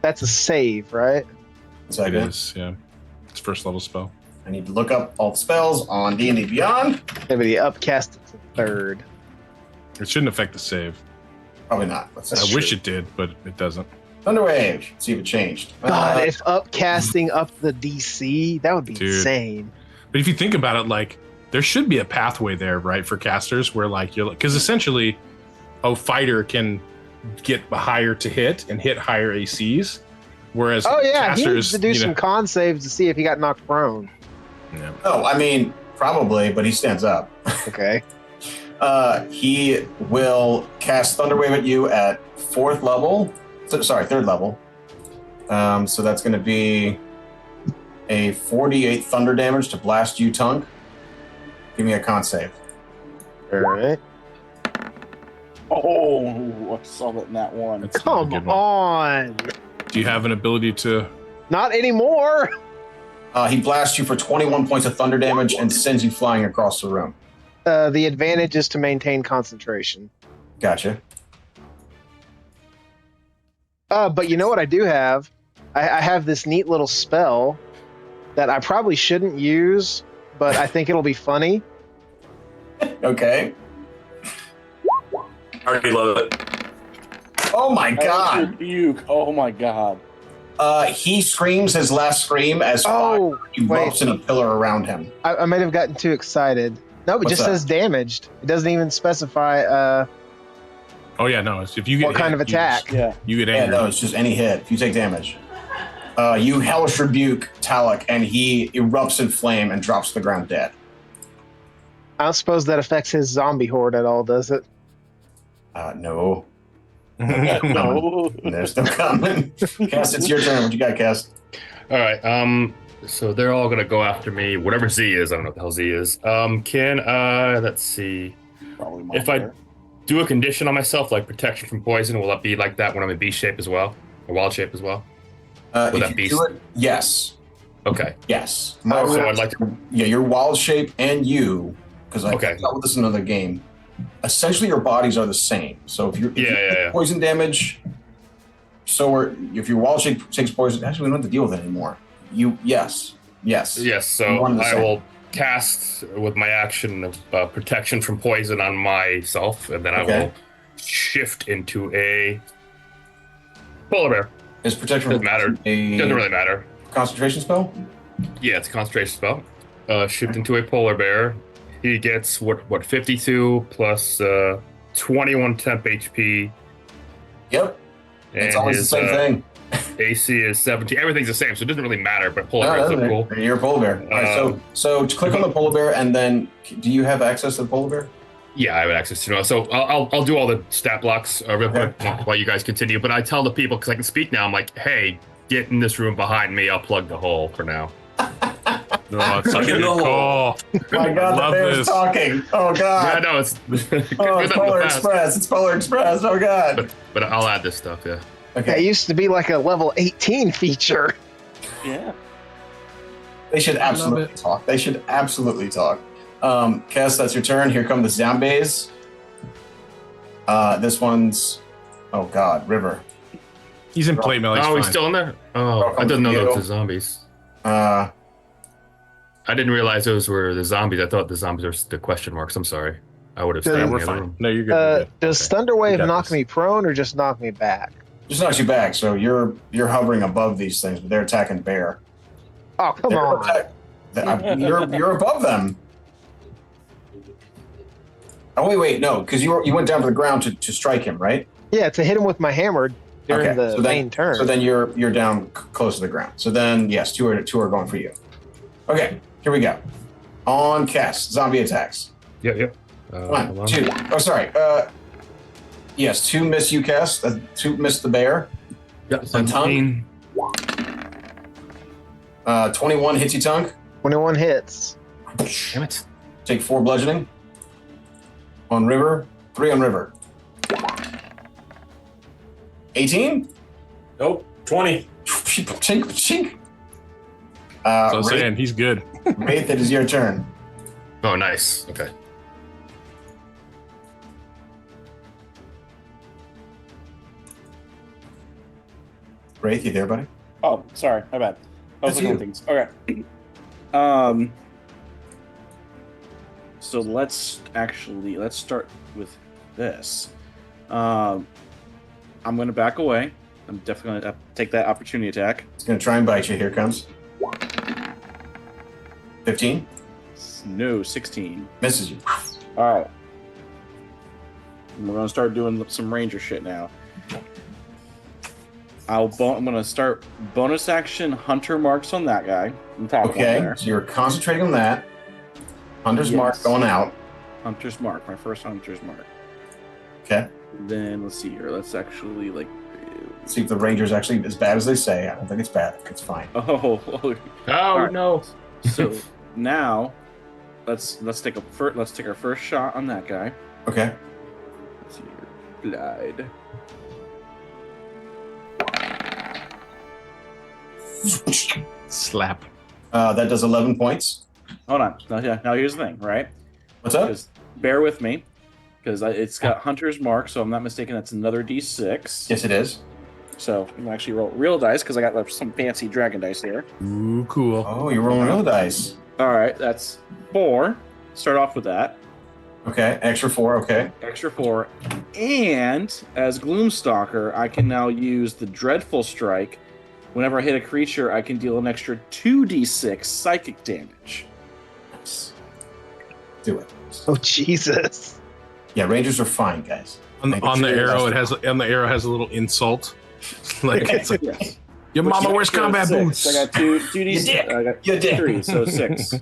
That's a save, right? It is. Yeah, it's 1st level spell. I need to look up all the spells on D&D Beyond. Maybe upcast it to 3rd. It shouldn't affect the save. Probably not. I wish it did, but it doesn't. Thunder Wave. See if it changed. God, if upcasting up the DC, that would be insane. But if you think about it, like, there should be a pathway there, right, for casters where, like, you're, because essentially a fighter can get higher to hit and hit higher ACs, whereas he needs casters to do some con saves to see if he got knocked prone. Yeah. Oh, I mean, probably, but he stands up. Okay. He will cast Thunder Wave at you at 4th level. Sorry, 3rd level. So that's going to be a 48 thunder damage to blast you, Tunk. Give me a con save. All right. Oh, I saw that in that one. That's not a Come good one. on. Do you have an ability to? Not anymore. He blasts you for 21 points of thunder damage and sends you flying across the room. The advantage is to maintain concentration. Gotcha. But you know what I do have? I have this neat little spell that I probably shouldn't use, but I think it'll be funny. Okay. I already love it. Oh my god. Puke. Oh my god. He screams his last scream as Oh, he erupts in a pillar around him. I might have gotten too excited. No, it What's just that? says damaged. It doesn't even specify Oh yeah, no. If you get what kind hit, of attack. Yeah. you get Yeah, angry. no, it's just any hit. If you take damage. You hellish rebuke Talak, and he erupts in flame and drops to the ground dead. I don't suppose that affects his zombie horde at all, does it? No. No. There's no coming. Kest, it's your turn. What you got, Kest? All right. So they're all gonna go after me. Whatever Z is, I don't know what the hell Z is. Let's see. Probably my If I bear. do a condition on myself, like protection from poison, will that be like that when I'm in beast shape as well, or wild shape as well? Would If that you be- do it, yes. Okay. Yes. So I'd like to. Yeah, your wild shape and you, because I Okay. dealt with this in another game. Essentially, your bodies are the same. So if you Yeah. poison damage, if your wild shape takes poison, actually we don't have to deal with it anymore. Yes. Yes. So One and the I same. will cast with my action of protection from poison on myself, and then I Okay. will shift into a polar bear. Is protection Doesn't matter. a Doesn't really matter. concentration spell? Yeah, it's a concentration spell. Shift into a polar bear. He gets what 52 plus 21 temp HP. Yep. And It's always the his, same thing. AC is 17. Everything's the same, so it doesn't really matter. But polar No, bears doesn't look it? cool. You're a polar bear. All right, so click on the polar bear, and then do you have access to the polar bear? Yeah, I have access to it. So I'll do all the stat blocks real quick while you guys continue. But I tell the people, because I can speak now, I'm like, hey, get in this room behind me. I'll plug the hole for now. No, it's such a good No. call. My God, the Love bear's this. talking. Oh Yeah, God. no, it's Oh, it's Polar Express. It's Polar Express. Oh God. But I'll add this stuff. Yeah. That Okay. used to be like a level 18 feature. Yeah. They should absolutely talk. They should absolutely talk. Kest, that's your turn. Here come the zombies. This one's, oh God, River. He's in play mail. Oh, he's fine. still in there. Oh, Welcome I didn't know to those you. were zombies. Uh, I didn't realize those were the zombies. I thought the zombies were the question marks. I'm sorry. I would have Yeah, stayed in we're the other fine. room. No, you're good. You're good. Does Okay. Thunderwave We got knock this. me prone or just knock me back? just knocks you back. So you're hovering above these things, but they're attacking bear. Oh, come They're on. you're above them. Oh wait, no, because you went down to the ground to strike him, right? Yeah, to hit him with my hammer during Okay, the so then- main turn. So then you're down close to the ground. So then yes, two are going for you. Okay, here we go. On Kest, zombie attacks. Yep. One, Hold on. two. Oh, sorry. Yes, two miss you, Kest. Two miss the bear. Yep. And Tunk? 21 hits you, Tunk. 21 hits. Damn it. Take 4 bludgeoning. On River, 3 on River. 18. Nope. 20. Chink, chink. So I'm Wraith, saying he's good. Wraith, it is your turn. Oh, nice. Okay. Wraith, you there, buddy? Oh, sorry, my bad. I was That's looking at things. Okay. So let's start with this. I'm gonna back away. I'm definitely gonna take that opportunity attack. It's going to try and bite you. Here it comes. 15. No, 16. Misses you. All right. We're gonna start doing some ranger shit now. I'm gonna start bonus action hunter marks on that guy. On top one Okay, there. so you're concentrating on that. Hunter's mark Yes. going out. Hunter's mark, my first hunter's mark. Okay. Then let's see here. Let's actually See if the Ranger's actually as bad as they say. I don't think it's bad. It's fine. Oh, Oh right. no. so now let's take our first shot on that guy. Okay. Let's see here. Glide. Slap. That does 11 points. Hold on. Now here's the thing, right? What's up? Because bear with me, because it's got Hunter's Mark, so I'm not mistaken. That's another D6. Yes, it is. So I'm gonna actually roll real dice because I got like, some fancy dragon dice here. Ooh, cool. Oh, you're rolling real dice. All right, that's 4. Start off with that. Okay, extra 4. Okay. Extra 4, and as Gloomstalker, I can now use the Dreadful Strike. Whenever I hit a creature, I can deal an extra 2d6 psychic damage. Nice. Do it. Oh Jesus! Yeah, Rangers are fine, guys. On the arrow, has a little insult. Like it's like, Yes. your mama wears combat 6. boots. I got 2d6. I got You did. 3, so 6.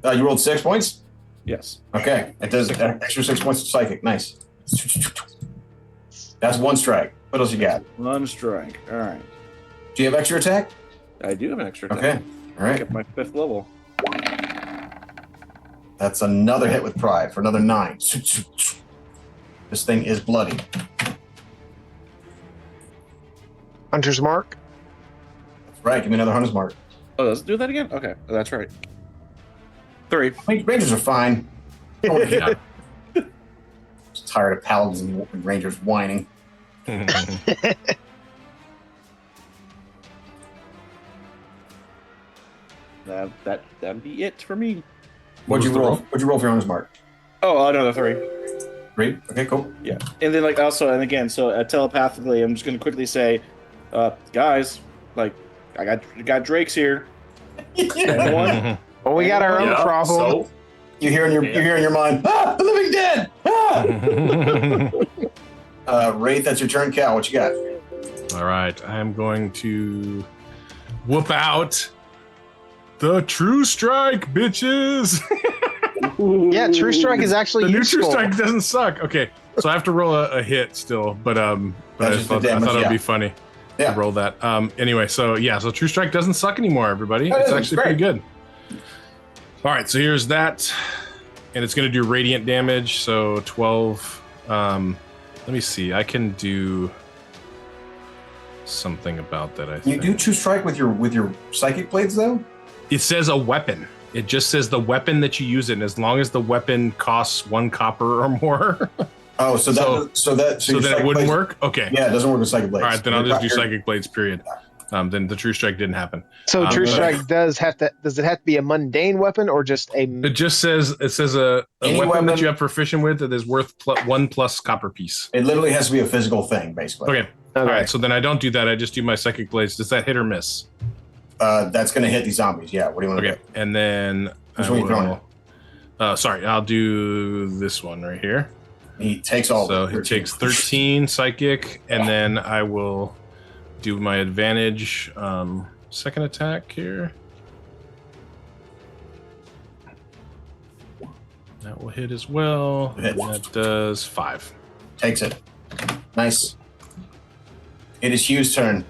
You rolled 6 points? Yes. Okay. It does extra 6 points of psychic. Nice. That's 1 strike. What else you got? 1 strike. All right. Do you have extra attack? I do have an extra attack. Okay. All right. Get my 5th level. That's another hit with pride for another 9. This thing is bloody. Hunter's Mark. That's right. Give me another Hunter's Mark. Oh, let's do that again? Okay. That's right. 3. Rangers are fine. Don't wanna hit. Yeah. Just tired of paladins and Rangers whining. That'd be it for me. What'd you was the roll? roll? What'd you roll for your Hunter's Mark? Oh, another 3. 3? Okay, cool. Yeah. And then, like, also, and again, so telepathically, I'm just going to quickly say, guys, like, I got Drakes here. Everyone? Well, we got our own Yeah, problem. so You hear in your mind, the living dead! Wraith, that's your turn. Cal, what you got? All right, I'm going to whoop out the True Strike, bitches. Yeah, True Strike is actually The new useful. True Strike doesn't suck. Okay, so I have to roll a hit still, but I That's just thought the damage, it'd yeah. be funny Yeah. to roll that. Anyway, so True Strike doesn't suck anymore, everybody. Oh, It's yeah, actually great. pretty good. All right, so here's that, and it's going to do radiant damage. So 12. Let me see. I can do something about that. I You think do True Strike with your psychic blades, though? it says a weapon. It just says the weapon that you use it, and as long as the weapon costs 1 copper or more, Oh, so So that your then it psychic wouldn't blades- work. Okay. Yeah, it doesn't work with psychic blades. All right, then I'll just do You're- psychic blades. Period. Then the True Strike didn't happen. So True but- Strike does it have to be a mundane weapon or just a? It just says a Any weapon that weapon- you have proficient with that is worth 1 plus copper piece. It literally has to be a physical thing, basically. Okay. All right. So then I don't do that. I just do my psychic blades. Does that hit or miss? That's going to hit these zombies. Yeah. What do you want to Okay. And then Which I one you throwing will- sorry, I'll do this one right here. do? He takes all. So of he it. takes 13 psychic, and then I will do my advantage second attack here. That will hit as well. Hit. And that does 5. Takes it. Nice. It is Hugh's turn.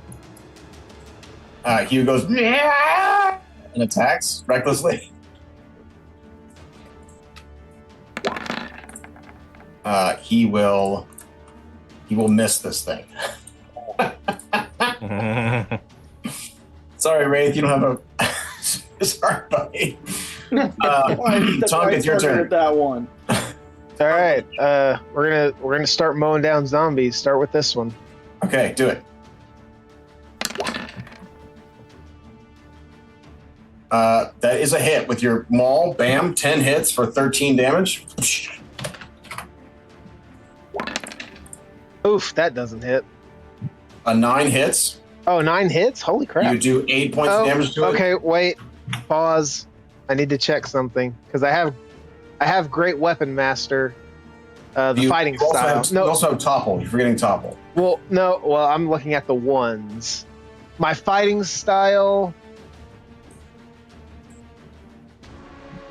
Hugh goes "Yeah!" and attacks recklessly. He will miss this thing. Sorry, Wraith, you don't have a. Sorry, buddy. Tunk, it's your turn. That one. All right, we're gonna start mowing down zombies. Start with this one. Okay, do it. That is a hit with your maul. Bam, 10 hits for 13 damage. Oof, that doesn't hit. 9 hits. Oh, 9 hits! Holy crap! You do 8 points of damage to it. Okay, wait. Pause. I need to check something because I have Great Weapon Master, the fighting you also style. have, you also have Topple. You're forgetting Topple. Well, no. Well, I'm looking at the ones. My fighting style.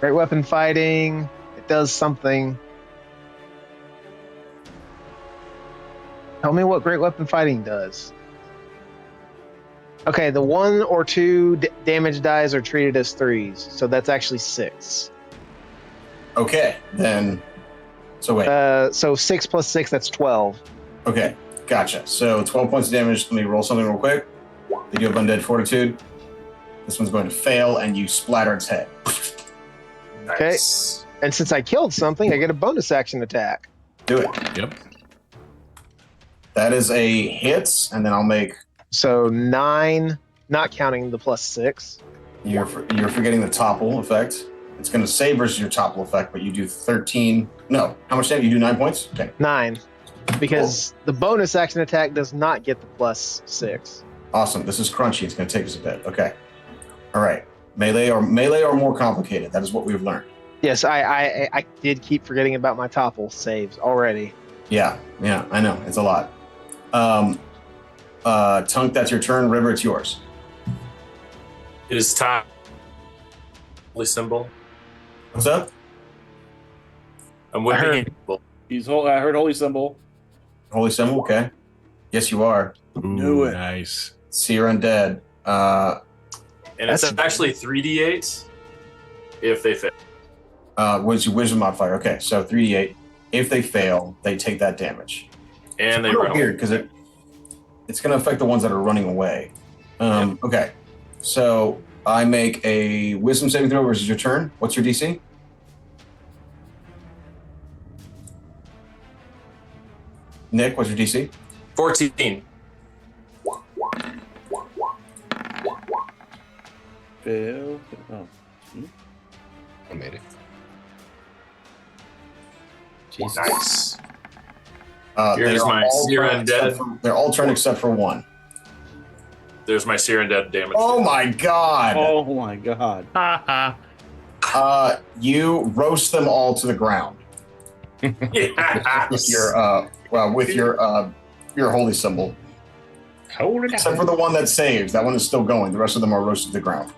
Great Weapon Fighting. It does something. Tell me what Great Weapon Fighting does. Okay, the 1 or 2 damage dies are treated as 3s, so that's actually 6. Okay, then. So wait. So 6 plus 6, that's 12. Okay, gotcha. So 12 points of damage. Let me roll something real quick. They do have Undead Fortitude. This one's going to fail, and you splatter its head. Okay. Nice. And since I killed something, I get a bonus action attack. Do it. Yep. That is a hit, and then I'll make. So 9, not counting the +6. You're forgetting the topple effect. It's going to save versus your topple effect, but you do 13. No, how much damage? You do 9 points? Okay. 9. Because the bonus action attack does not get the +6. Awesome. This is crunchy. It's going to take us a bit. Okay. All right. Melee or more complicated. That is what we've learned. Yes, I did keep forgetting about my topple saves already. Yeah, I know. It's a lot. Tunk, that's your turn. River, it's yours. It is time. Holy symbol. What's up? I'm with I heard- the symbol. I heard holy symbol. Holy symbol? Okay. Yes, you are. Knew it. Nice. Seer Undead. And it's That's- actually 3d8 if they fail. Was your wisdom modifier? Okay, so 3d8. If they fail, they take that damage. And they It's run. weird because it's going to affect the ones that are running away. Okay, so I make a wisdom saving throw versus your turn. What's your DC? Nick, what's your DC? 14. Fail. Oh. I made it. Jesus. Nice. they Here's are my all Seer turned Undead. except for- They're all turned except for one. There's my Seer Undead damage. Oh my god! Oh my god. You roast them all to the ground Yes. with your holy symbol. Hold it Except for the one that saves. That one is still going. The rest of them are roasted to the ground.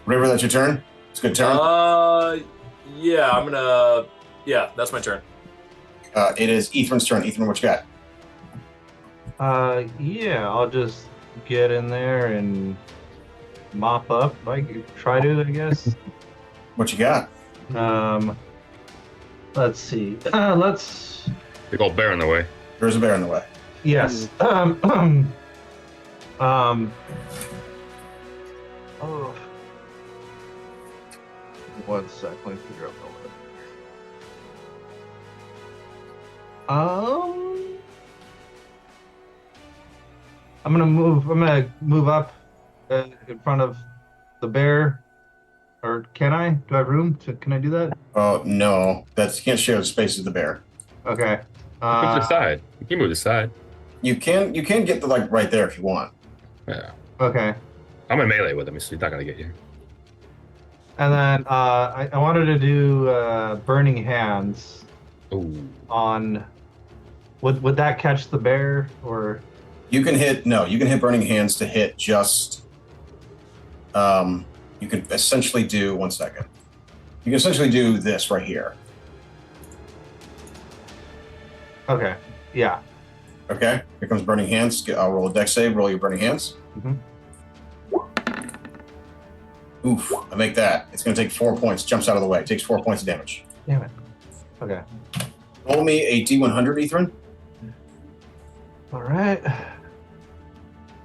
River, that's your turn? It's a good turn. Yeah, I'm gonna. Yeah, that's my turn. It is Ethren's turn. Ethren, what you got? Yeah, I'll just get in there and mop up. I could try to, I guess. What you got? Let's see. Let's. Big old bear in the way. There's a bear in the way. Yes. Oh. One sec. Let me figure out the I'm gonna move up in front of the bear. Or can I? Do I have room? Can I do that? Oh no, you can't share the space with the bear. Okay. Move to the side. You can move to the side. You can get the right there if you want. Yeah. Okay. I'm in melee with him, so he's not gonna get you. And then I wanted to do Burning Hands Ooh. on. Would that catch the bear or? You can hit Burning Hands to hit just. You can essentially do 1 second. You can essentially do this right here. Okay. Yeah. Okay. Here comes Burning Hands. I'll roll a dex save. Roll your Burning Hands. Mhm. Oof! I make that. It's going to take 4 points. Jumps out of the way. Takes 4 points of damage. Damn it. Okay. Roll me a D100, Ethren. All right.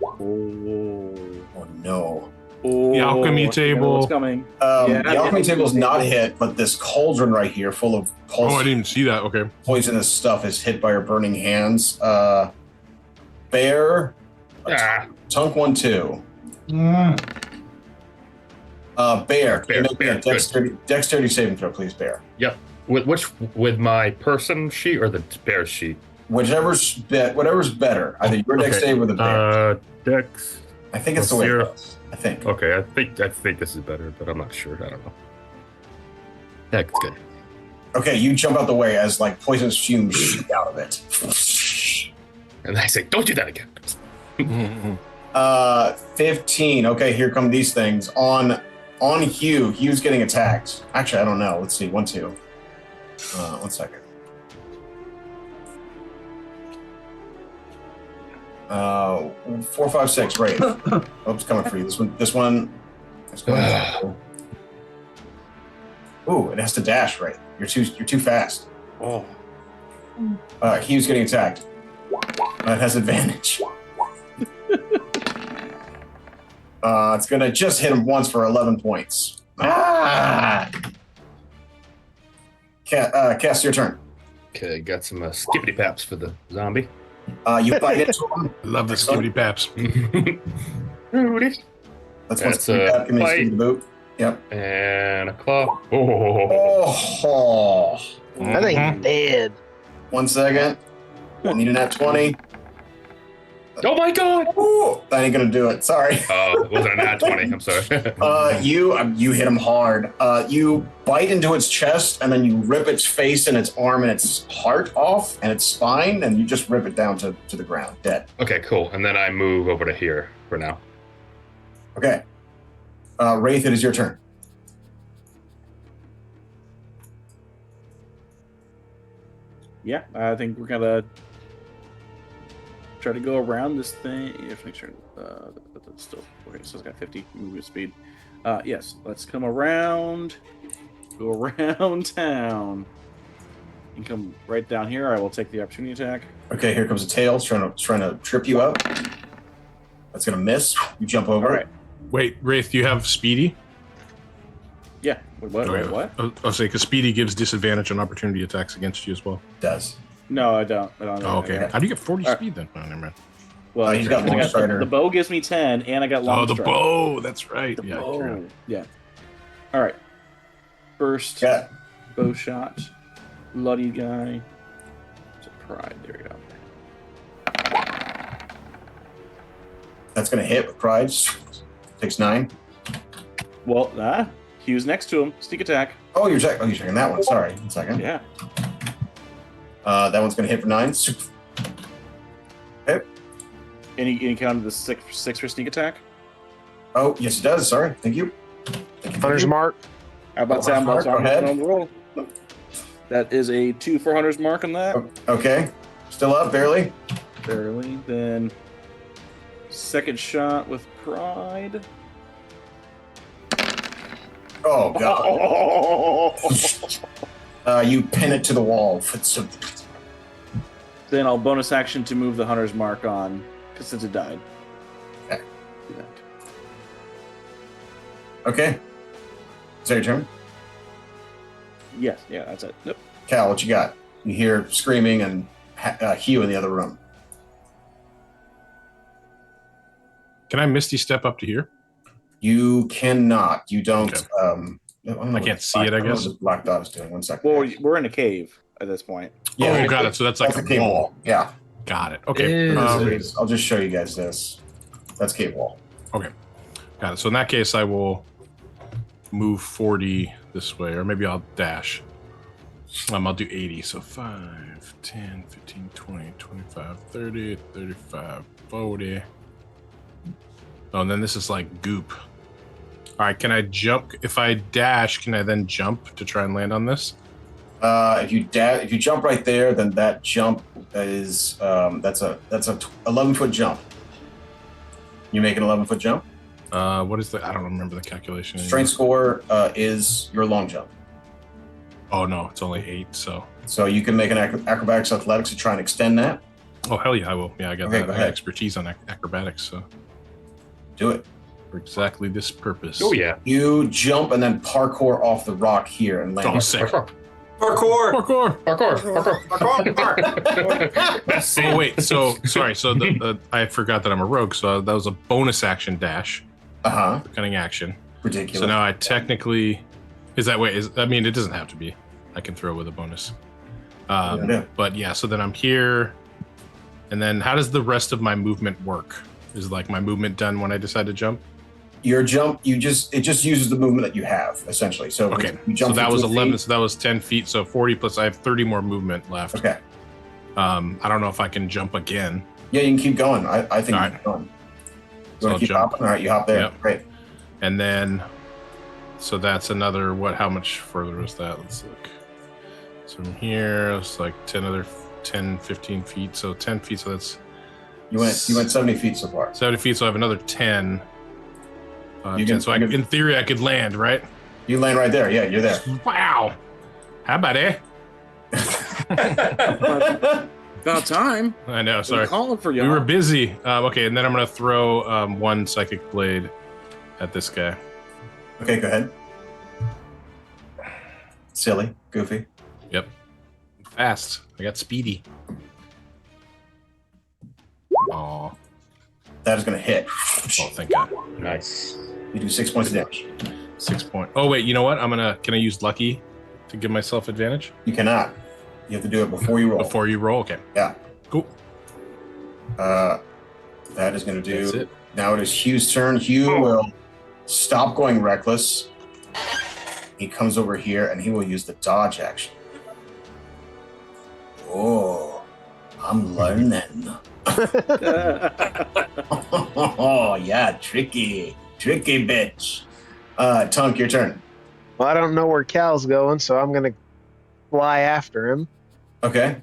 Oh no. Oh, The alchemy I know table. what's coming. The alchemy table is not hit, but this cauldron right here, full of Oh, I didn't see that. Okay. poisonous stuff, is hit by your Burning Hands. Bear. Tunk 1-2. Bear. Can you make me a dexterity saving throw, please, Bear? Yep. With my person sheet or the bear sheet? Whatever's better. Either your dex Okay. save or the bear. Dex. I think it's the way it Zero. goes. I think. Okay, I think this is better, but I'm not sure. I don't know. That's good. Okay, you jump out the way as poisonous fumes shoot out of it. And I say, don't do that again. 15. Okay, here come these things. On Hugh. Hugh's getting attacked. Actually, I don't know. Let's see. 1, 2. 1 second. 4, 5, 6. Wraith. Oops, coming for you. This one. Ooh, it has to dash, right? You're too fast. Oh. Hugh's getting attacked. It has advantage. It's gonna just hit him once for 11 points. Ah! Kest, your turn. Okay, got some skippity paps for the zombie. You bite into him. I love the Excellent. skibbity paps. Rudy. That's one That's skibbity a pap. Give me a bite. skibbity boot. Yep. And a claw. Oh. Oh. That thing's dead. 1 second. I need an at 20. Oh my god! Ooh, that ain't gonna do it. Sorry. Oh, it wasn't an at 20. I'm sorry. You hit him hard. You bite into its chest, and then you rip its face and its arm and its heart off and its spine, and you just rip it down to the ground, dead. Okay, cool. And then I move over to here for now. Okay. Wraith, it is your turn. Yeah, I think we're gonna try to go around this thing. You have to make sure that's still okay. So it's got 50 movement speed. Yes, let's come around, go around town, and come right down here. I will take the opportunity attack. Okay, here comes a tail. It's trying to trip you up. That's gonna miss. You jump over. All right. Wait, Wraith, do you have Speedy? Yeah. Wait, what? I'll say because Speedy gives disadvantage on opportunity attacks against you as well. It does. No, I don't. I don't Oh, okay. Yeah. How do you get 40 All right. speed then? Oh, never mind. Well, He's got long strider. the bow gives me 10, and I got long Oh, the strike. bow. That's right. The Yeah. I bow. forgot. Yeah. All right. First Yeah. bow shot. Bloody guy. It's a pride. There we go. That's gonna hit with pride. Takes 9. Well, Hugh's next to him. Sneak attack. Oh, you're checking that one. Sorry. 1 second. Yeah. That one's gonna hit for 9. Okay. Any counted the six for sneak attack? Oh, yes, it does. Sorry. Thank you. Hunter's mark. How about Hunter's mark, go ahead. on the roll? That is a 2 for Hunter's mark on that. Okay. Still up, barely. Barely. Then second shot with pride. Oh god. You pin it to the wall. Then I'll bonus action to move the Hunter's mark on, because since it died. Okay. Do that. Okay. Is that your turn? Yes, yeah, that's it. Nope. Cal, what you got? You hear screaming and Hugh in the other room. Can I Misty step up to here? You cannot. You don't. Okay. I can't see it, I guess. What the black dot is doing. 1 second. Well, we're in a cave at this point. Oh, got it. So that's like That's a a cave wall. wall. Yeah. Got it. Okay. Is It I'll just show you guys this. That's cave wall. Got it. So in that case, I will move 40 this way, or maybe I'll dash. I'll do 80. So 5, 10, 15, 20, 25, 30, 35, 40. Oh, and then this is like goop. All right, can I jump? If I dash, can I then jump to try and land on this? If you jump right there, then that jump is that's a 11-foot jump. You make an 11-foot jump. What is the? I don't remember the calculation. Strength score is your long jump. Oh no, it's only 8. So you can make an acrobatics athletics to try and extend that. oh hell yeah, I will. Yeah, I got Okay, that. go I got ahead. expertise on acrobatics, so Do it. for exactly this purpose. Oh yeah. You jump and then parkour off the rock here and land. Oh, sick. Parkour. Parkour! Parkour. Oh wait, so sorry. So I forgot that I'm a rogue. So that was a bonus action dash, cunning action. Ridiculous. So now I technically is that way? I mean, it doesn't have to be. I can throw with a bonus. Yeah. But yeah, so then I'm here, and then how does the rest of my movement work? Is like my movement done when I decide to jump? Your jump, it just uses the movement that you have essentially. So Okay, you so jump that was 15 11. feet. So that was 10 feet. So 40 plus. I have 30 more movement left. Okay. I don't know if I can jump again. Yeah, you can keep going. I think All you right. keep going. You So want I'll to keep jump. hopping? All right, you hop there. Yep. Great. And then, so that's another, how much further is that? Let's look. So from here, it's like 10, 15 feet. So 10 feet, so that's You went 70 feet so far. 70 feet, so I have another 10. You 10. can- So you can- in theory, I could land, right? You land right there. Yeah, you're there. Wow. How about it? About time. I know, We're sorry. calling for you. We were busy. Okay, and then I'm going to throw one psychic blade at this guy. Okay, go ahead. Silly, goofy. Yep. Fast. I got speedy. Oh, That is going to hit. thank God. Nice. You do 6 points of damage. 6 point. Oh wait, you know what? Can I use lucky to give myself advantage? You cannot. You have to do it before you roll. Before you roll? Okay. Yeah. Cool. That is going to That's do. it. Now it is Hugh's turn. Hugh will stop going reckless. He comes over here and he will use the dodge action. Oh, I'm learning. Oh, yeah, tricky bitch. Tunk, your turn. Well, I don't know where Cal's going, so I'm gonna fly after him. Okay.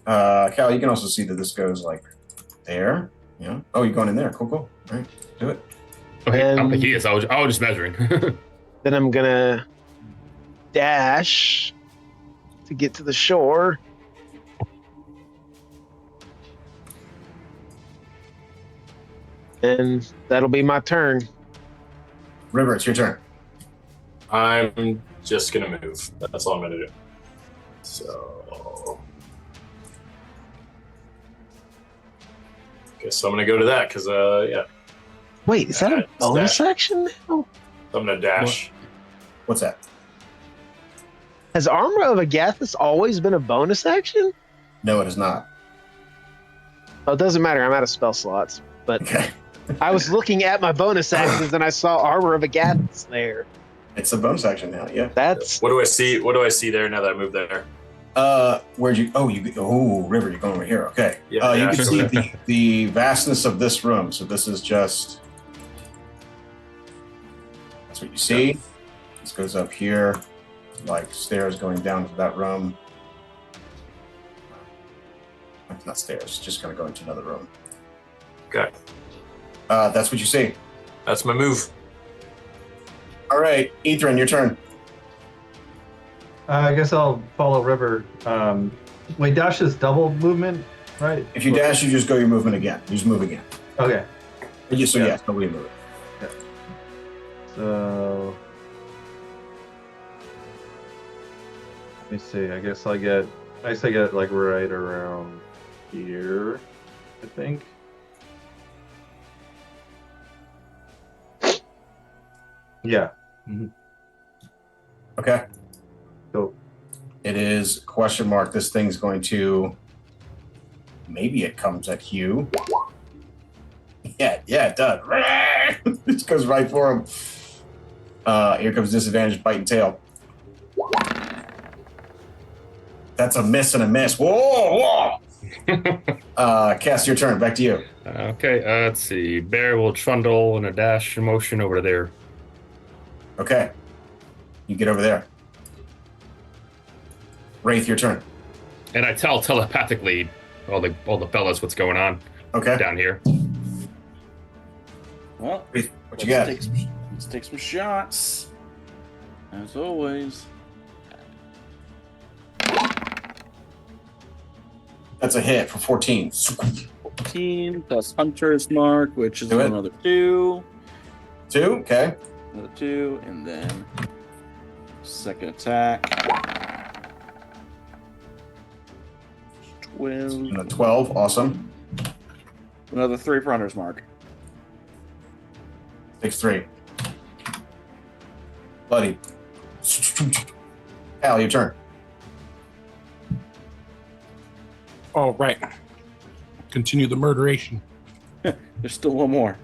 Cal, you can also see that this goes like there. Yeah. Oh, you're going in there. Cool. All right, do it. Okay, I don't And- think he is. I was just measuring. Then I'm gonna dash to get to the shore. And that'll be my turn. River, it's your turn. I'm just gonna move. That's all I'm gonna do. So, guess I'm gonna go to that because yeah, Wait, is that a It's bonus dash. action now? I'm gonna dash. What's that? Has Armor of Agathis always been a bonus action? No, it is not. Oh, it doesn't matter. I'm out of spell slots. But Okay. I was looking at my bonus actions and I saw Armor of Agathis there. It's a bonus action now. Yeah. That's What do I see? What do I see there now that I moved there? Where'd you? Oh, River, you're going over here. Okay. Yeah, you yeah, can sure. see the vastness of this room. So this is just. That's what you see. This goes up here, like stairs going down to that room. Not stairs, just gonna go into another room. Okay, That's what you see. that's my move. All right, Ethren, your turn. I guess I'll follow River. Wait, dash is double movement, right? If you dash, you just go your movement again. You just move again. Okay. So Yeah. yes, nobody move it. So let me see. I guess I get like right around here, I think. Yeah. Okay. Cool. It is question mark. This thing's going to. Maybe it comes at Hugh. Yeah, it does. It just goes right for him. Here comes disadvantage, bite and tail. That's a miss and a miss. Whoa! Kest, your turn. Back to you. Okay, let's see. Bear will trundle in a dash motion over to there. Okay. You get over there. Wraith, your turn. And I tell telepathically all the fellas what's going on Okay. down here. Well, Wraith, what you got? Let's take some shots. As always. That's a hit for 14. 14 plus Hunter's Mark, which is Do it. another 2. 2, okay. Another 2, and then second attack. 12. And a 12, awesome. Another 3 for Hunter's Mark. Takes 3. Buddy. Al, your turn. Oh, right. Continue the murderation. There's still one more.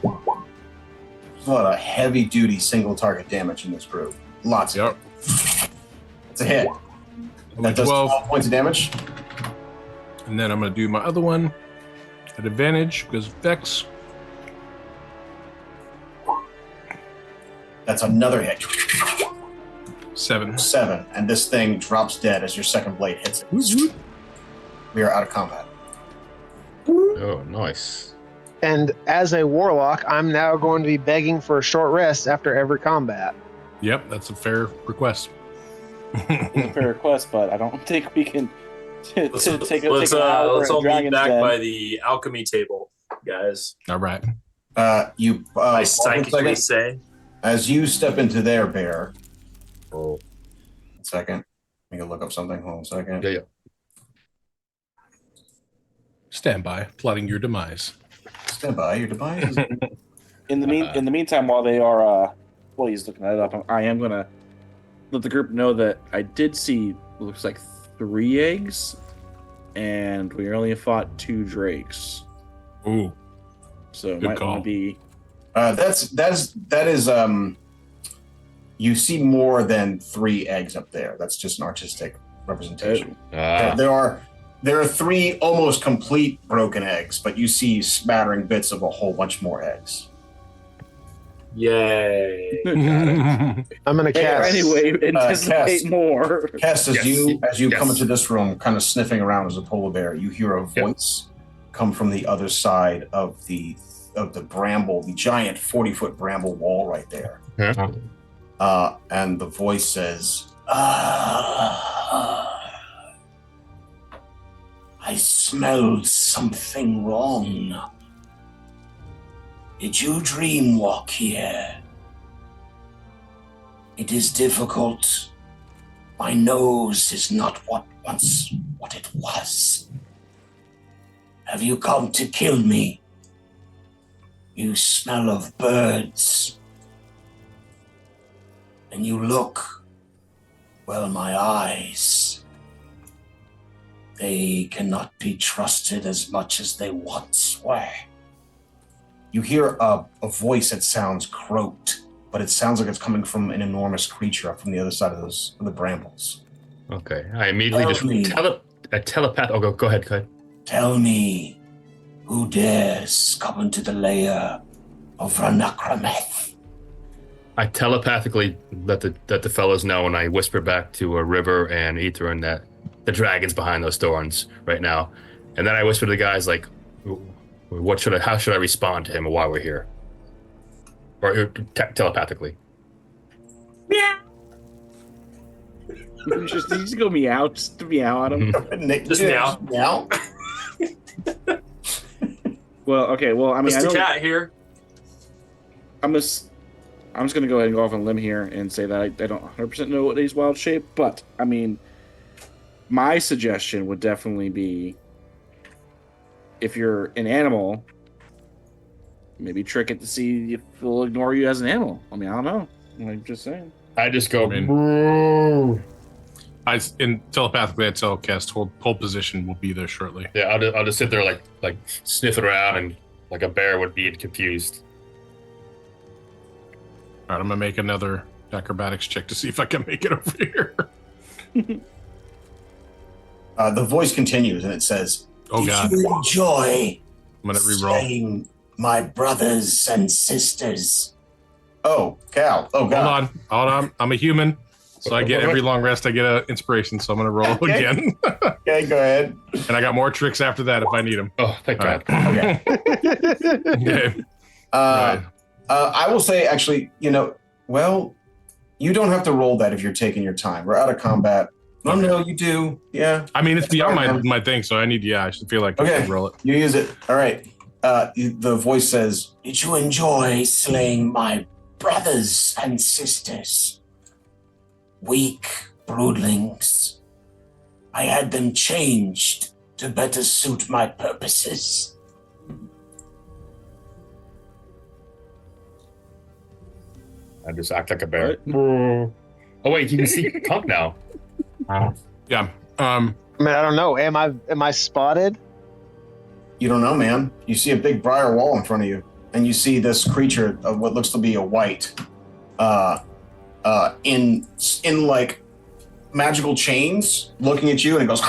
There's a lot of heavy duty single target damage in this group. Lots of Yep. it. It's a hit. That does 12 points of damage. And then I'm going to do my other one at advantage because Vex. That's another hit. 7. 7. And this thing drops dead as your second blade hits it. We are out of combat. Oh, nice. and as a warlock, I'm now going to be begging for a short rest after every combat. Yep, that's a fair request. It's a fair request, but I don't think we can take Let's an hour all in meet Dragon's back Den. by the alchemy table, guys. All right. You I pause a psychically second. say. As you step into their bear. Oh. 1 second. Let me look up something. Hold on a second. Yeah. Stand by, plotting your demise. Stand by. Your demise is In the meantime, while they are while he's looking that up, I am gonna let the group know that I did see looks like 3 eggs, and we only fought 2 drakes. Ooh, So it good might call. want to be. that is you see more than 3 eggs up there. That's just an artistic representation. There are 3 almost complete broken eggs, but you see smattering bits of a whole bunch more eggs. Yay. I'm gonna cast. Anyway, anticipate Kest. more. Kest, as Yes. you Yes. come into this room, kind of sniffing around as a polar bear, you hear a voice come from the other side of the bramble, the giant 40-foot bramble wall right there. Huh? And the voice says, I smelled something wrong. Did you dream walk here? It is difficult. My nose is not what it was. Have you come to kill me? You smell of birds. And you look, well, my eyes, they cannot be trusted as much as they once were. You hear a voice that sounds croaked, but it sounds like it's coming from an enormous creature up from the other side of the brambles. Okay. I immediately telepath. Oh, go ahead. Tell me, who dares come into the lair of Ranakrameth? I telepathically let the fellows know, and I whisper back to a River and Ethren that the dragon's behind those thorns right now. And then I whisper to the guys like, how should I respond to him while we're here? Or telepathically. Meow. just go meow, just to meow at him. Just meow. Meow. Well, okay. Well, I mean, I Mr. know Cat here. I'm just gonna go ahead and go off on a limb here and say that I don't 100% know what he's wild shape, but I mean, my suggestion would definitely be, if you're an animal, maybe trick it to see if it'll ignore you as an animal. I mean, I don't know. I'm just saying. I just go. Telepathically, I tell Kest, hold position. We'll be there shortly. Yeah, I'll just sit there like sniffing around and like a bear would be confused. All right, I'm gonna make another acrobatics check to see if I can make it over here. The voice continues and it says, Oh God! Did you enjoy I'm gonna reroll. slaying my brothers and sisters? Oh, Cal. Oh God. Hold on. I'm a human, so I get every long rest. I get an inspiration, so I'm gonna roll again. Okay, go ahead. And I got more tricks after that if I need them. Oh, thank God. Okay. Okay. I will say, actually, you don't have to roll that if you're taking your time. We're out of combat. Oh, no, you do. Yeah. I mean, it's beyond my thing, so I should feel like I should roll it. You use it. All right. The voice says, did you enjoy slaying my brothers and sisters? Weak broodlings. I had them changed to better suit my purposes. I just act like a bear. Oh wait, you can see Tunk now. Yeah. I mean, I don't know. Am I spotted? You don't know, man. You see a big briar wall in front of you, and you see this creature of what looks to be a white, in like magical chains, looking at you, and it goes,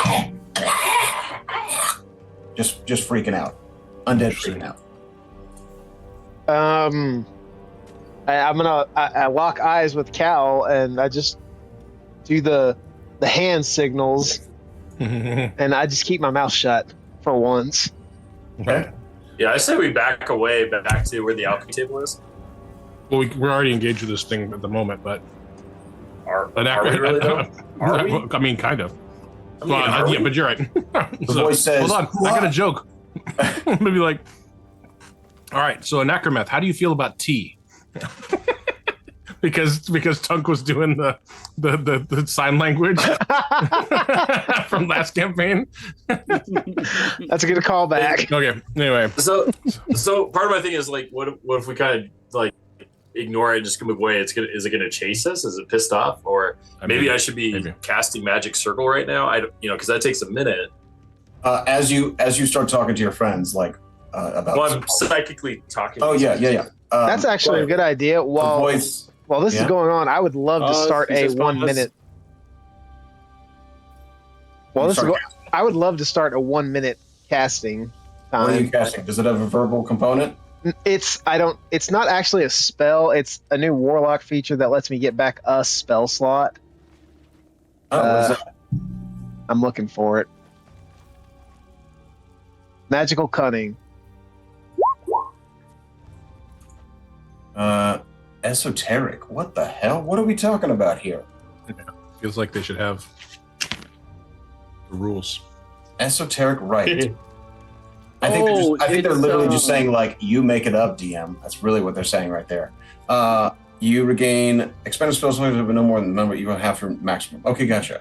just freaking out, undead freaking out. I lock eyes with Cal, and I just do the hand signals, and I just keep my mouth shut for once. Okay. Yeah, I say we back away back to where the alchemy table is. Well, we're already engaged with this thing at the moment, but Are we really though? Are we? I mean, kind of. I mean, are Yeah, we? but you're right. The voice says, "Hold on, I got a joke." Maybe like, All right, so Anachrometh, how do you feel about tea? because Tunk was doing the sign language from last campaign. That's a good callback. Okay. Anyway, so part of my thing is like, what if we kind of like ignore it and just move away? Is it gonna chase us? Is it pissed off? Or maybe I should be casting Magic Circle right now. Because that takes a minute. As you start talking to your friends, like about. Well, I'm psychically talking. Oh yeah. That's actually a good idea. While this is going on, I would love to start a 1 minute. I would love to start a 1 minute casting time. What are you casting? Does it have a verbal component? It's not actually a spell. It's a new Warlock feature that lets me get back a spell slot. Oh, what is that? I'm looking for it. Magical Cunning. Esoteric. What the hell? What are we talking about here? feels like they should have the rules. Esoteric right. I think they're literally just saying like, you make it up, DM. That's really what they're saying right there. You regain expended spell slots, but no more than the number you have for maximum. Okay, gotcha.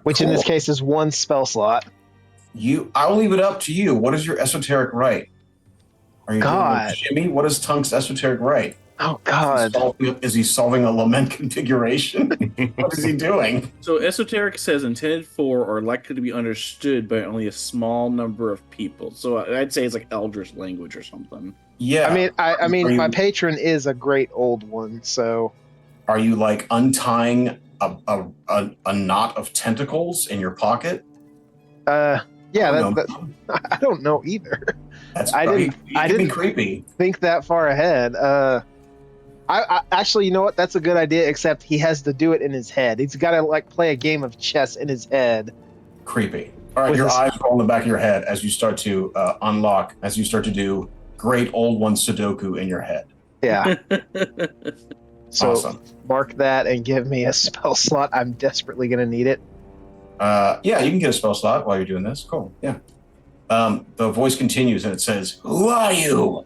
Which in this case is 1 spell slot. I'll leave it up to you. What is your esoteric right? Are you God. doing Jimmy? What is Tunk's esoteric right? Oh God. Is he solving a lament configuration? What is he doing? So esoteric says intended for or likely to be understood by only a small number of people. So I'd say it's like Eldritch language or something. Yeah. I mean, my patron is a great old one. So, are you like untying a knot of tentacles in your pocket? Yeah. I don't know either. I didn't creepy. Think that far ahead. I actually, you know what? That's a good idea. Except he has to do it in his head. He's got to like play a game of chess in his head. Creepy. All right, your eyes roll in the back of your head as you start to unlock. As you start to do great old one Sudoku in your head. Yeah. So awesome. Mark that and give me a spell slot. I'm desperately going to need it. Yeah, you can get a spell slot while you're doing this. Cool. Yeah. The voice continues and it says, "Who are you?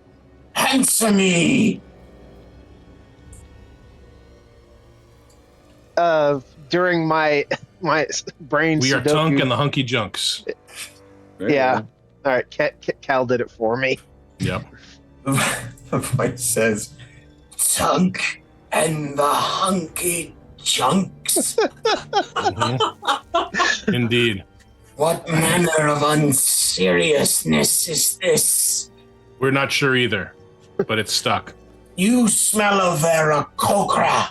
Answer me." During my brain, we are Sudoku, Tunk and the Hunky Junks. Yeah. All right. Cal did it for me. Yep. The voice says, "Tunk and the Hunky Junks." Mm-hmm. Indeed. What manner of unseriousness is this? We're not sure either, but it's stuck. You smell of Veracocra,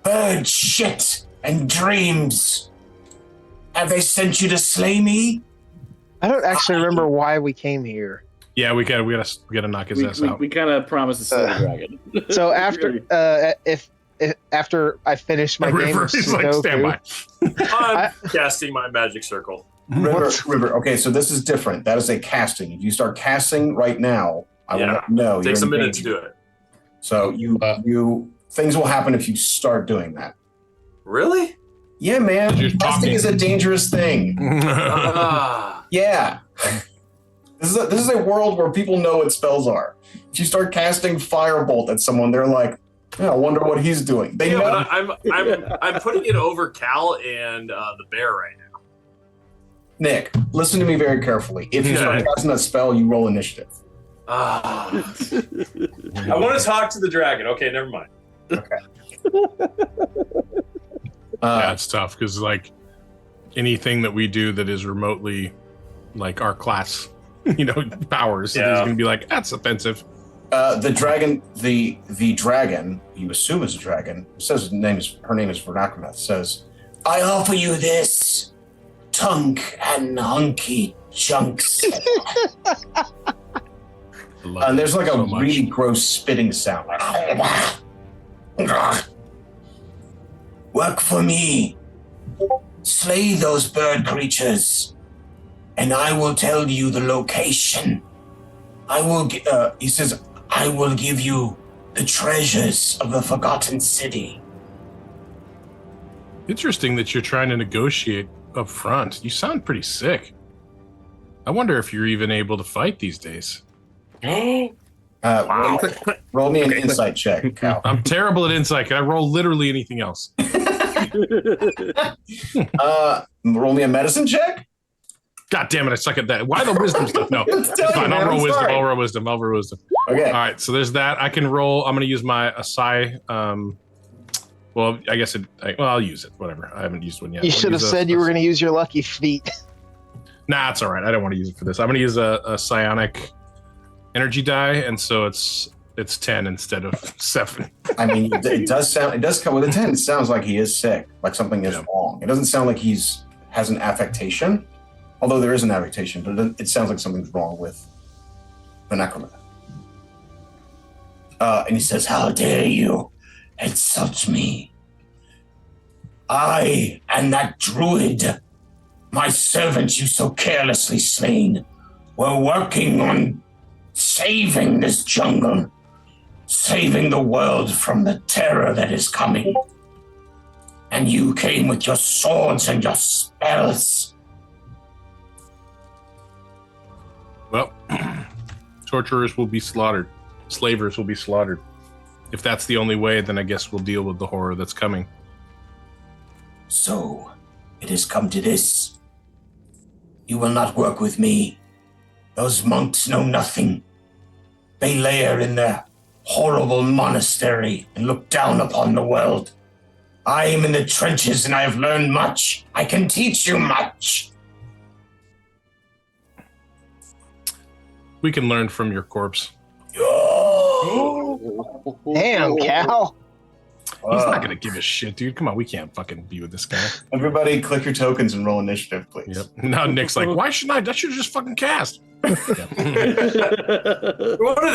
bird shit and dreams. Have they sent you to slay me? I don't actually remember why we came here. Yeah, we gotta knock his ass out. We kind of promised to slay the dragon. So after I finish my game of He's like, stand by. I'm casting my magic circle. River. Okay, so this is different. That is a casting. If you start casting right now, I will let you know. It takes a minute to do it. So you things will happen if you start doing that. Really? Yeah, man. Casting is a dangerous thing. Ah. Yeah. This is a world where people know what spells are. If you start casting Firebolt at someone, they're like, I wonder what he's doing. They know. But I'm putting it over Cal and the bear right now. Nick, listen to me very carefully. If you start casting that spell, you roll initiative. I want to talk to the dragon. Okay, never mind. Okay. Yeah, it's tough because like anything that we do that is remotely like our class, powers, he's gonna be like, that's offensive. The dragon, the dragon, you assume is a dragon, says her name is Vernacrometh, says, "I offer you this, Tunk and Hunky Junks." And there's like a really gross spitting sound. Work for me. Slay those bird creatures, and I will tell you the location. He says, I will give you the treasures of the Forgotten City. Interesting that you're trying to negotiate up front. You sound pretty sick. I wonder if you're even able to fight these days. Wow. Roll me an insight check, Cal. I'm terrible at insight. Can I roll literally anything else? Roll me a medicine check. God damn it! I suck at that. Why the wisdom stuff? No, It's it's fine. man, I'll roll I'm wisdom. sorry. I'll roll wisdom. I'll roll wisdom. Okay. All right. So there's that. I can roll. I'm going to use my Asai. Well, I guess I'll use it. Whatever. I haven't used one yet. You should have said you were going to use your lucky feet. Nah, it's all right. I don't want to use it for this. I'm going to use a psionic energy die, and so it's 10 instead of 7. I mean, it does come with a 10. It sounds like he is sick, like something is wrong. It doesn't sound like has an affectation, although there is an affectation, but it sounds like something's wrong with the necromancer. And he says, "How dare you insult me? I and that druid, my servant you so carelessly slain, were working on saving this jungle, saving the world from the terror that is coming. And you came with your swords and your spells." Well, torturers will be slaughtered. Slavers will be slaughtered. If that's the only way, then I guess we'll deal with the horror that's coming. "So, it has come to this. You will not work with me. Those monks know nothing. They lair in their horrible monastery and look down upon the world. I am in the trenches and I have learned much. I can teach you much." We can learn from your corpse. Damn, Cal. He's not going to give a shit, dude. Come on, we can't fucking be with this guy. Everybody click your tokens and roll initiative, please. Yep. Now Nick's like, why shouldn't I should just fucking cast. We wanted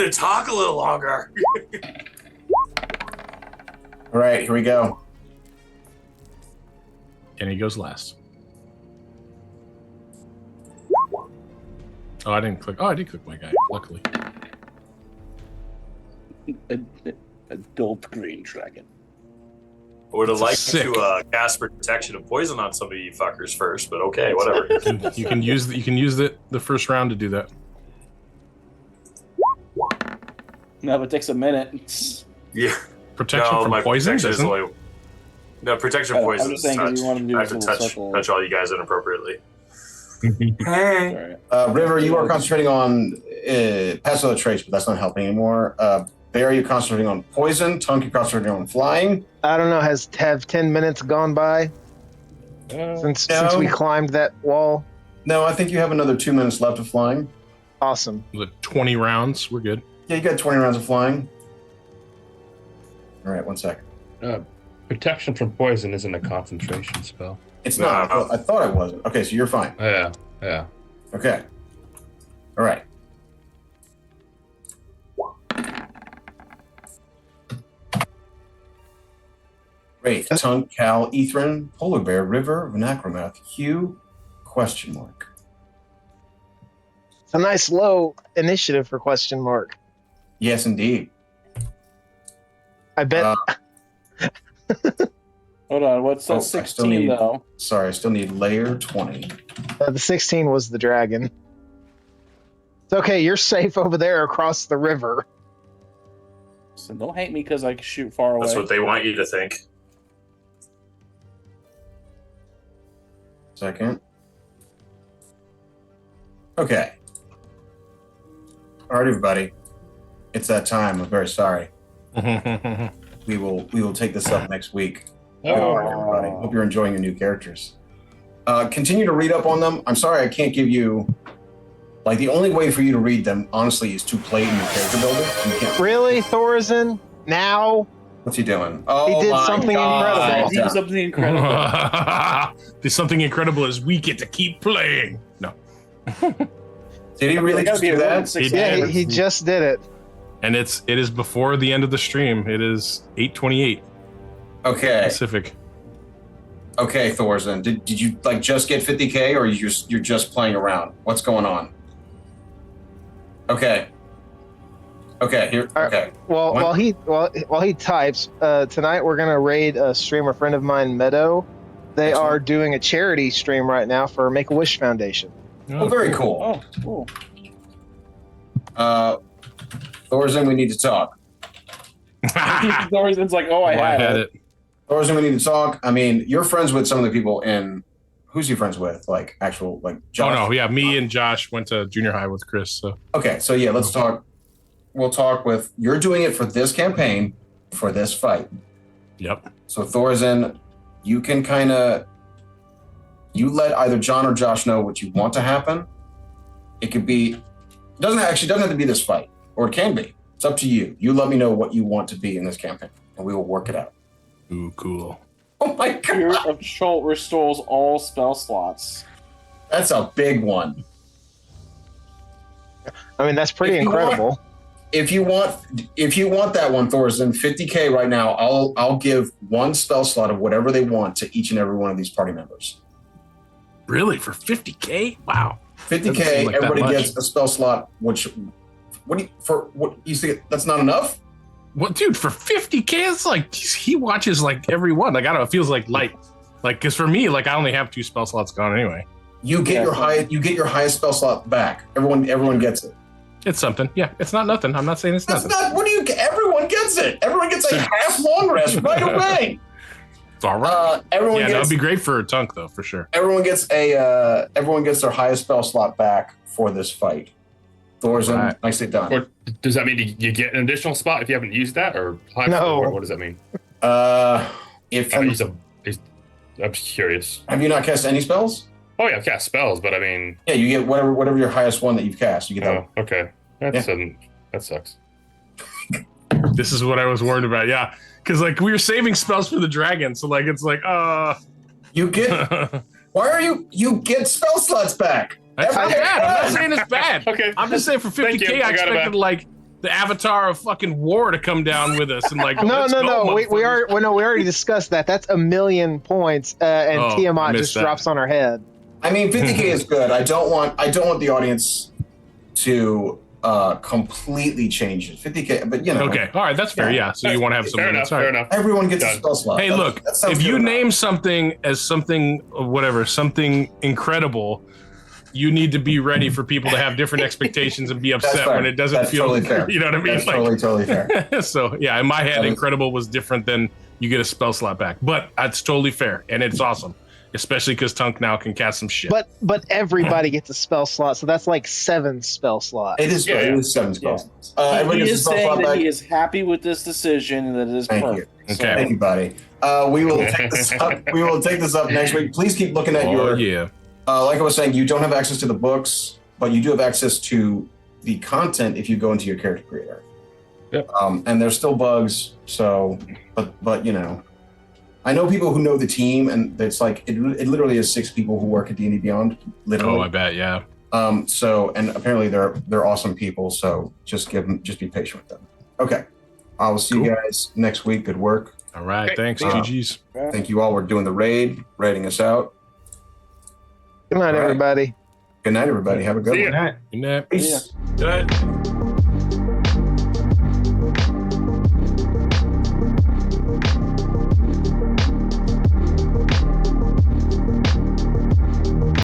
to talk a little longer. All right, here we go. And he goes last. Oh, I didn't click. Oh, I did click my guy, luckily. Adult green dragon. I would have liked Sick. to cast protection of poison on some of you fuckers first, but okay, whatever. You can use the first round to do that. No, but it takes a minute. Yeah. Protection No, from my poison? protection is doesn't- only. No, protection from I'm poison just is saying 'cause touch. you want to do I have this to little circle. touch all you guys inappropriately. Sorry. River, you are concentrating on pass the trace, but that's not helping anymore. Barry, you're concentrating on poison. Tunk, you're concentrating on flying. I don't know. Have 10 minutes gone by since we climbed that wall? No, I think you have another 2 minutes left of flying. Awesome. The 20 rounds, we're good. Yeah, you got 20 rounds of flying. All right, 1 second. Protection from poison isn't a concentration spell. It's not. No. I thought it wasn't. Okay, so you're fine. Yeah. Okay. All right. Wraith, Tunk, Cal, Ethren, Polar Bear, River, Necromancer, Hugh, question mark. It's a nice low initiative for question mark. Yes, indeed. I bet. Hold on, what's that I still 16 need- though? Sorry, I still need layer 20. The 16 was the dragon. It's okay. You're safe over there across the river. So don't hate me because I can shoot far away. That's what they want you to think. Second. Okay. All right, everybody. It's that time. I'm very sorry. We will take this up next week. Good work, everybody. Hope you're enjoying your new characters. Continue to read up on them. I'm sorry I can't give you... Like, the only way for you to read them, honestly, is to play in your character builder. You can't... Really, Thorzen? Now? What's he doing? Oh, He did my something God. incredible. Do something incredible. There's something incredible as we get to keep playing. No. Did he really just do that? Yeah, he just did it. And it is before the end of the stream. It is 8:28 Okay. Pacific. Okay, Thorzen. Did you like just get 50K or you're just playing around? What's going on? Okay. Okay, here. Okay. Well, What? while he types, tonight we're gonna raid a streamer friend of mine, Meadow. They Excellent. are doing a charity stream right now for Make a Wish Foundation. Oh, very cool. Oh, cool. Thorzen, we need to talk. Thorzen's like, oh, I had it. Thorzen, we need to talk. I mean, you're friends with some of the people in. Who's he friends with? Like actual, like Josh? Oh no, yeah, me and Josh went to junior high with Chris. So okay, so yeah, let's talk. We'll talk with. You're doing it for this campaign, for this fight. Yep. So Thorzen, you can kind of. You let either John or Josh know what you want to happen. It could be. It doesn't have to be this fight, or it can be. It's up to you. You let me know what you want to be in this campaign, and we will work it out. Ooh, cool. Oh my god! Fear of Chult restores all spell slots. That's a big one. I mean, that's pretty incredible. If you want that one, Thorzen, 50K right now. I'll give one spell slot of whatever they want to each and every one of these party members. Really, for 50K? Wow. 50K. Like everybody gets a spell slot. What you think? That's not enough? What, dude? For 50K, it's like he watches like every one. Like I don't know. It feels like light. Like because for me, like I only have 2 spell slots gone anyway. You get your highest spell slot back. Everyone gets it. It's something. Yeah, it's not nothing. I'm not saying it's nothing. What do you? Everyone gets it. Everyone gets a half long rest right away. It's all right. Everyone yeah, gets, that'd be great for Tunk though, for sure. Everyone gets their highest spell slot back for this fight. Thorzen, right. Nicely done. Or does that mean you get an additional spot if you haven't used that, or No. What does that mean? If I'm curious. Have you not cast any spells? Oh yeah, I've cast spells, but I mean, yeah, you get whatever your highest one that you've cast. You get that. Oh, okay, that sucks. This is what I was worried about. Yeah, because like we were saving spells for the dragon, so like it's like you get. Why are you get spell slots back? That's not bad. I'm not saying it's bad. Okay, I'm just saying for 50K, I expected like the avatar of fucking war to come down with us and like. No. We already discussed that. That's 1,000,000 points, and Tiamat just drops on her head. I mean, 50K is good. I don't want the audience to completely change it. 50K, but you know. Okay, all right, that's fair. Yeah, so you want to have some limits. Fair enough. Everyone gets a spell slot. Hey, look, if you name something as something incredible, you need to be ready for people to have different expectations and be upset when it doesn't feel. Totally fair. You know what I mean? That's totally fair. So yeah, in my head, incredible was different than you get a spell slot back, but that's totally fair and it's awesome. Especially because Tunk now can cast some shit. But everybody gets a spell slot, so that's like 7 spell slots. It is 7 spell slots. He is saying that he is happy with this decision and that it is perfect. Okay. Thank you, buddy. We will take this up. We will take this up next week. Please keep looking at your. Yeah. Like I was saying, you don't have access to the books, but you do have access to the content if you go into your character creator. Yep. And there's still bugs. So, but you know. I know people who know the team, and it's like it literally is 6 people who work at D&D Beyond. Literally. Oh, I bet, yeah. So, and apparently they're awesome people. So just be patient with them. Okay, I will see you guys next week. Good work. All right, thanks. GG's. Thank you all. We're doing the raiding us out. Good night, everybody. Good night, everybody. Have a good one. Good night. Peace. Good night.